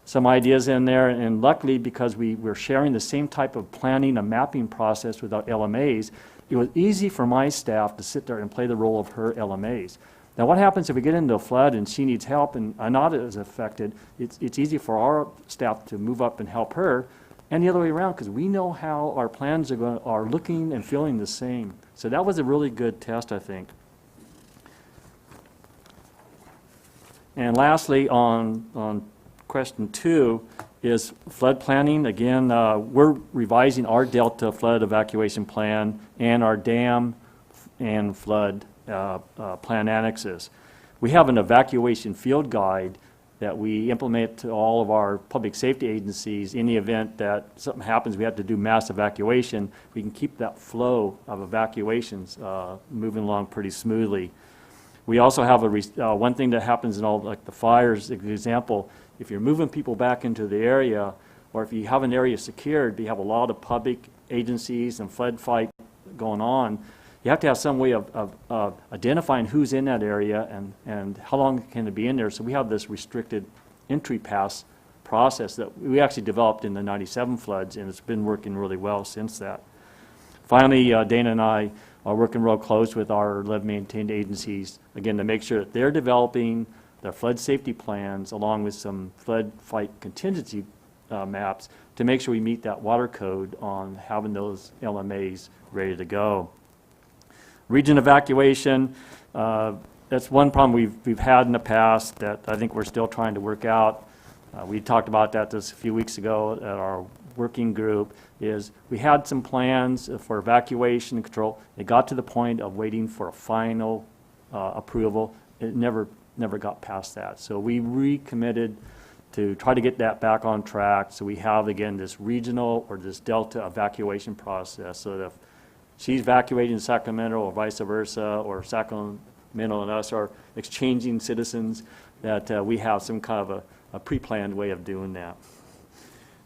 some ideas in there, and luckily, because we were sharing the same type of planning and mapping process with our LMAs, it was easy for my staff to sit there and play the role of her LMAs. Now, what happens if we get into a flood and she needs help and I'm not as affected? It's easy for our staff to move up and help her, and the other way around, because we know how our plans are looking and feeling the same. So that was a really good test, I think. And lastly, on question 2 is flood planning. Again, we're revising our Delta flood evacuation plan and our dam and flood plan annexes. We have an evacuation field guide that we implement to all of our public safety agencies. In the event that something happens, we have to do mass evacuation, we can keep that flow of evacuations moving along pretty smoothly. We also have one thing that happens in all, like the fires, example, if you're moving people back into the area, or if you have an area secured, you have a lot of public agencies and flood fight going on, you have to have some way of identifying who's in that area and how long can it be in there. So we have this restricted entry pass process that we actually developed in the 97 floods, and it's been working really well since that. Finally, Dana and I are working real close with our levee-maintained agencies, again, to make sure that they're developing their flood safety plans along with some flood fight contingency maps to make sure we meet that water code on having those LMAs ready to go. Region evacuation, that's one problem we've had in the past that I think we're still trying to work out. We talked about that just a few weeks ago at our working group, is we had some plans for evacuation and control. It got to the point of waiting for a final approval. It never got past that. So we recommitted to try to get that back on track. So we have, again, this regional or this Delta evacuation process. So that if she's evacuating Sacramento or vice versa, or Sacramento and us are exchanging citizens, that we have some kind of a pre-planned way of doing that.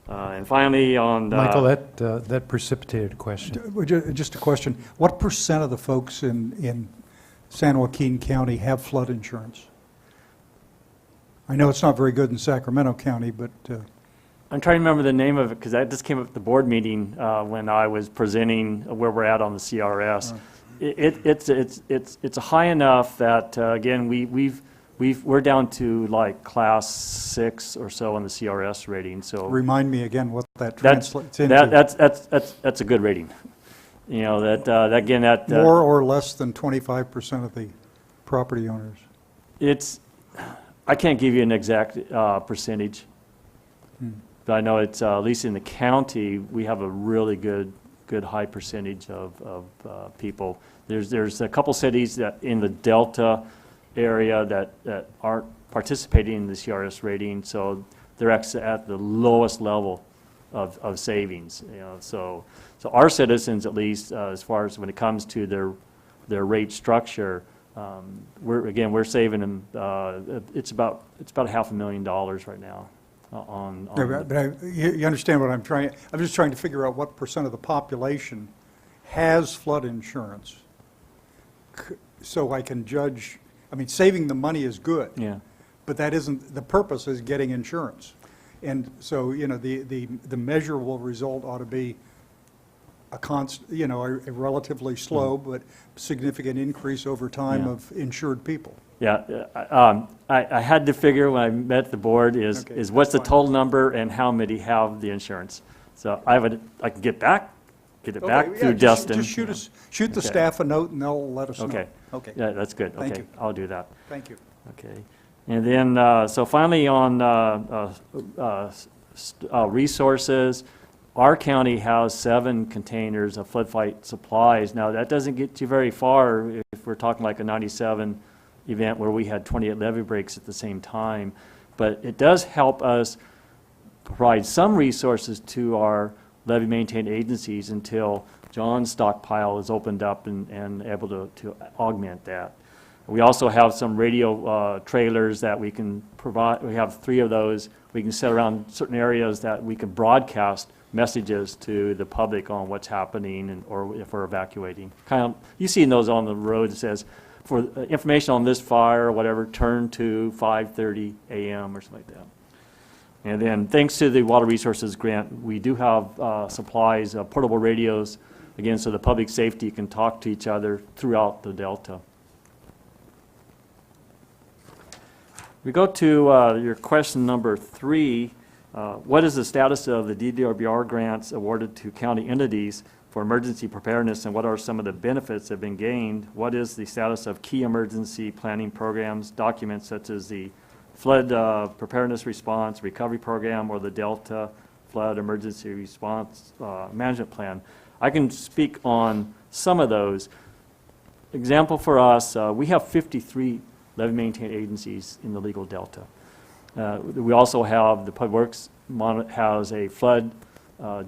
And finally, on Michael, that precipitated a question. Just a question. What % of the folks in San Joaquin County have flood insurance? I know it's not very good in Sacramento County, but... I'm trying to remember the name of it because that just came up at the board meeting when I was presenting where we're at on the CRS. It's high enough that again we're down to like class 6 or so on the CRS rating. So remind me again what that translates into. That's a good rating. You know that again that more or less than 25% of the property owners. I can't give you an exact percentage. But I know it's at least in the county we have a really good high percentage of people. There's a couple cities that in the Delta area that aren't participating in the CRS rating, so they're actually at the lowest level of savings. You know, so our citizens, at least as far as when it comes to their rate structure, we're saving them. It's about $500,000 right now. You understand what I'm trying? I'm just trying to figure out what % of the population has flood insurance, so I can judge. I mean, saving the money is good. Yeah. But that isn't the purpose. Is getting insurance, and so the measurable result ought to be a relatively slow but significant increase over time of insured people. Yeah, I had to figure when I met the board is what's the total number and how many have the insurance. So I can get it back through Justin. Just shoot the staff a note and they'll let us know. Okay. Yeah, that's good. Thank okay, you. I'll do that. Thank you. Okay, and then so finally on resources. Our county has 7 containers of flood fight supplies. Now, that doesn't get you very far if we're talking like a 97 event where we had 28 levee breaks at the same time. But it does help us provide some resources to our levee-maintained agencies until John's stockpile is opened up and able to augment that. We also have some radio trailers that we can provide. We have 3 of those. We can set around certain areas that we can broadcast messages to the public on what's happening or if we're evacuating. Kind of, you see those on the road. It says, for information on this fire or whatever, turn to 5:30 a.m. or something like that. And then thanks to the Water Resources Grant, we do have supplies of portable radios, again, so the public safety can talk to each other throughout the Delta. We go to your question number 3. What is the status of the DWR grants awarded to county entities for emergency preparedness, and what are some of the benefits that have been gained? What is the status of key emergency planning programs, documents such as the Flood Preparedness Response Recovery Program or the Delta Flood Emergency Response Management Plan? I can speak on some of those. Example for us, we have 53 levee-maintained agencies in the legal Delta. We also have the Public Works has a flood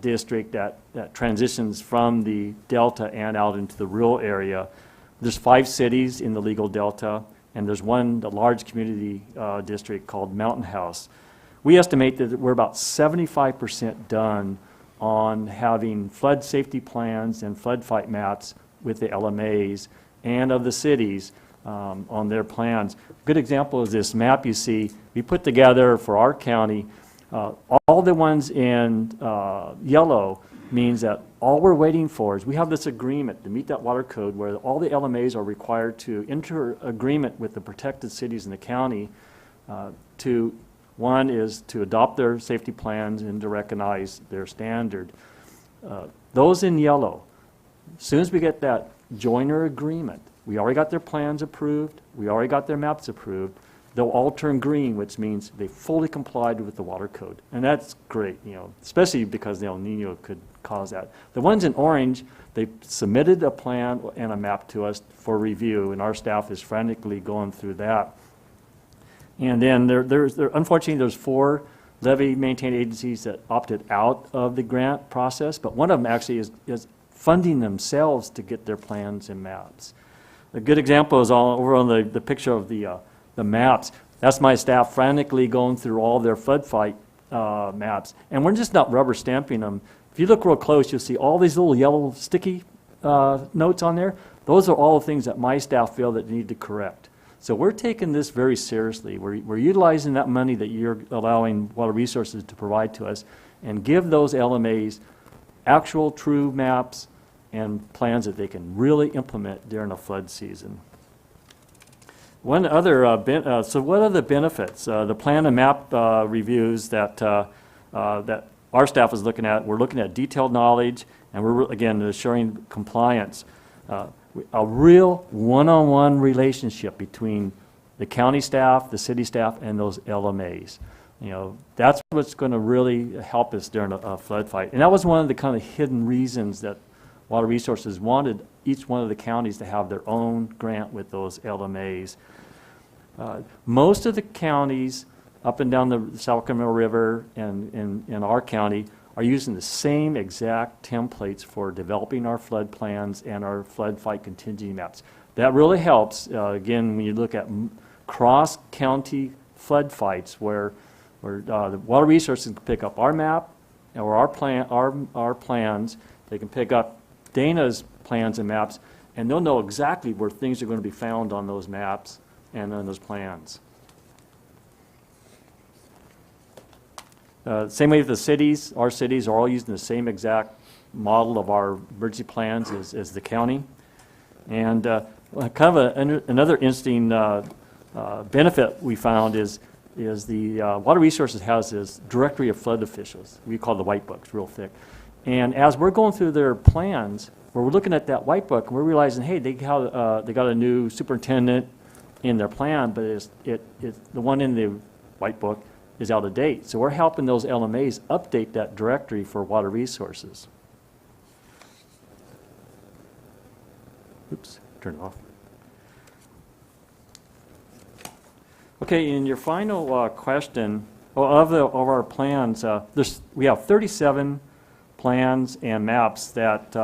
district that transitions from the Delta and out into the rural area. There's 5 cities in the legal Delta, and there's one large community district called Mountain House. We estimate that we're about 75% done on having flood safety plans and flood fight maps with the LMAs and of the cities on their plans. Good example is this map you see. We put together for our county all the ones in yellow means that all we're waiting for is we have this agreement to meet that water code where all the LMAs are required to enter agreement with the protected cities in the county one is to adopt their safety plans and to recognize their standard. Those in yellow, as soon as we get that joiner agreement, we already got their plans approved, we already got their maps approved, they'll all turn green, which means they fully complied with the water code. And that's great, especially because El Nino could cause that. The ones in orange, they submitted a plan and a map to us for review, and our staff is frantically going through that. And then unfortunately, there's 4 levee maintained agencies that opted out of the grant process, but one of them actually is funding themselves to get their plans and maps. A good example is over on the picture of the maps. That's my staff frantically going through all their flood fight maps. And we're just not rubber stamping them. If you look real close, you'll see all these little yellow sticky notes on there. Those are all the things that my staff feel that need to correct. So we're taking this very seriously. We're utilizing that money that you're allowing Water Resources to provide to us and give those LMAs actual true maps and plans that they can really implement during a flood season. One other, so what are the benefits? The plan and map reviews that our staff is looking at, we're looking at detailed knowledge, and we're, again, assuring compliance. A real one-on-one relationship between the county staff, the city staff, and those LMAs. That's what's going to really help us during a flood fight. And that was one of the kind of hidden reasons that Water Resources wanted each one of the counties to have their own grant with those LMAs. Most of the counties up and down the Sacramento River and in our county are using the same exact templates for developing our flood plans and our flood fight contingency maps. That really helps, again, when you look at cross-county flood fights where the Water Resources can pick up our map or our plans. They can pick up Dana's plans and maps, and they'll know exactly where things are going to be found on those maps and on those plans. Same way with the cities. Our cities are all using the same exact model of our emergency plans as the county. And kind of another interesting benefit we found is the Water Resources has this directory of flood officials. We call the white books, real thick. And as we're going through their plans, we're looking at that white book, and we're realizing, hey, they got a new superintendent in their plan, but the one in the white book is out of date. So we're helping those LMAs update that directory for Water Resources. Oops, turn it off. Okay, in your final question, of our plans, we have 37 plans and maps that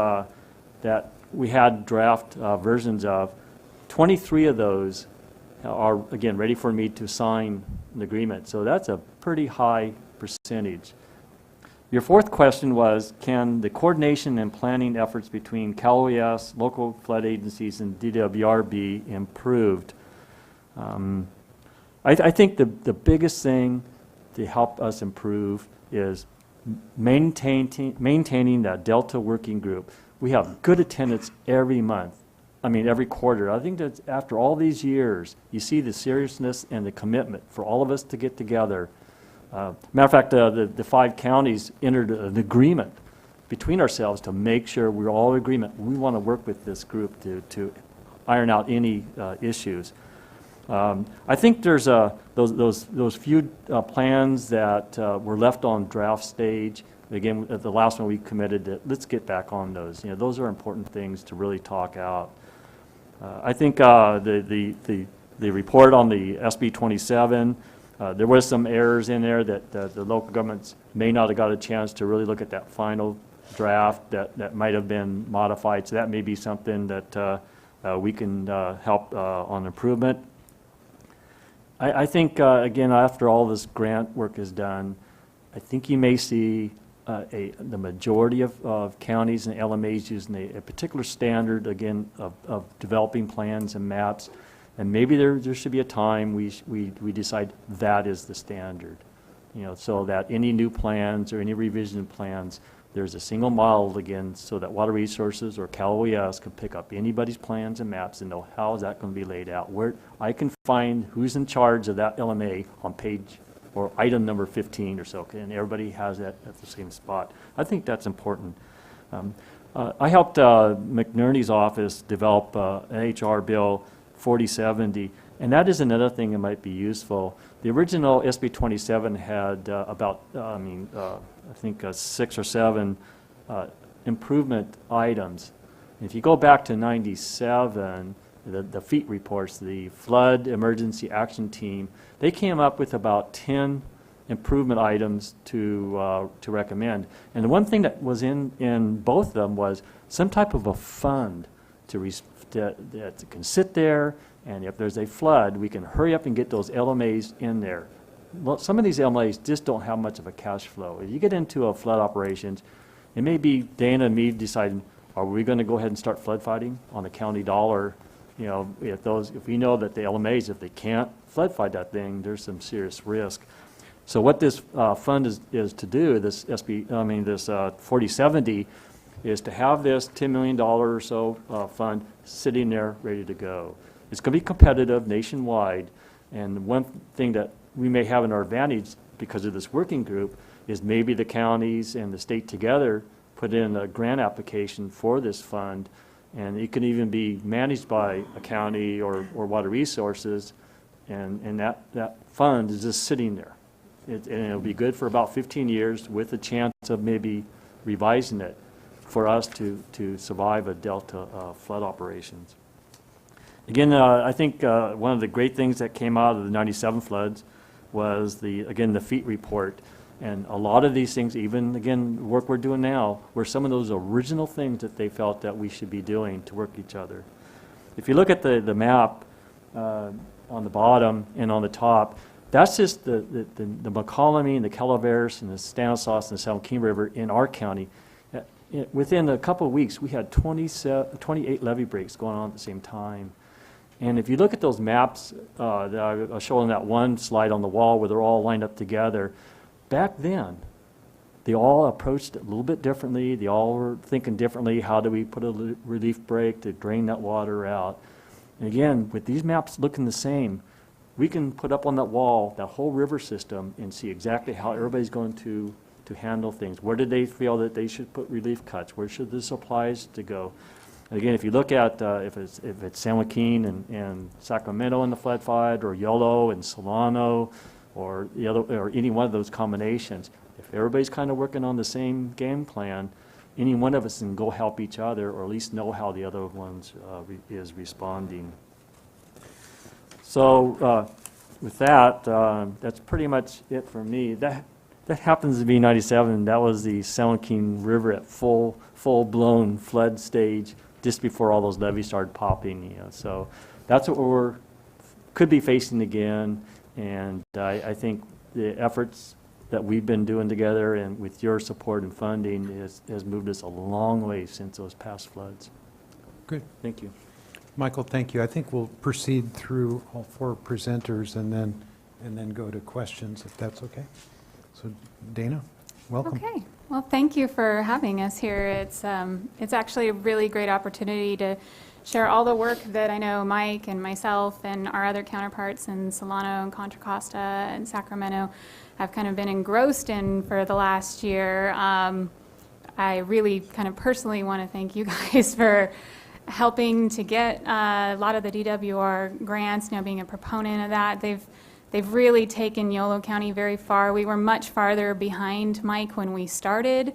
we had draft versions of. 23 of those are, again, ready for me to sign an agreement. So that's a pretty high percentage. Your fourth question was, can the coordination and planning efforts between Cal-OES, local flood agencies, and DWR be improved? I think the biggest thing to help us improve is maintaining that Delta working group. We have good attendance every month. I mean, every quarter. I think that after all these years, you see the seriousness and the commitment for all of us to get together. Matter of fact, the 5 counties entered an agreement between ourselves to make sure we're all in agreement. We want to work with this group to iron out any issues. I think there's those few plans that were left on draft stage. Again, at the last one we committed that let's get back on those. Those are important things to really talk out. I think the report on the SB 27, there was some errors in there that the local governments may not have got a chance to really look at that final draft that might have been modified. So that may be something that we can help on improvement. I think, again, after all this grant work is done, I think you may see the majority of counties and LMAs using a particular standard, again, of developing plans and maps. And maybe there should be a time we decide that is the standard, so that any new plans or any revision plans there's a single model again so that Water Resources or Cal OES can pick up anybody's plans and maps and know how is that going to be laid out. Where I can find who's in charge of that LMA on page or item number 15 or so, okay, and everybody has that at the same spot. I think that's important. I helped McNerney's office develop an HR bill 4070, and that is another thing that might be useful. The original SB 27 had I think 6 or 7 improvement items. If you go back to 97, the FEAT reports, the Flood Emergency Action Team, they came up with about 10 improvement items to recommend. And the one thing that was in both of them was some type of a fund that can sit there, and if there's a flood, we can hurry up and get those LMAs in there. Well, some of these LMAs just don't have much of a cash flow. If you get into a flood operations, it may be Dana and me deciding, are we going to go ahead and start flood fighting on the county dollar? You know, if we know that the LMAs, if they can't flood fight that thing, there's some serious risk. So what this fund is to do, this 4070, is to have this $10 million or so fund sitting there ready to go. It's going to be competitive nationwide, and one thing that we may have in our advantage because of this working group is maybe the counties and the state together put in a grant application for this fund, and it can even be managed by a county or Water Resources, and that fund is just sitting there. And it'll be good for about 15 years with a chance of maybe revising it for us to survive a Delta flood operations. Again, I think one of the great things that came out of the 97 floods was the FEAT report. And a lot of these things, even, again, the work we're doing now, were some of those original things that they felt that we should be doing to work each other. If you look at the map on the bottom and on the top, that's just the McCollum and the Calaveras and the Stanislaus and the San Joaquin River in our county. Within a couple of weeks, we had 28 levee breaks going on at the same time. And if you look at those maps that I was showing that one slide on the wall where they're all lined up together, back then, they all approached it a little bit differently. They all were thinking differently. How do we put a relief break to drain that water out? And again, with these maps looking the same, we can put up on that wall that whole river system and see exactly how everybody's going to handle things. Where did they feel that they should put relief cuts? Where should the supplies to go? And again, if you look at if it's San Joaquin and Sacramento in the flood fight, or Yolo and Solano, or the other, or any one of those combinations, if everybody's kind of working on the same game plan, any one of us can go help each other, or at least know how the other ones is responding. So with that, that's pretty much it for me. That happens to be 97. That was the San Joaquin River at full-blown flood stage just before all those levees started popping. You know. So that's what we could be facing again. And I think the efforts that we've been doing together and with your support and funding has moved us a long way since those past floods. Good. Thank you. Michael, thank you. I think we'll proceed through all 4 presenters and then go to questions, if that's okay. So, Dana, welcome. Okay. Well, thank you for having us here. It's actually a really great opportunity to share all the work that I know Mike and myself and our other counterparts in Solano and Contra Costa and Sacramento have kind of been engrossed in for the last year. I really kind of personally want to thank you guys for helping to get a lot of the DWR grants, being a proponent of that. They've really taken Yolo County very far. We were much farther behind Mike when we started.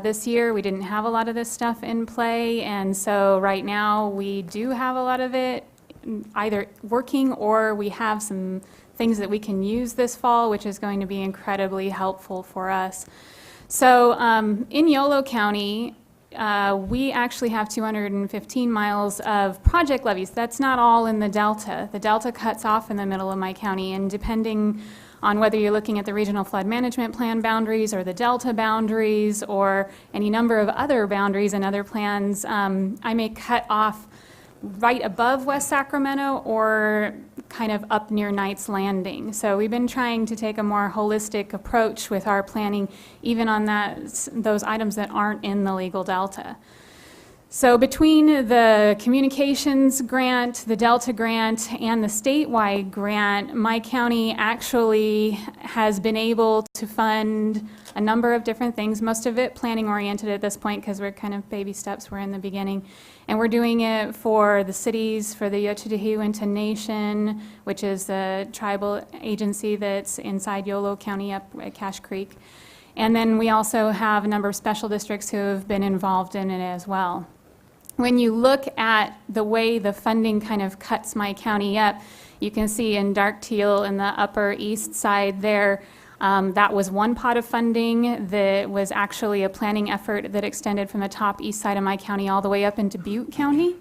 This year, we didn't have a lot of this stuff in play, and so right now we do have a lot of it either working, or we have some things that we can use this fall, which is going to be incredibly helpful for us. So in Yolo County, we actually have 215 miles of project levees. That's not all in the Delta. The Delta cuts off in the middle of my county, and depending on whether you're looking at the Regional Flood Management Plan boundaries or the Delta boundaries or any number of other boundaries and other plans, I may cut off right above West Sacramento or kind of up near Knights Landing. So we've been trying to take a more holistic approach with our planning, even on those items that aren't in the legal delta. So between the communications grant, the Delta grant, and the statewide grant, my county actually has been able to fund a number of different things, most of it planning oriented at this point because we're kind of baby steps, we're in the beginning. And we're doing it for the cities, for the Yochitihiwinta Nation, which is the tribal agency that's inside Yolo County up at Cache Creek. And then we also have a number of special districts who have been involved in it as well. When you look at the way the funding kind of cuts my county up, you can see in dark teal in the upper east side there, that was one pot of funding that was actually a planning effort that extended from the top east side of my county all the way up into Butte County.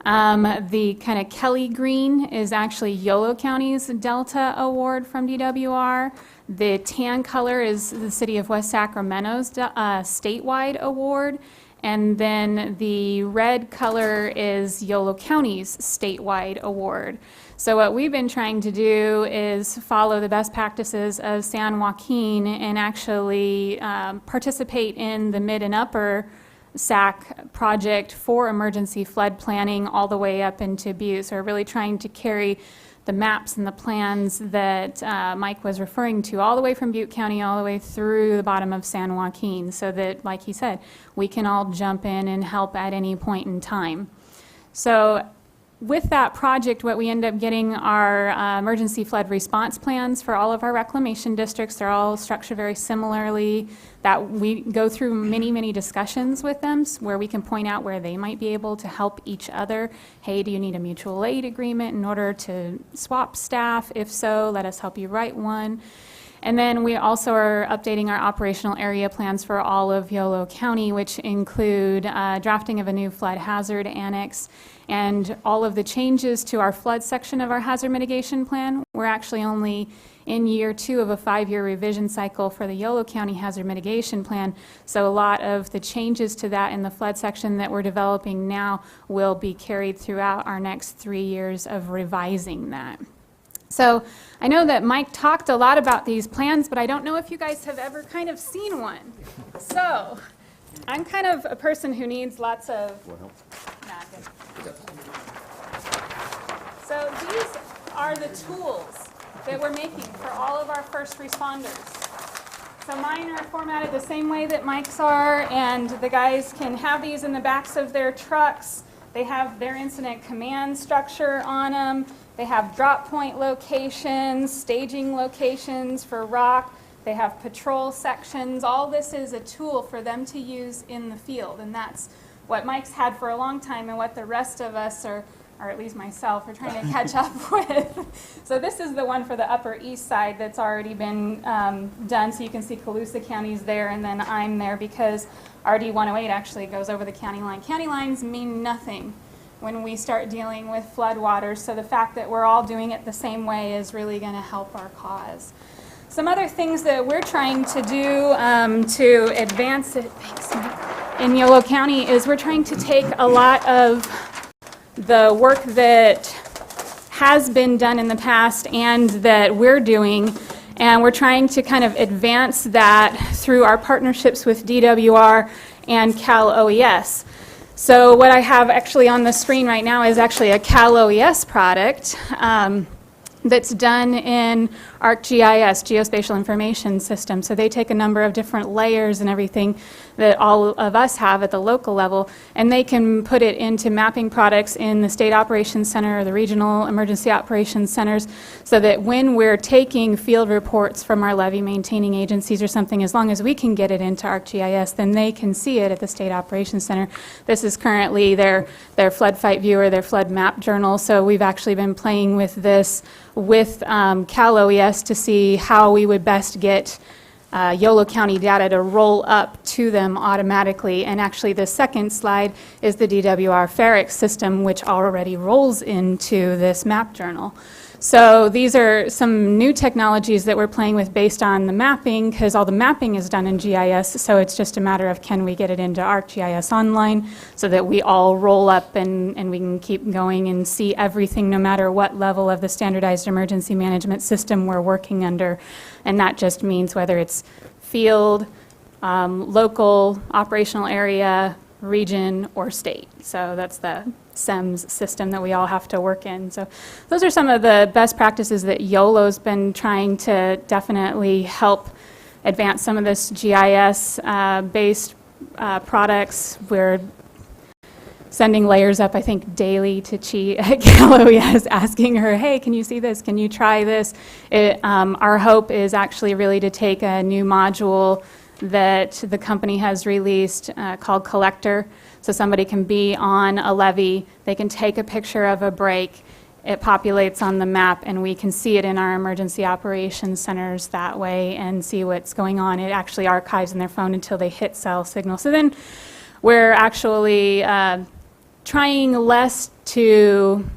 The kind of Kelly green is actually Yolo County's Delta Award from DWR. The tan color is the City of West Sacramento's statewide award. And then the red color is Yolo County's statewide award. So what we've been trying to do is follow the best practices of San Joaquin and actually participate in the mid and upper SAC project for emergency flood planning all the way up into Butte. So we're really trying to carry the maps and the plans that Mike was referring to all the way from Butte County all the way through the bottom of San Joaquin so that, like he said, we can all jump in and help at any point in time. So with that project, what we end up getting are emergency flood response plans for all of our reclamation districts. They're all structured very similarly, that we go through many, many discussions with them where we can point out where they might be able to help each other. Hey, do you need a mutual aid agreement in order to swap staff? If so, let us help you write one. And then we also are updating our operational area plans for all of Yolo County, which include drafting of a new flood hazard annex and all of the changes to our flood section of our hazard mitigation plan. We're actually only in year 2 of a 5-year revision cycle for the Yolo County hazard mitigation plan. So a lot of the changes to that in the flood section that we're developing now will be carried throughout our next 3 years of revising that. So I know that Mike talked a lot about these plans, but I don't know if you guys have ever kind of seen one. So I'm kind of a person who needs lots of... Nah, good. So these are the tools that we're making for all of our first responders. So mine are formatted the same way that Mike's are, and the guys can have these in the backs of their trucks. They have their incident command structure on them. They have drop point locations, staging locations for rock. They have patrol sections. All this is a tool for them to use in the field, and that's what Mike's had for a long time and what the rest of us are, or at least myself, are trying to catch up with. So this is the one for the Upper East Side that's already been done. So you can see Colusa County's there, and then I'm there because RD 108 actually goes over the county line. County lines mean nothing when we start dealing with floodwaters. So the fact that we're all doing it the same way is really going to help our cause. Some other things that we're trying to do to advance it, thanks, Mike, in Yolo County is we're trying to take a lot of the work that has been done in the past and that we're doing, and we're trying to kind of advance that through our partnerships with DWR and Cal OES. So what I have actually on the screen right now is actually a Cal OES product that's done in ArcGIS, Geospatial Information System. So they take a number of different layers and everything that all of us have at the local level, and they can put it into mapping products in the State Operations Center or the Regional Emergency Operations Centers, so that when we're taking field reports from our levee maintaining agencies or something, as long as we can get it into ArcGIS, then they can see it at the State Operations Center. This is currently their flood fight viewer, their flood map journal, so we've actually been playing with this with Cal OES to see how we would best get Yolo County data to roll up to them automatically. And actually the second slide is the DWR Ferrex system, which already rolls into this map journal. So these are some new technologies that we're playing with based on the mapping, because all the mapping is done in GIS, so it's just a matter of can we get it into ArcGIS Online so that we all roll up and we can keep going and see everything no matter what level of the standardized emergency management system we're working under. And that just means whether it's field, local, operational area, region, or state. So that's the SEMS system that we all have to work in. So those are some of the best practices that YOLO's been trying to definitely help advance some of this GIS-based products. We're sending layers up, I think, daily to Chi at Gallo, asking her, hey, can you see this? Can you try this? Our hope is actually really to take a new module that the company has released called Collector. So somebody can be on a levee, they can take a picture of a break, it populates on the map, and we can see it in our emergency operations centers that way and see what's going on. It actually archives in their phone until they hit cell signal. So then we're actually trying less to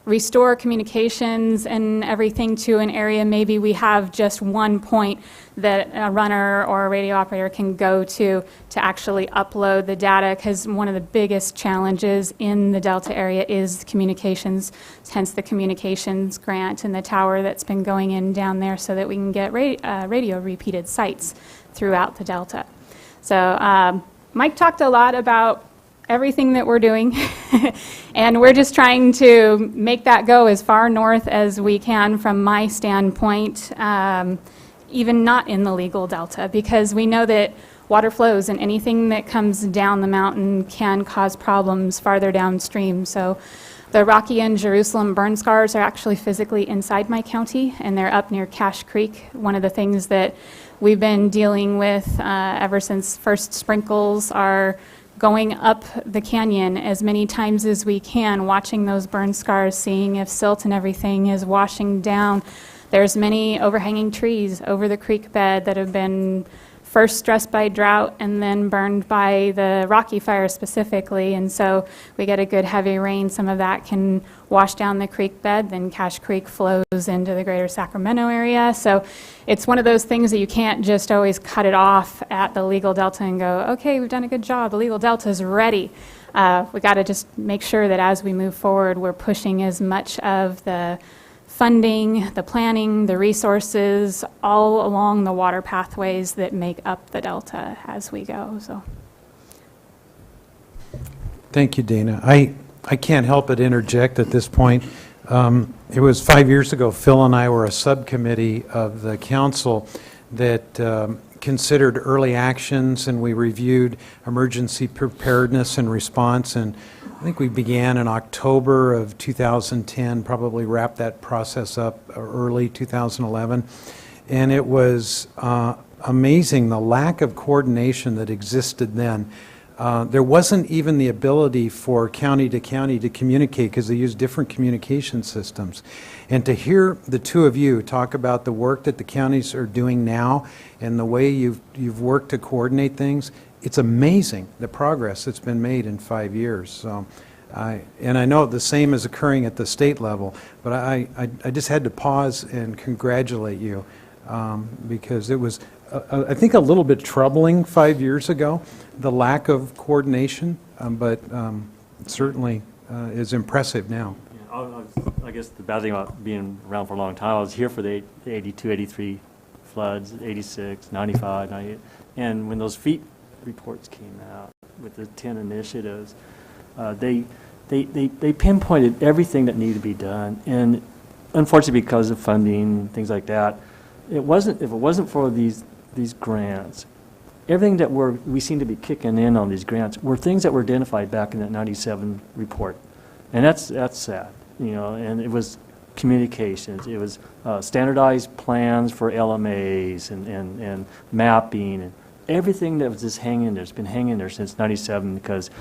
restore communications and everything to an area. Maybe we have just one point that a runner or a radio operator can go to actually upload the data, because one of the biggest challenges in the Delta area is communications, hence the communications grant and the tower that's been going in down there so that we can get radio repeated sites throughout the Delta. So Mike talked a lot about everything that we're doing, and we're just trying to make that go as far north as we can from my standpoint, even not in the legal delta, because we know that water flows and anything that comes down the mountain can cause problems farther downstream. So the Rocky and Jerusalem burn scars are actually physically inside my county, and they're up near Cache Creek. One of the things that we've been dealing with ever since first sprinkles are going up the canyon as many times as we can, watching those burn scars, seeing if silt and everything is washing down. There's many overhanging trees over the creek bed that have been first stressed by drought and then burned by the Rocky Fire specifically. And so we get a good heavy rain, some of that can wash down the creek bed, then Cache Creek flows into the greater Sacramento area. So it's one of those things that you can't just always cut it off at the legal delta and go, okay, we've done a good job, the legal delta is ready. We got to just make sure that as we move forward, we're pushing as much of the funding, the planning, the resources, all along the water pathways that make up the Delta as we go. So, thank you, Dana. I can't help but interject at this point. It was 5 years ago, Phil and I were a subcommittee of the council that considered early actions, and we reviewed emergency preparedness and response, and I think we began in October of 2010, probably wrapped that process up early 2011. And it was amazing the lack of coordination that existed then. There wasn't even the ability for county to communicate because they use different communication systems. And to hear the two of you talk about the work that the counties are doing now and the way you've worked to coordinate things, it's amazing the progress that's been made in 5 years. So, and I know the same is occurring at the state level, but I just had to pause and congratulate you because it was, I think, a little bit troubling 5 years ago, the lack of coordination, but certainly is impressive now. Yeah, I guess the bad thing about being around for a long time, I was here for the 82, 83 floods, 86, 95, 98, and when those feet reports came out with the 10 initiatives, they pinpointed everything that needed to be done, and unfortunately because of funding, things like that, if it wasn't for these grants, everything that we seem to be kicking in on these grants were things that were identified back in that 97 report, and that's sad, you know. And it was communications, it was standardized plans for LMAs and mapping and everything that was just hanging there. It's been hanging there since 97 because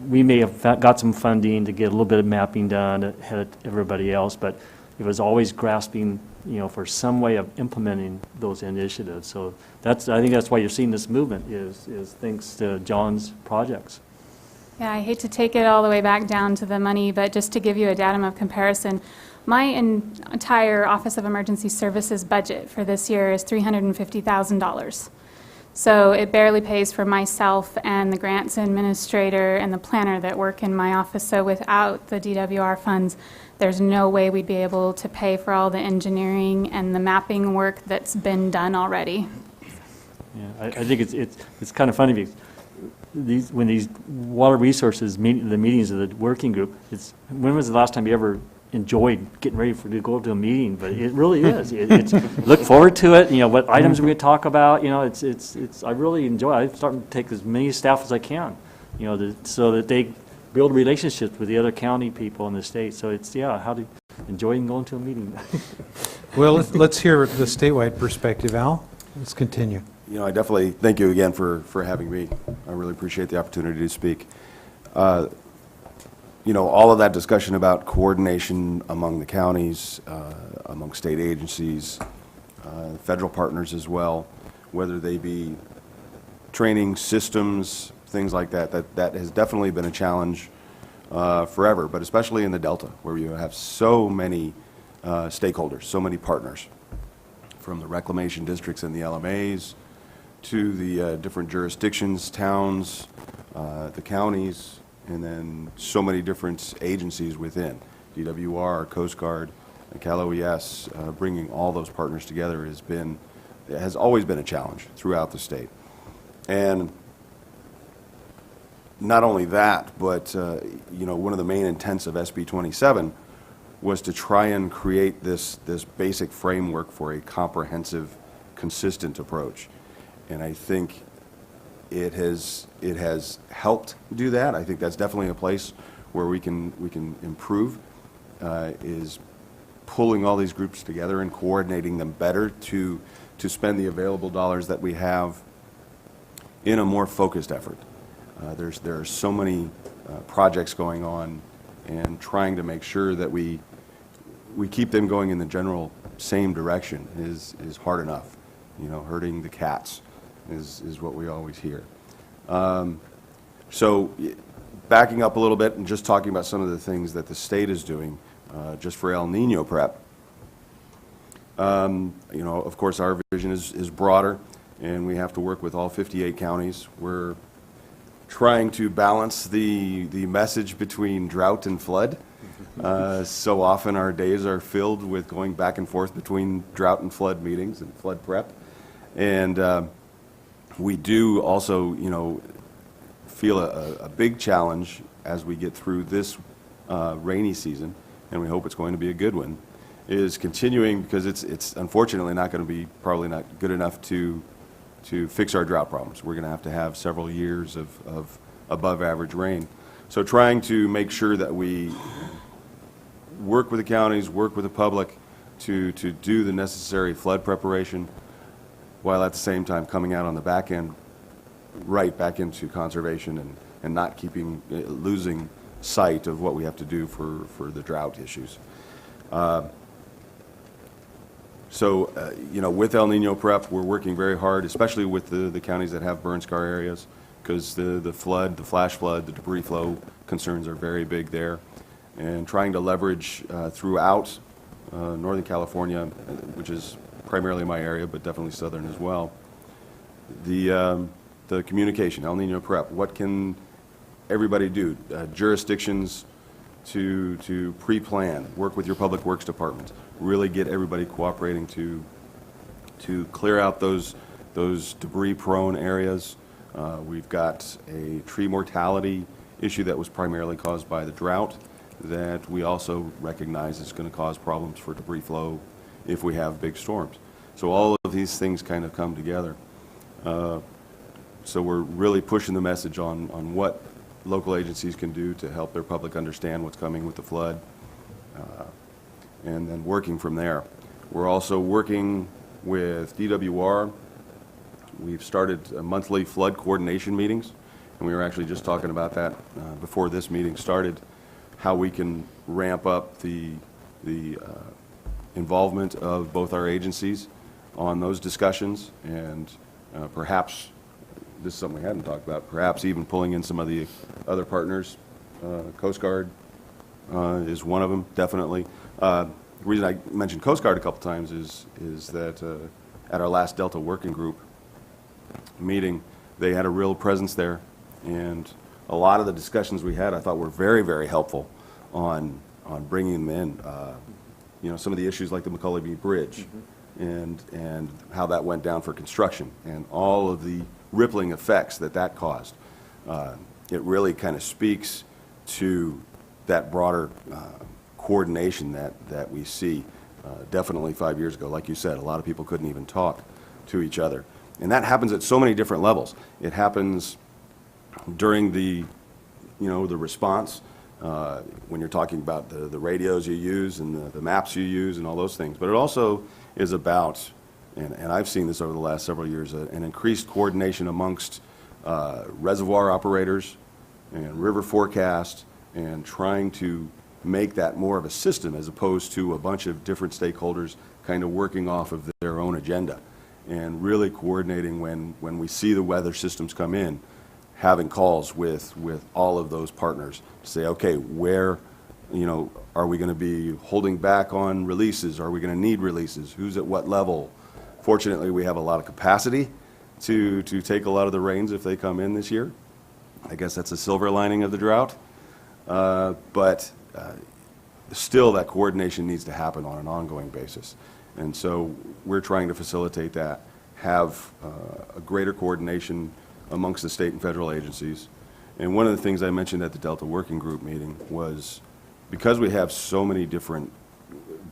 we may have got some funding to get a little bit of mapping done ahead of everybody else, but it was always grasping, you know, for some way of implementing those initiatives. So I think that's why you're seeing this movement is thanks to John's projects. yeah, I hate to take it all the way back down to the money, but just to give you a datum of comparison, My entire Office of Emergency Services budget for this year is $350,000. So it barely pays for myself and the grants administrator and the planner that work in my office. So without the DWR funds, there's no way we'd be able to pay for all the engineering and the mapping work that's been done already. Yeah, I think it's kind of funny because when these water resources the meetings of the working group, when was the last time you ever enjoyed getting ready to go to a meeting? But it really is. It's look forward to it. What items we're going to talk about. It's I really enjoy it. I'm starting to take as many staff as I can. So that they build relationships with the other county people in the state. So how to enjoy going to a meeting. Well, let's hear the statewide perspective, Al. Let's continue. I definitely thank you again for having me. I really appreciate the opportunity to speak. All of that discussion about coordination among the counties, among state agencies, federal partners as well, whether they be training systems, things like that has definitely been a challenge forever, but especially in the Delta, where you have so many stakeholders, so many partners, from the reclamation districts and the LMAs, to the different jurisdictions, towns, the counties, and then so many different agencies within. DWR, Coast Guard, Cal OES, bringing all those partners together has always been a challenge throughout the state. And not only that, but one of the main intents of SB 27 was to try and create this basic framework for a comprehensive, consistent approach. And I think it has helped do that. I think that's definitely a place where we can improve, is pulling all these groups together and coordinating them better to spend the available dollars that we have in a more focused effort. There are so many projects going on, and trying to make sure that we keep them going in the general same direction is hard enough. Herding the cats is what we always hear. So backing up a little bit and just talking about some of the things that the state is doing just for El Niño prep. Of course, our vision is broader, and we have to work with all 58 counties. We're trying to balance the message between drought and flood. So often our days are filled with going back and forth between drought and flood meetings and flood prep. And we do also, feel a big challenge as we get through this rainy season, and we hope it's going to be a good one, is continuing, because it's unfortunately not going to be probably not good enough to fix our drought problems. We're going to have several years of above average rain. So trying to make sure that we work with the counties, work with the public to do the necessary flood preparation, while at the same time coming out on the back end right back into conservation and not losing sight of what we have to do for the drought issues. With El Niño prep, we're working very hard, especially with the counties that have burn scar areas, because the flood, the flash flood, the debris flow concerns are very big there, and trying to leverage throughout Northern California, which is primarily my area, but definitely southern as well. The communication, El Niño prep, what can everybody do? Jurisdictions to pre-plan, work with your public works department, really get everybody cooperating to clear out those debris-prone areas. We've got a tree mortality issue that was primarily caused by the drought that we also recognize is going to cause problems for debris flow if we have big storms. So all of these things kind of come together. So we're really pushing the message on what local agencies can do to help their public understand what's coming with the flood, and then working from there. We're also working with DWR. We've started monthly flood coordination meetings, and we were actually just talking about that before this meeting started, how we can ramp up the involvement of both our agencies on those discussions, and perhaps, this is something we hadn't talked about, perhaps even pulling in some of the other partners, Coast Guard, is one of them, definitely. The reason I mentioned Coast Guard a couple times is that at our last Delta Working Group meeting, they had a real presence there, and a lot of the discussions we had I thought were very, very helpful on bringing them in. You know, some of the issues like the McCullough Bridge and how that went down for construction and all of the rippling effects that caused. It really kind of speaks to that broader coordination that we see. Definitely 5 years ago, like you said, a lot of people couldn't even talk to each other. And that happens at so many different levels. It happens during the response, when you're talking about the radios you use and the maps you use and all those things. But it also is about, and I've seen this over the last several years, an increased coordination amongst reservoir operators and river forecast, and trying to make that more of a system as opposed to a bunch of different stakeholders kind of working off of their own agenda, and really coordinating when we see the weather systems come in, having calls with all of those partners to say, okay, where, are we going to be holding back on releases? Are we going to need releases? Who's at what level? Fortunately, we have a lot of capacity to take a lot of the rains if they come in this year. I guess that's a silver lining of the drought. But still, that coordination needs to happen on an ongoing basis. And so we're trying to facilitate that, have a greater coordination amongst the state and federal agencies. And one of the things I mentioned at the Delta Working Group meeting was, because we have so many different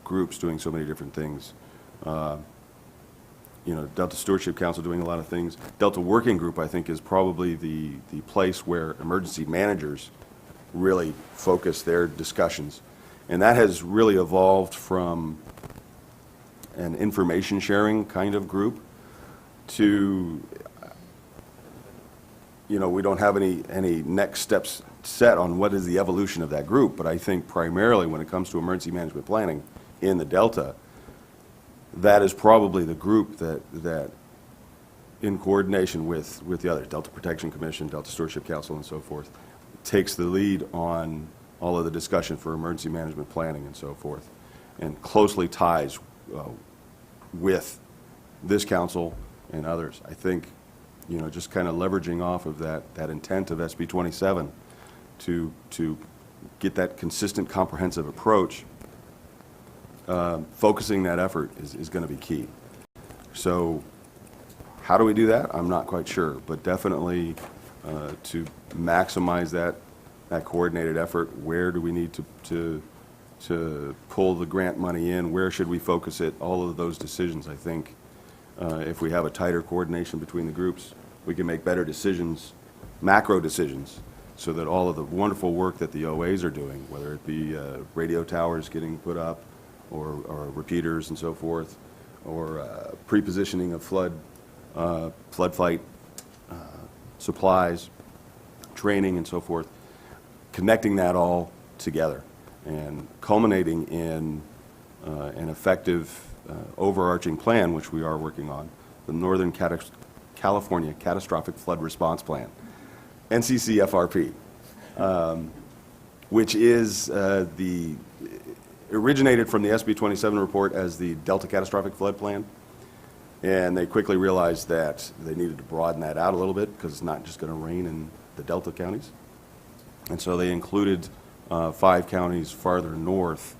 groups doing so many different things, Delta Stewardship Council doing a lot of things. Delta Working Group, I think, is probably the place where emergency managers really focus their discussions. And that has really evolved from an information sharing kind of group to, we don't have any next steps set on what is the evolution of that group, but I think primarily when it comes to emergency management planning in the Delta, that is probably the group that in coordination with the others, Delta Protection Commission, Delta Stewardship Council, and so forth, takes the lead on all of the discussion for emergency management planning and so forth, and closely ties with this council and others. I think, just kind of leveraging off of that intent of SB 27 to get that consistent, comprehensive approach, focusing that effort is going to be key. So how do we do that? I'm not quite sure, but definitely to maximize that coordinated effort, where do we need to pull the grant money in? Where should we focus it? All of those decisions, I think, if we have a tighter coordination between the groups, we can make better decisions, macro decisions, so that all of the wonderful work that the OAs are doing, whether it be radio towers getting put up or repeaters and so forth, or pre-positioning of flood fight supplies, training and so forth, connecting that all together and culminating in an effective overarching plan, which we are working on, the Northern California Catastrophic Flood Response Plan, NCCFRP, which is originated from the SB 27 report as the Delta Catastrophic Flood Plan. And they quickly realized that they needed to broaden that out a little bit because it's not just going to rain in the Delta counties. And so they included 5 counties farther north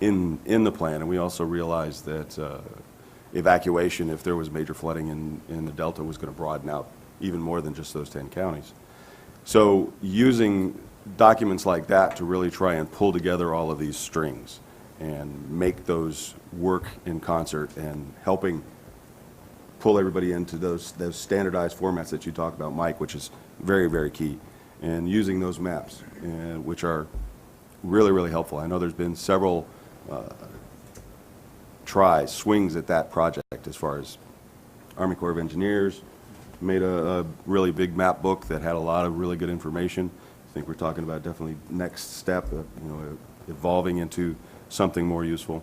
in the plan. And we also realized that evacuation, if there was major flooding in the Delta, was going to broaden out even more than just those 10 counties. So using documents like that to really try and pull together all of these strings and make those work in concert, and helping pull everybody into those standardized formats that you talked about, Mike, which is very, very key, and using those maps, which are really, really helpful. I know there's been several swings at that project, as far as Army Corps of Engineers made a really big map book that had a lot of really good information. I think we're talking about definitely next step, evolving into something more useful.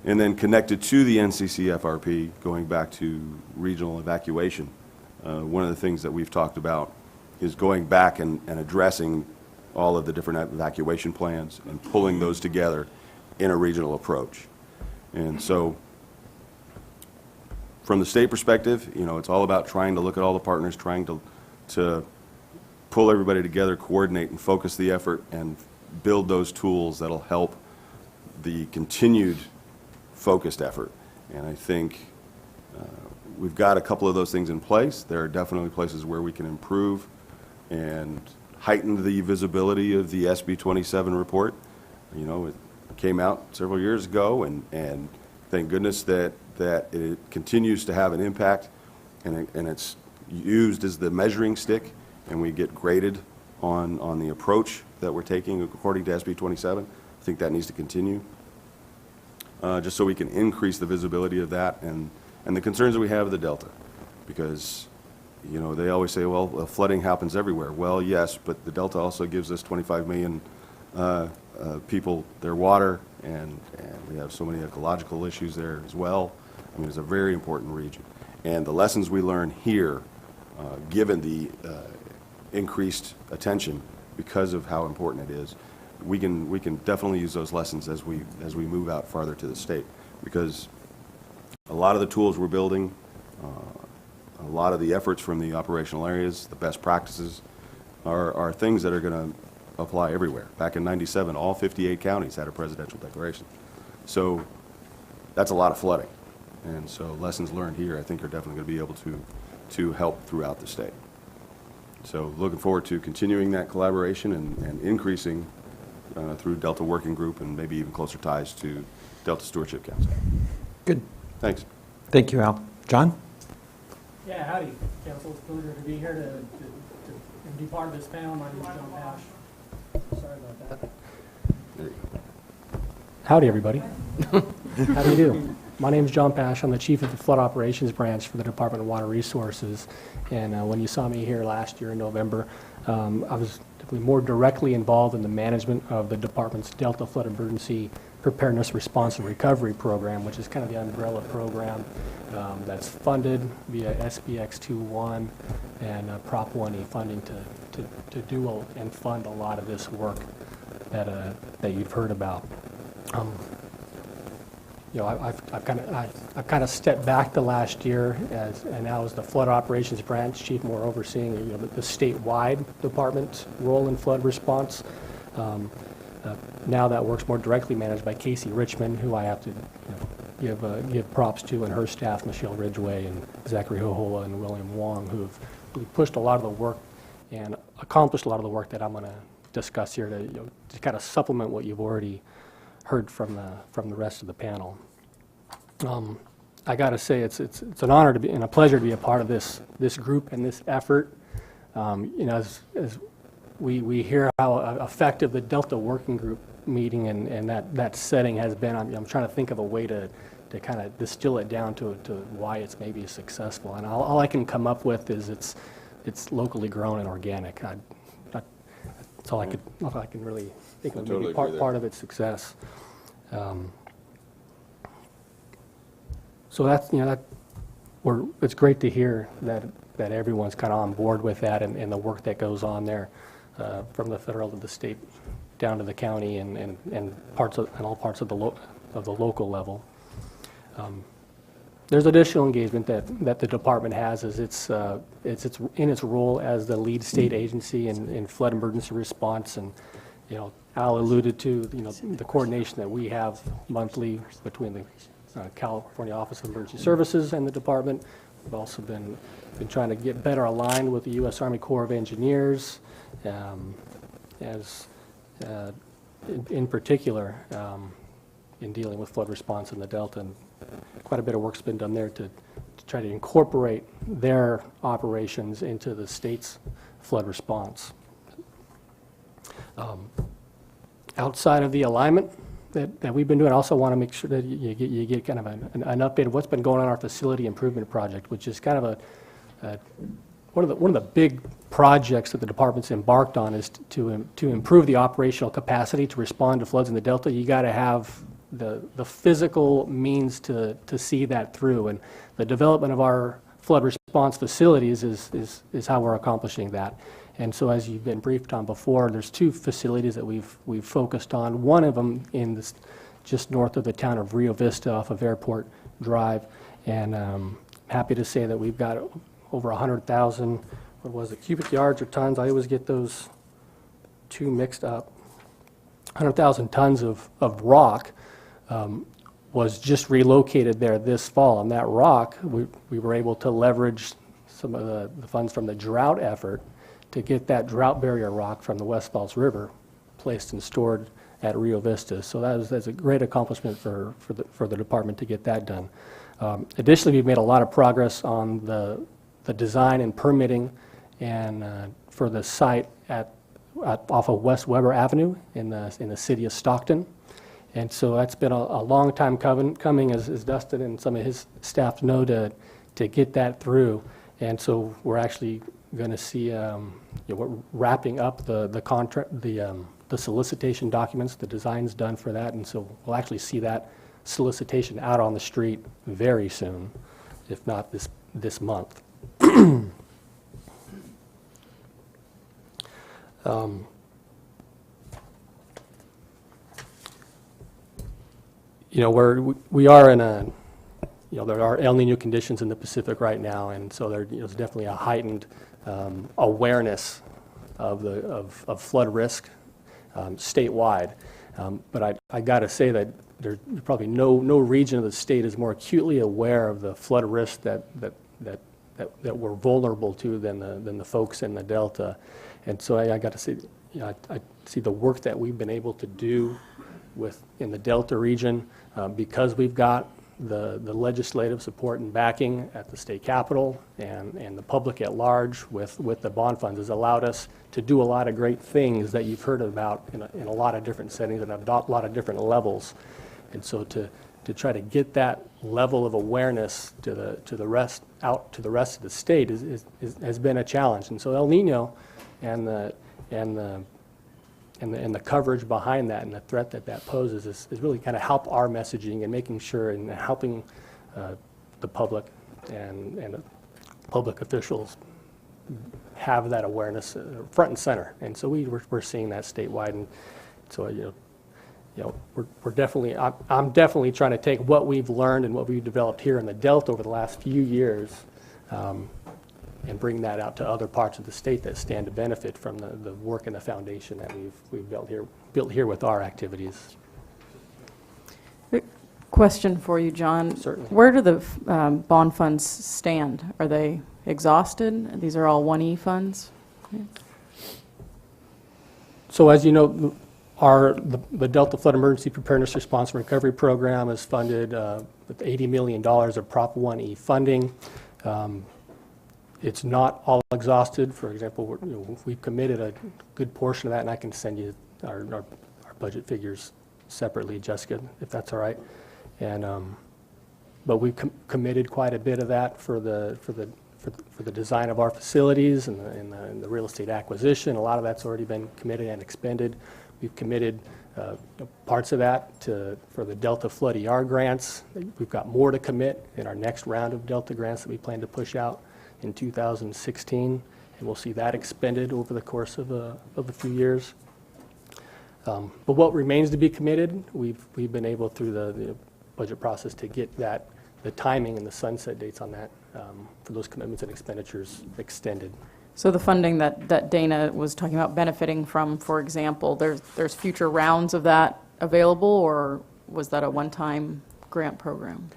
And then connected to the NCCFRP, going back to regional evacuation, one of the things that we've talked about is going back and addressing all of the different evacuation plans and pulling those together in a regional approach. And so from the state perspective, you know, it's all about trying to look at all the partners, trying to pull everybody together, coordinate and focus the effort and build those tools that'll help the continued focused effort. And I think we've got a couple of those things in place. There are definitely places where we can improve and heighten the visibility of the SB 27 report. You know, it came out several years ago, and thank goodness that it continues to have an impact, and it's used as the measuring stick, and we get graded on the approach that we're taking according to SB 27. I think that needs to continue, just so we can increase the visibility of that and the concerns that we have of the Delta. Because, you know, they always say, well, flooding happens everywhere. Well, yes, but the Delta also gives us 25 million people their water, and we have so many ecological issues there as well. I mean, it's a very important region. And the lessons we learn here, given the increased attention because of how important it is, we can definitely use those lessons as we move out farther to the state. Because a lot of the tools we're building, a lot of the efforts from the operational areas, the best practices, are things that are going to apply everywhere. Back in '97, all 58 counties had a presidential declaration. So that's a lot of flooding. And so lessons learned here, I think, are definitely going to be able to help throughout the state. So looking forward to continuing that collaboration and increasing through Delta Working Group and maybe even closer ties to Delta Stewardship Council. Good. Thanks. Thank you, Al. John? Yeah, howdy, Council. It's a pleasure to be here to be part of this panel. My name is John Pash. Sorry about that. There you go. Howdy, everybody. How do you do? My name is John Pash. I'm the Chief of the Flood Operations Branch for the Department of Water Resources. And when you saw me here last year in November, I was more directly involved in the management of the department's Delta Flood Emergency Preparedness, Response, and Recovery Program, which is kind of the umbrella program that's funded via SBX 2.1 and Prop 1E funding to do and fund a lot of this work that you've heard about. You know, I've kind of stepped back the last year and now as the Flood Operations Branch Chief, more overseeing the statewide department's role in flood response. Now that work's more directly managed by Casey Richmond, who I have to give props to, and her staff, Michelle Ridgway and Zachary Hohola and William Wong, who've really pushed a lot of the work and accomplished a lot of the work that I'm going to discuss here to kind of supplement what you've already heard from the rest of the panel. I got to say, it's an honor to be and a pleasure to be a part of this group and this effort. You know, as we hear how effective the Delta Working Group meeting and that setting has been. I'm trying to think of a way to kind of distill it down to why it's maybe successful. And all I can come up with is it's locally grown and organic. That's all I can really think of maybe part of its success. So that's it's great to hear that everyone's kind of on board with that and the work that goes on there, from the federal to the state, down to the county and all parts of the local level. There's additional engagement that the department has as it's in its role as the lead state agency in flood emergency response. And Al alluded to the coordination that we have monthly between the California Office of Emergency Services and the department. We've also been trying to get better aligned with the U.S. Army Corps of Engineers, in particular in dealing with flood response in the Delta. And quite a bit of work's been done there to try to incorporate their operations into the state's flood response. Outside of the alignment that we've been doing, I also want to make sure that you get kind of an update of what's been going on in our facility improvement project, which is kind of one of the big projects that the department's embarked on is to improve the operational capacity to respond to floods in the Delta. You got to have the physical means to see that through, and the development of our flood response facilities is how we're accomplishing that. And so as you've been briefed on before, there's 2 facilities that we've focused on. One of them in this, just north of the town of Rio Vista off of Airport Drive. And happy to say that we've got over 100,000, what was it, cubic yards or tons? I always get those 2 mixed up. 100,000 tons of rock was just relocated there this fall. And that rock, we were able to leverage some of the funds from the drought effort to get that drought barrier rock from the West Falls River placed and stored at Rio Vista. So that's a great accomplishment for the department to get that done. Additionally, we've made a lot of progress on the design and permitting and for the site off of West Weber Avenue in the city of Stockton. And so that's been a long time coming, as Dustin and some of his staff know, to get that through. And so we're actually going to see, we're wrapping up the contract, the solicitation documents, the design's done for that, and so we'll actually see that solicitation out on the street very soon, if not this month. We are in a, there are El Niño conditions in the Pacific right now, and so there's definitely a heightened awareness of flood risk statewide. But I got to say that there's probably no region of the state is more acutely aware of the flood risk that we're vulnerable to than the folks in the Delta. And so I got to say, I see the work that we've been able to do in the Delta region because we've got the legislative support and backing at the state capitol and the public at large with the bond funds has allowed us to do a lot of great things that you've heard about in a lot of different settings and a lot of different levels. And so to try to get that level of awareness to the rest of the state has been a challenge. And so El Niño and the coverage behind that and the threat that poses is really kind of help our messaging and making sure and helping the public and public officials have that awareness front and center. And so we're seeing that statewide. And so we're definitely, I'm definitely trying to take what we've learned and what we've developed here in the Delta over the last few years and bring that out to other parts of the state that stand to benefit from the work and the foundation that we've built here with our activities. Question for you, John. Certainly. Where do the bond funds stand? Are they exhausted? These are all 1E funds? Okay. So as you know, the Delta Flood Emergency Preparedness Response and Recovery Program is funded with $80 million of Prop 1E funding. It's not all exhausted. For example, we've committed a good portion of that, and I can send you our budget figures separately, Jessica, if that's all right. And but we've committed quite a bit of that for the design of our facilities and the real estate acquisition. A lot of that's already been committed and expended. We've committed parts of that for the Delta Flood ER grants. We've got more to commit in our next round of Delta grants that we plan to push out in 2016, and we'll see that expended over the course of a few years. But what remains to be committed, we've been able through the budget process to get the timing and the sunset dates on that for those commitments and expenditures extended. So the funding that Dana was talking about benefiting from, for example, there's future rounds of that available, or was that a one-time grant program?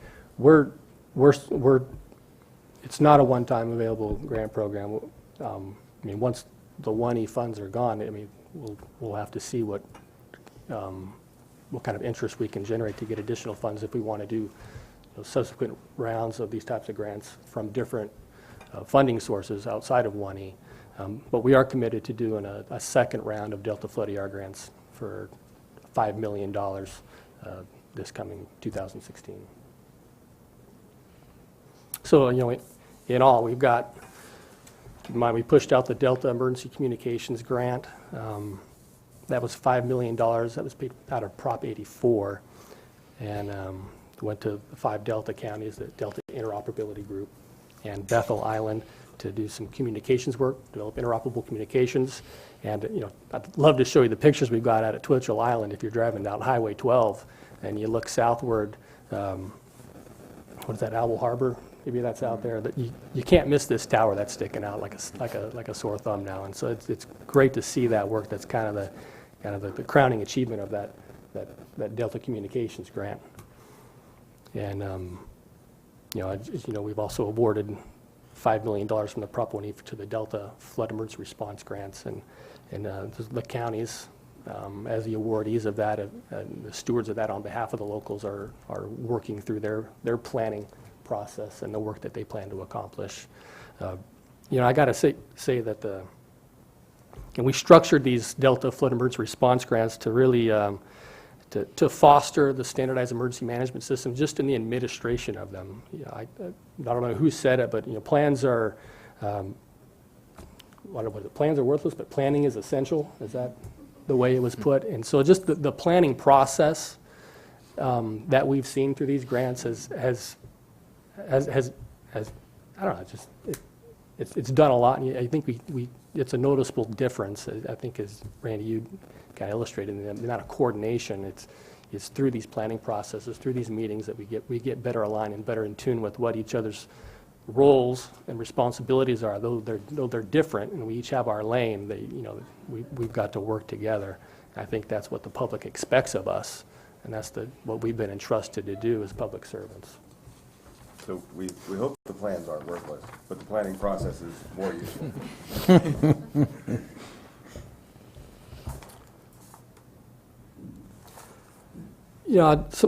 It's not a one-time available grant program. I mean, once the 1E funds are gone, I mean, we'll have to see what kind of interest we can generate to get additional funds if we want to do subsequent rounds of these types of grants from different funding sources outside of 1E. But we are committed to doing a second round of Delta Flood ER grants for $5 million this coming 2016. So, in all, we've got, keep in mind, we pushed out the Delta Emergency Communications Grant. That was $5 million. That was paid out of Prop 84. And went to the 5 Delta counties, the Delta Interoperability Group, and Bethel Island, to do some communications work, develop interoperable communications. And, I'd love to show you the pictures we've got out at Twitchell Island if you're driving down Highway 12 and you look southward, what is that, Owl Harbor? Maybe that's out there. That you can't miss this tower that's sticking out like a sore thumb now. And so it's great to see that work. That's kind of the crowning achievement of that Delta Communications grant. And we've also awarded $5 million from the Prop 1E to the Delta Flood Emergency Response grants, and the counties, as the awardees of that, and the stewards of that on behalf of the locals are working through their planning process and the work that they plan to accomplish. I got to say that and we structured these Delta Flood Emergency Response grants to really to foster the standardized emergency management system just in the administration of them. I don't know who said it, but plans are plans are worthless, but planning is essential. Is that the way it was put? And so just the planning process that we've seen through these grants has I don't know, it's done a lot, and I think it's a noticeable difference. I think, as Randy, you kind of illustrated, in the amount of coordination. It's through these planning processes, through these meetings, that we get better aligned and better in tune with what each other's roles and responsibilities are. Though they're different, and we each have our lane, we've got to work together. I think that's what the public expects of us, and that's what we've been entrusted to do as public servants. So we hope the plans aren't worthless, but the planning process is more useful.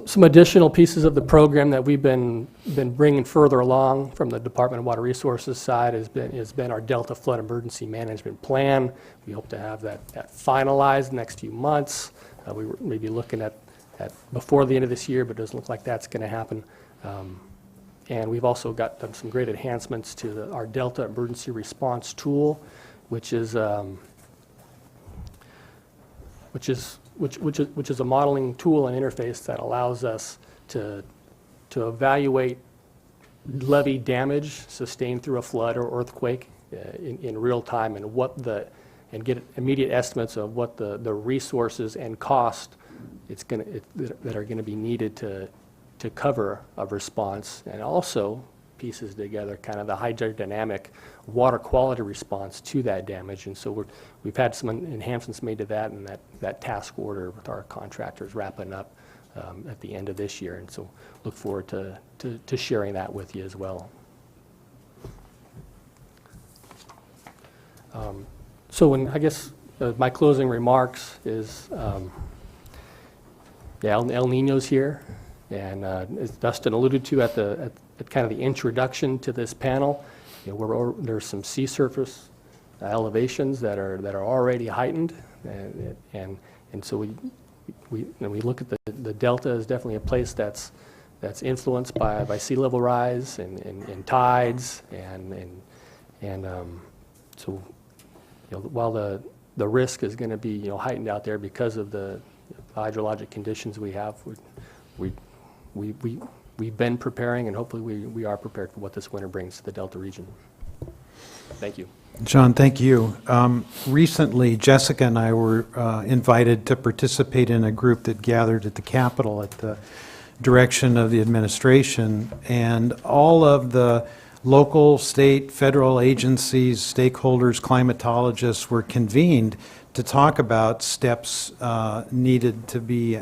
Some additional pieces of the program that we've been bringing further along from the Department of Water Resources side has been our Delta Flood Emergency Management Plan. We hope to have that finalized in the next few months. We were maybe looking at before the end of this year, but it doesn't look like that's going to happen. And we've also done some great enhancements to our Delta Emergency Response Tool, which is a modeling tool and interface that allows us to evaluate levee damage sustained through a flood or earthquake in real time, and get immediate estimates of what the resources and cost that are going to be needed to cover a response, and also pieces together kind of the hydrodynamic water quality response to that damage. And so we've had some enhancements made to that, and that task order with our contractors wrapping up at the end of this year. And so look forward to sharing that with you as well. I guess my closing remarks is, El Niño's here. And as Dustin alluded to at kind of the introduction to this panel, there's some sea surface elevations that are already heightened, and so we look at the delta as definitely a place that's influenced by sea level rise and tides, and so while the risk is going to be heightened out there because of the hydrologic conditions we have, we've been preparing, and hopefully we are prepared for what this winter brings to the Delta region. Thank you. John, thank you. Recently, Jessica and I were invited to participate in a group that gathered at the Capitol at the direction of the administration, and all of the local, state, federal agencies, stakeholders, climatologists were convened to talk about steps needed to be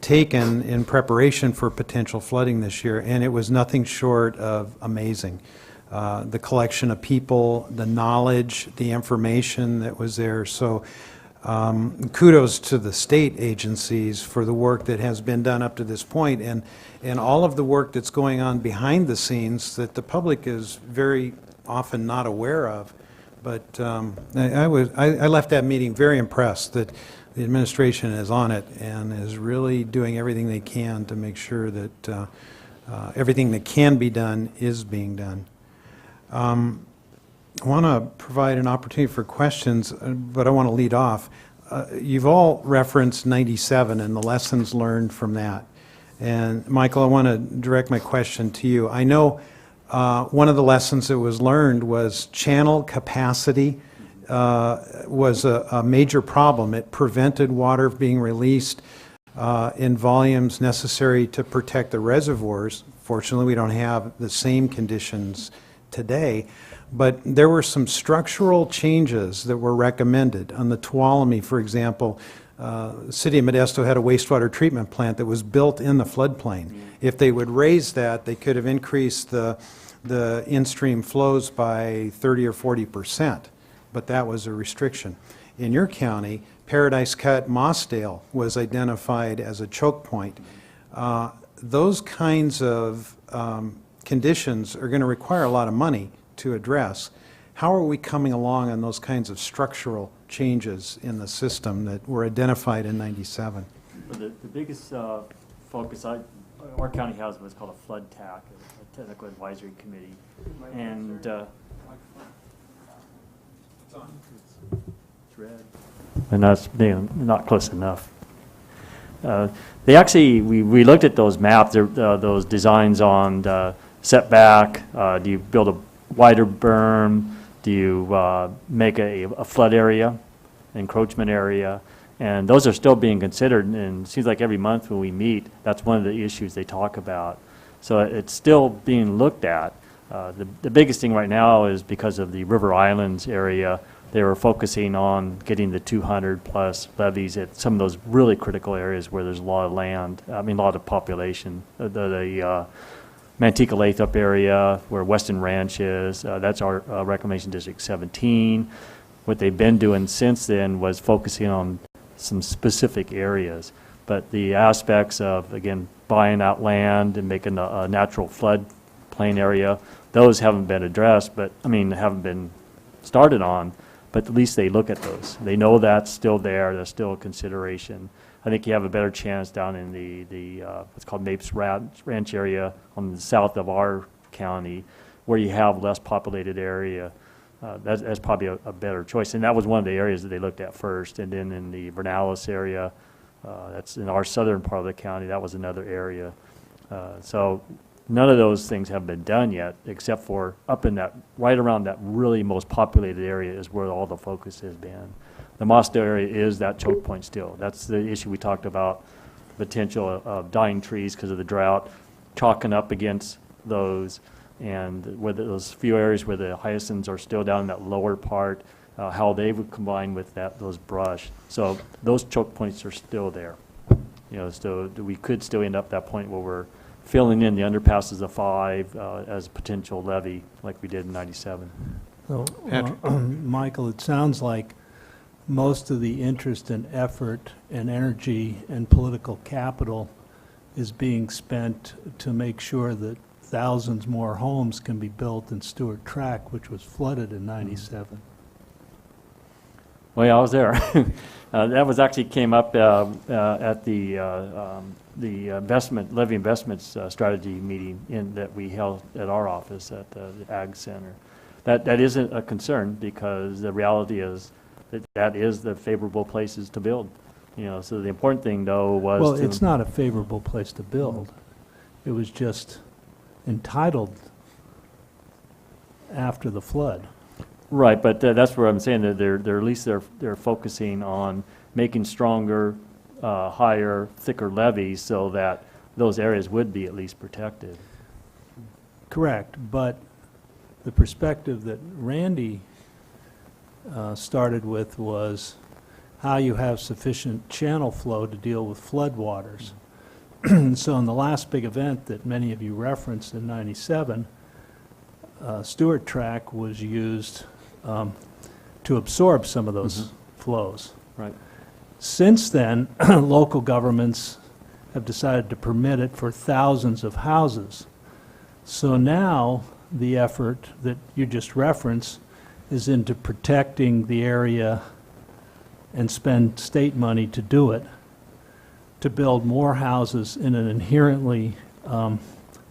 taken in preparation for potential flooding this year, and it was nothing short of amazing. The collection of people, the knowledge, the information that was there. So kudos to the state agencies for the work that has been done up to this point, and all of the work that's going on behind the scenes that the public is very often not aware of. But I left that meeting very impressed that the administration is on it and is really doing everything they can to make sure that everything that can be done is being done. I want to provide an opportunity for questions, but I want to lead off. You've all referenced 97 and the lessons learned from that. And Michael, I want to direct my question to you. I know One of the lessons that was learned was channel capacity was a major problem. It prevented water being released in volumes necessary to protect the reservoirs. Fortunately, we don't have the same conditions today, but there were some structural changes that were recommended. On the Tuolumne, for example, the city of Modesto had a wastewater treatment plant that was built in the floodplain. If they would raise that, they could have increased the in-stream flows by 30 or 40%, but that was a restriction. In your county, Paradise Cut Mossdale was identified as a choke point. Those kinds of conditions are going to require a lot of money to address. How are we coming along on those kinds of structural changes in the system that were identified in '97? The biggest focus our county has what's called a flood TAC, a technical advisory committee, and it's red, and that's not close enough. They actually, we looked at those maps, those designs on the setback. Do you build a wider berm? Do you make a flood area, encroachment area? And those are still being considered, and it seems like every month when we meet, that's one of the issues they talk about. So it's still being looked at. The biggest thing right now is because of the River Islands area, they were focusing on getting the 200-plus levees at some of those really critical areas where there's a lot of land, a lot of population. The Manteca-Lathrop area, where Weston Ranch is, that's our Reclamation District 17. What they've been doing since then was focusing on some specific areas. But the aspects of, again, buying out land and making a natural flood plain area, those haven't been addressed, but, haven't been started on, but at least they look at those. They know that's still there, that's still a consideration. I think you have a better chance down in the what's called Mapes Ranch area on the south of our county, where you have less populated area. That's probably a better choice. And that was one of the areas that they looked at first. And then in the Vernalis area, that's in our southern part of the county, that was another area. So none of those things have been done yet, except for up in that, right around that really most populated area is where all the focus has been. The Mossdale area is that choke point still. That's the issue we talked about, potential of dying trees because of the drought, chalking up against those, and where those few areas where the hyacinths are still down in that lower part, how they would combine with those brush. So those choke points are still there. So we could still end up at that point where we're filling in the underpasses of 5 as a potential levee like we did in '97. So, Michael, it sounds like most of the interest and effort and energy and political capital is being spent to make sure that thousands more homes can be built in Stewart Track, which was flooded in '97. Well, yeah, I was there. That was actually came up at the levy investments strategy meeting that we held at our office at the Ag Center. That isn't a concern because the reality is that is the favorable places to build. So the important thing though was well, it's not a favorable place to build. It was just entitled after the flood. Right, but that's where I'm saying that they're at least they're focusing on making stronger, higher, thicker levees so that those areas would be at least protected. Correct, but the perspective that Randy started with was how you have sufficient channel flow to deal with floodwaters. So in the last big event that many of you referenced in '97, Stewart Track was used to absorb some of those flows. Right. Since then, local governments have decided to permit it for thousands of houses. So now the effort that you just referenced is into protecting the area and spend state money to do it, to build more houses in an inherently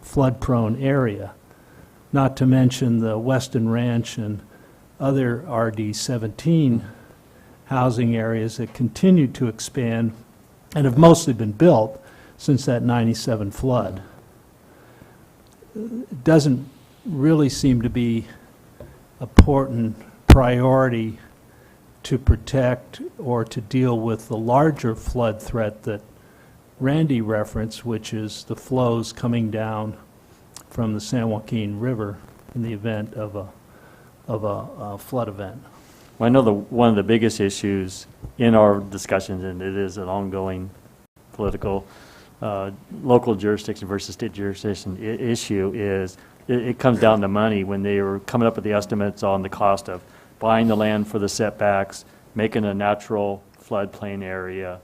flood-prone area, not to mention the Weston Ranch and other RD-17 housing areas that continue to expand and have mostly been built since that '97 flood. It doesn't really seem to be important priority to protect or to deal with the larger flood threat that Randy referenced, which is the flows coming down from the San Joaquin River in the event of a flood event. Well, I know one of the biggest issues in our discussions, and it is an ongoing political, local jurisdiction versus state jurisdiction issue, is it comes down to money. When they were coming up with the estimates on the cost of buying the land for the setbacks, making a natural floodplain area,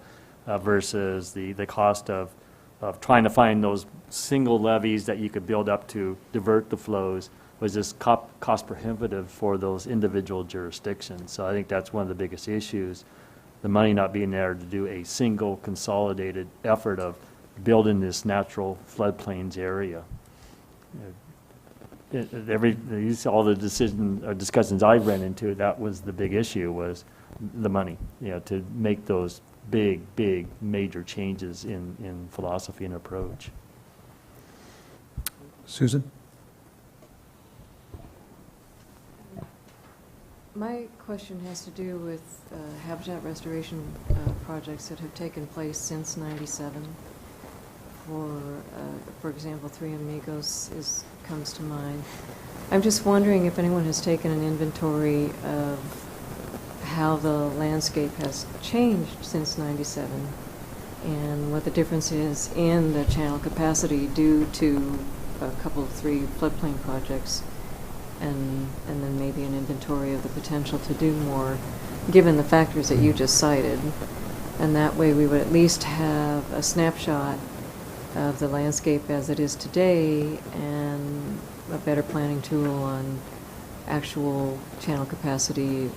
versus the cost of trying to find those single levees that you could build up to divert the flows, was just cost prohibitive for those individual jurisdictions. So I think that's one of the biggest issues, the money not being there to do a single consolidated effort of building this natural floodplains area. All the discussions I've ran into, that was the big issue, was the money, to make those big major changes in philosophy and approach. Susan? My question has to do with habitat restoration projects that have taken place since '97. For example, Three Amigos comes to mind. I'm just wondering if anyone has taken an inventory of how the landscape has changed since '97 and what the difference is in the channel capacity due to a couple of three floodplain projects, and then maybe an inventory of the potential to do more, given the factors that you just cited. And that way we would at least have a snapshot of the landscape as it is today and a better planning tool on actual channel capacity,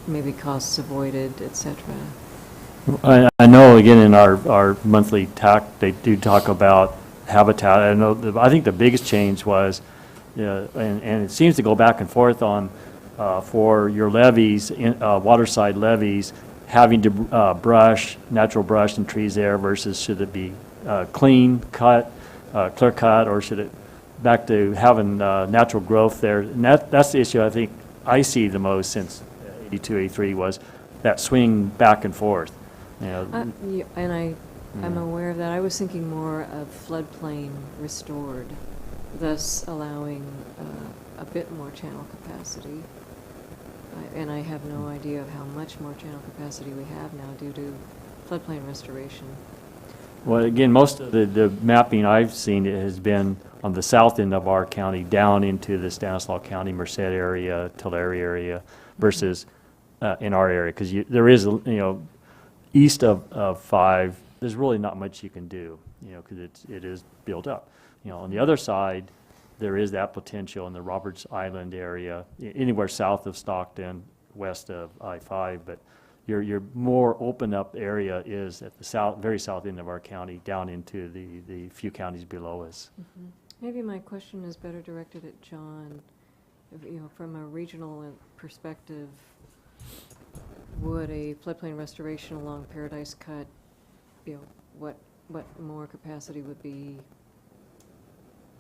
maybe costs avoided, etc. I know, again, in our monthly TAC, they do talk about habitat. I think the biggest change was, and it seems to go back and forth on, for your levees, waterside levees, having to brush, natural brush and trees there versus should it be clean cut, clear cut, or should it back to having natural growth there? And that's the issue I think I see the most since 82, 83 was that swing back and forth. I'm aware of that. I was thinking more of floodplain restored, thus allowing a bit more channel capacity. And I have no idea of how much more channel capacity we have now due to floodplain restoration. Well, again, most of the mapping I've seen has been on the south end of our county down into the Stanislaus County, Merced area, Tulare area, versus in our area, because there is, east of 5, there's really not much you can do, because it is built up. On the other side, there is that potential in the Roberts Island area, anywhere south of Stockton, west of I-5, but your more open up area is at the very south end of our county, down into the few counties below us. Mm-hmm. Maybe my question is better directed at John. From a regional perspective, would a floodplain restoration along Paradise Cut, what more capacity would be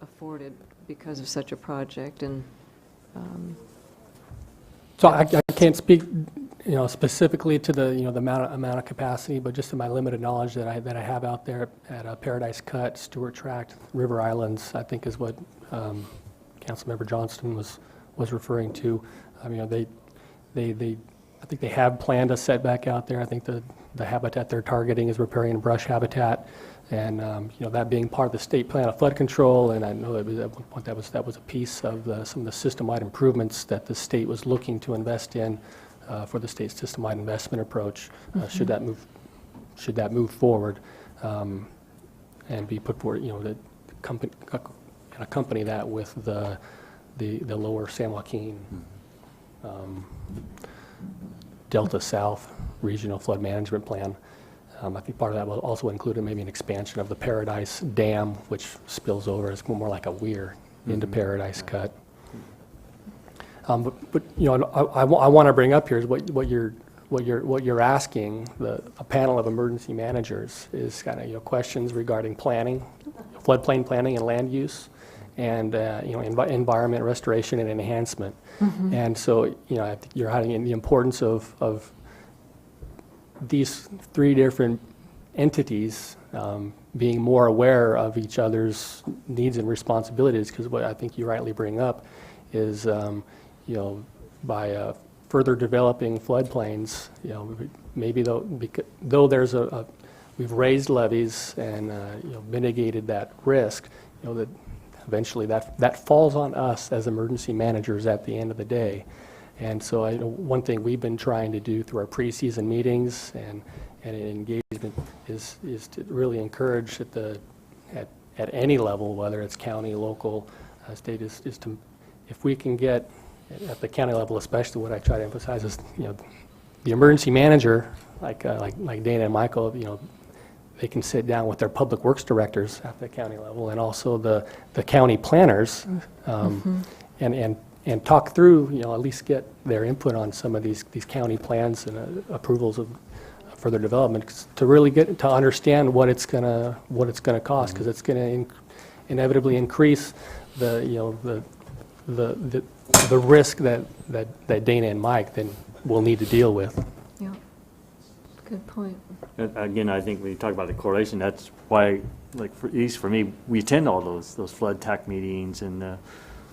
afforded because of such a project? And so I can't speak, specifically to the the amount of capacity, but just in my limited knowledge that I have out there at Paradise Cut, Stewart Tract, River Islands, I think is what Councilmember Johnston was referring to. I mean, I think they have planned a setback out there. I think the habitat they're targeting is riparian brush habitat, and that being part of the state plan of flood control. And I know that at one point that was a piece of some of the system-wide improvements that the state was looking to invest in for the state's system-wide investment approach. Should that move forward and be put forward, the company accompany that with the lower San Joaquin. Delta South Regional Flood Management Plan. I think part of that will also include maybe an expansion of the Paradise Dam, which spills over as more like a weir into Paradise Cut. But I want to bring up here is what you're asking a panel of emergency managers is kind of questions regarding planning, floodplain planning and land use, and environment restoration and enhancement. And so, I think you're highlighting the importance of these three different entities being more aware of each other's needs and responsibilities, because what I think you rightly bring up is, by further developing floodplains, maybe though there's we've raised levees and mitigated that risk, that eventually that falls on us as emergency managers at the end of the day. And so one thing we've been trying to do through our pre-season meetings and engagement is to really encourage at any level, whether it's county, local, state, is to, if we can get at the county level, especially, what I try to emphasize is, the emergency manager, like Dana and Michael, they can sit down with their public works directors at the county level, and also the county planners, and talk through, at least get their input on some of these county plans and approvals of further development, to really get to understand what it's gonna cost, because it's gonna inevitably increase the risk that Dana and Mike then will need to deal with. Yeah, good point. Again, I think when you talk about the correlation, that's why, like, at least for me, we attend all those flood TAC meetings and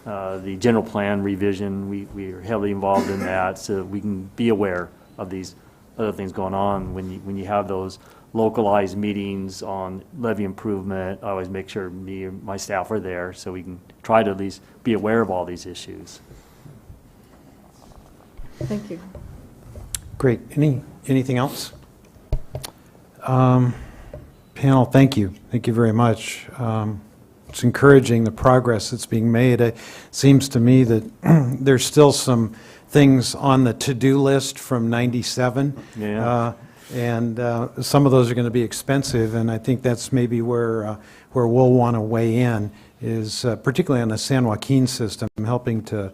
the general plan revision. We are heavily involved in that, so we can be aware of these other things going on. When you have those localized meetings on levee improvement, I always make sure me and my staff are there, so we can try to at least be aware of all these issues. Thank you. Great. Anything else? Panel, thank you. Thank you very much. It's encouraging, the progress that's being made. It seems to me that there's still some things on the to-do list from '97. Yeah. And some of those are going to be expensive, and I think that's maybe where we'll want to weigh in, is particularly on the San Joaquin system, helping to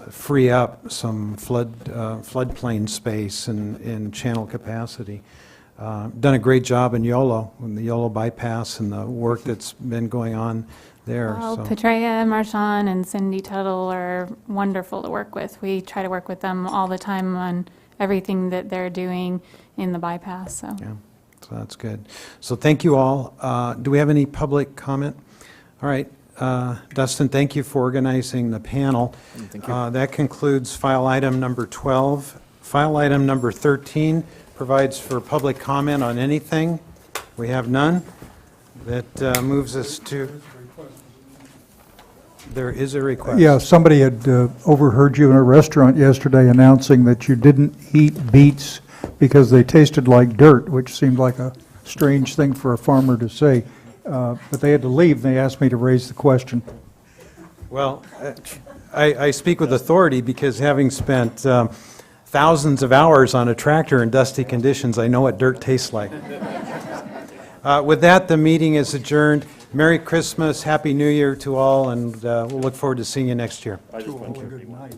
free up some floodplain space and channel capacity. Done a great job in Yolo, in the Yolo bypass, and the work that's been going on there. Well, so. Petrea, Marchand, and Cindy Tuttle are wonderful to work with. We try to work with them all the time on everything that they're doing in the bypass. So. Yeah, so that's good. So thank you all. Do we have any public comment? All right. Dustin, thank you for organizing the panel. Thank you. That concludes file item number 12. File item number 13 provides for public comment on anything. We have none. That moves us to... There is a request. Yeah, somebody had overheard you in a restaurant yesterday announcing that you didn't eat beets because they tasted like dirt, which seemed like a strange thing for a farmer to say. But they had to leave, and they asked me to raise the question. Well, I speak with authority because having spent thousands of hours on a tractor in dusty conditions, I know what dirt tastes like. With that, the meeting is adjourned. Merry Christmas, Happy New Year to all, and we'll look forward to seeing you next year. Good night.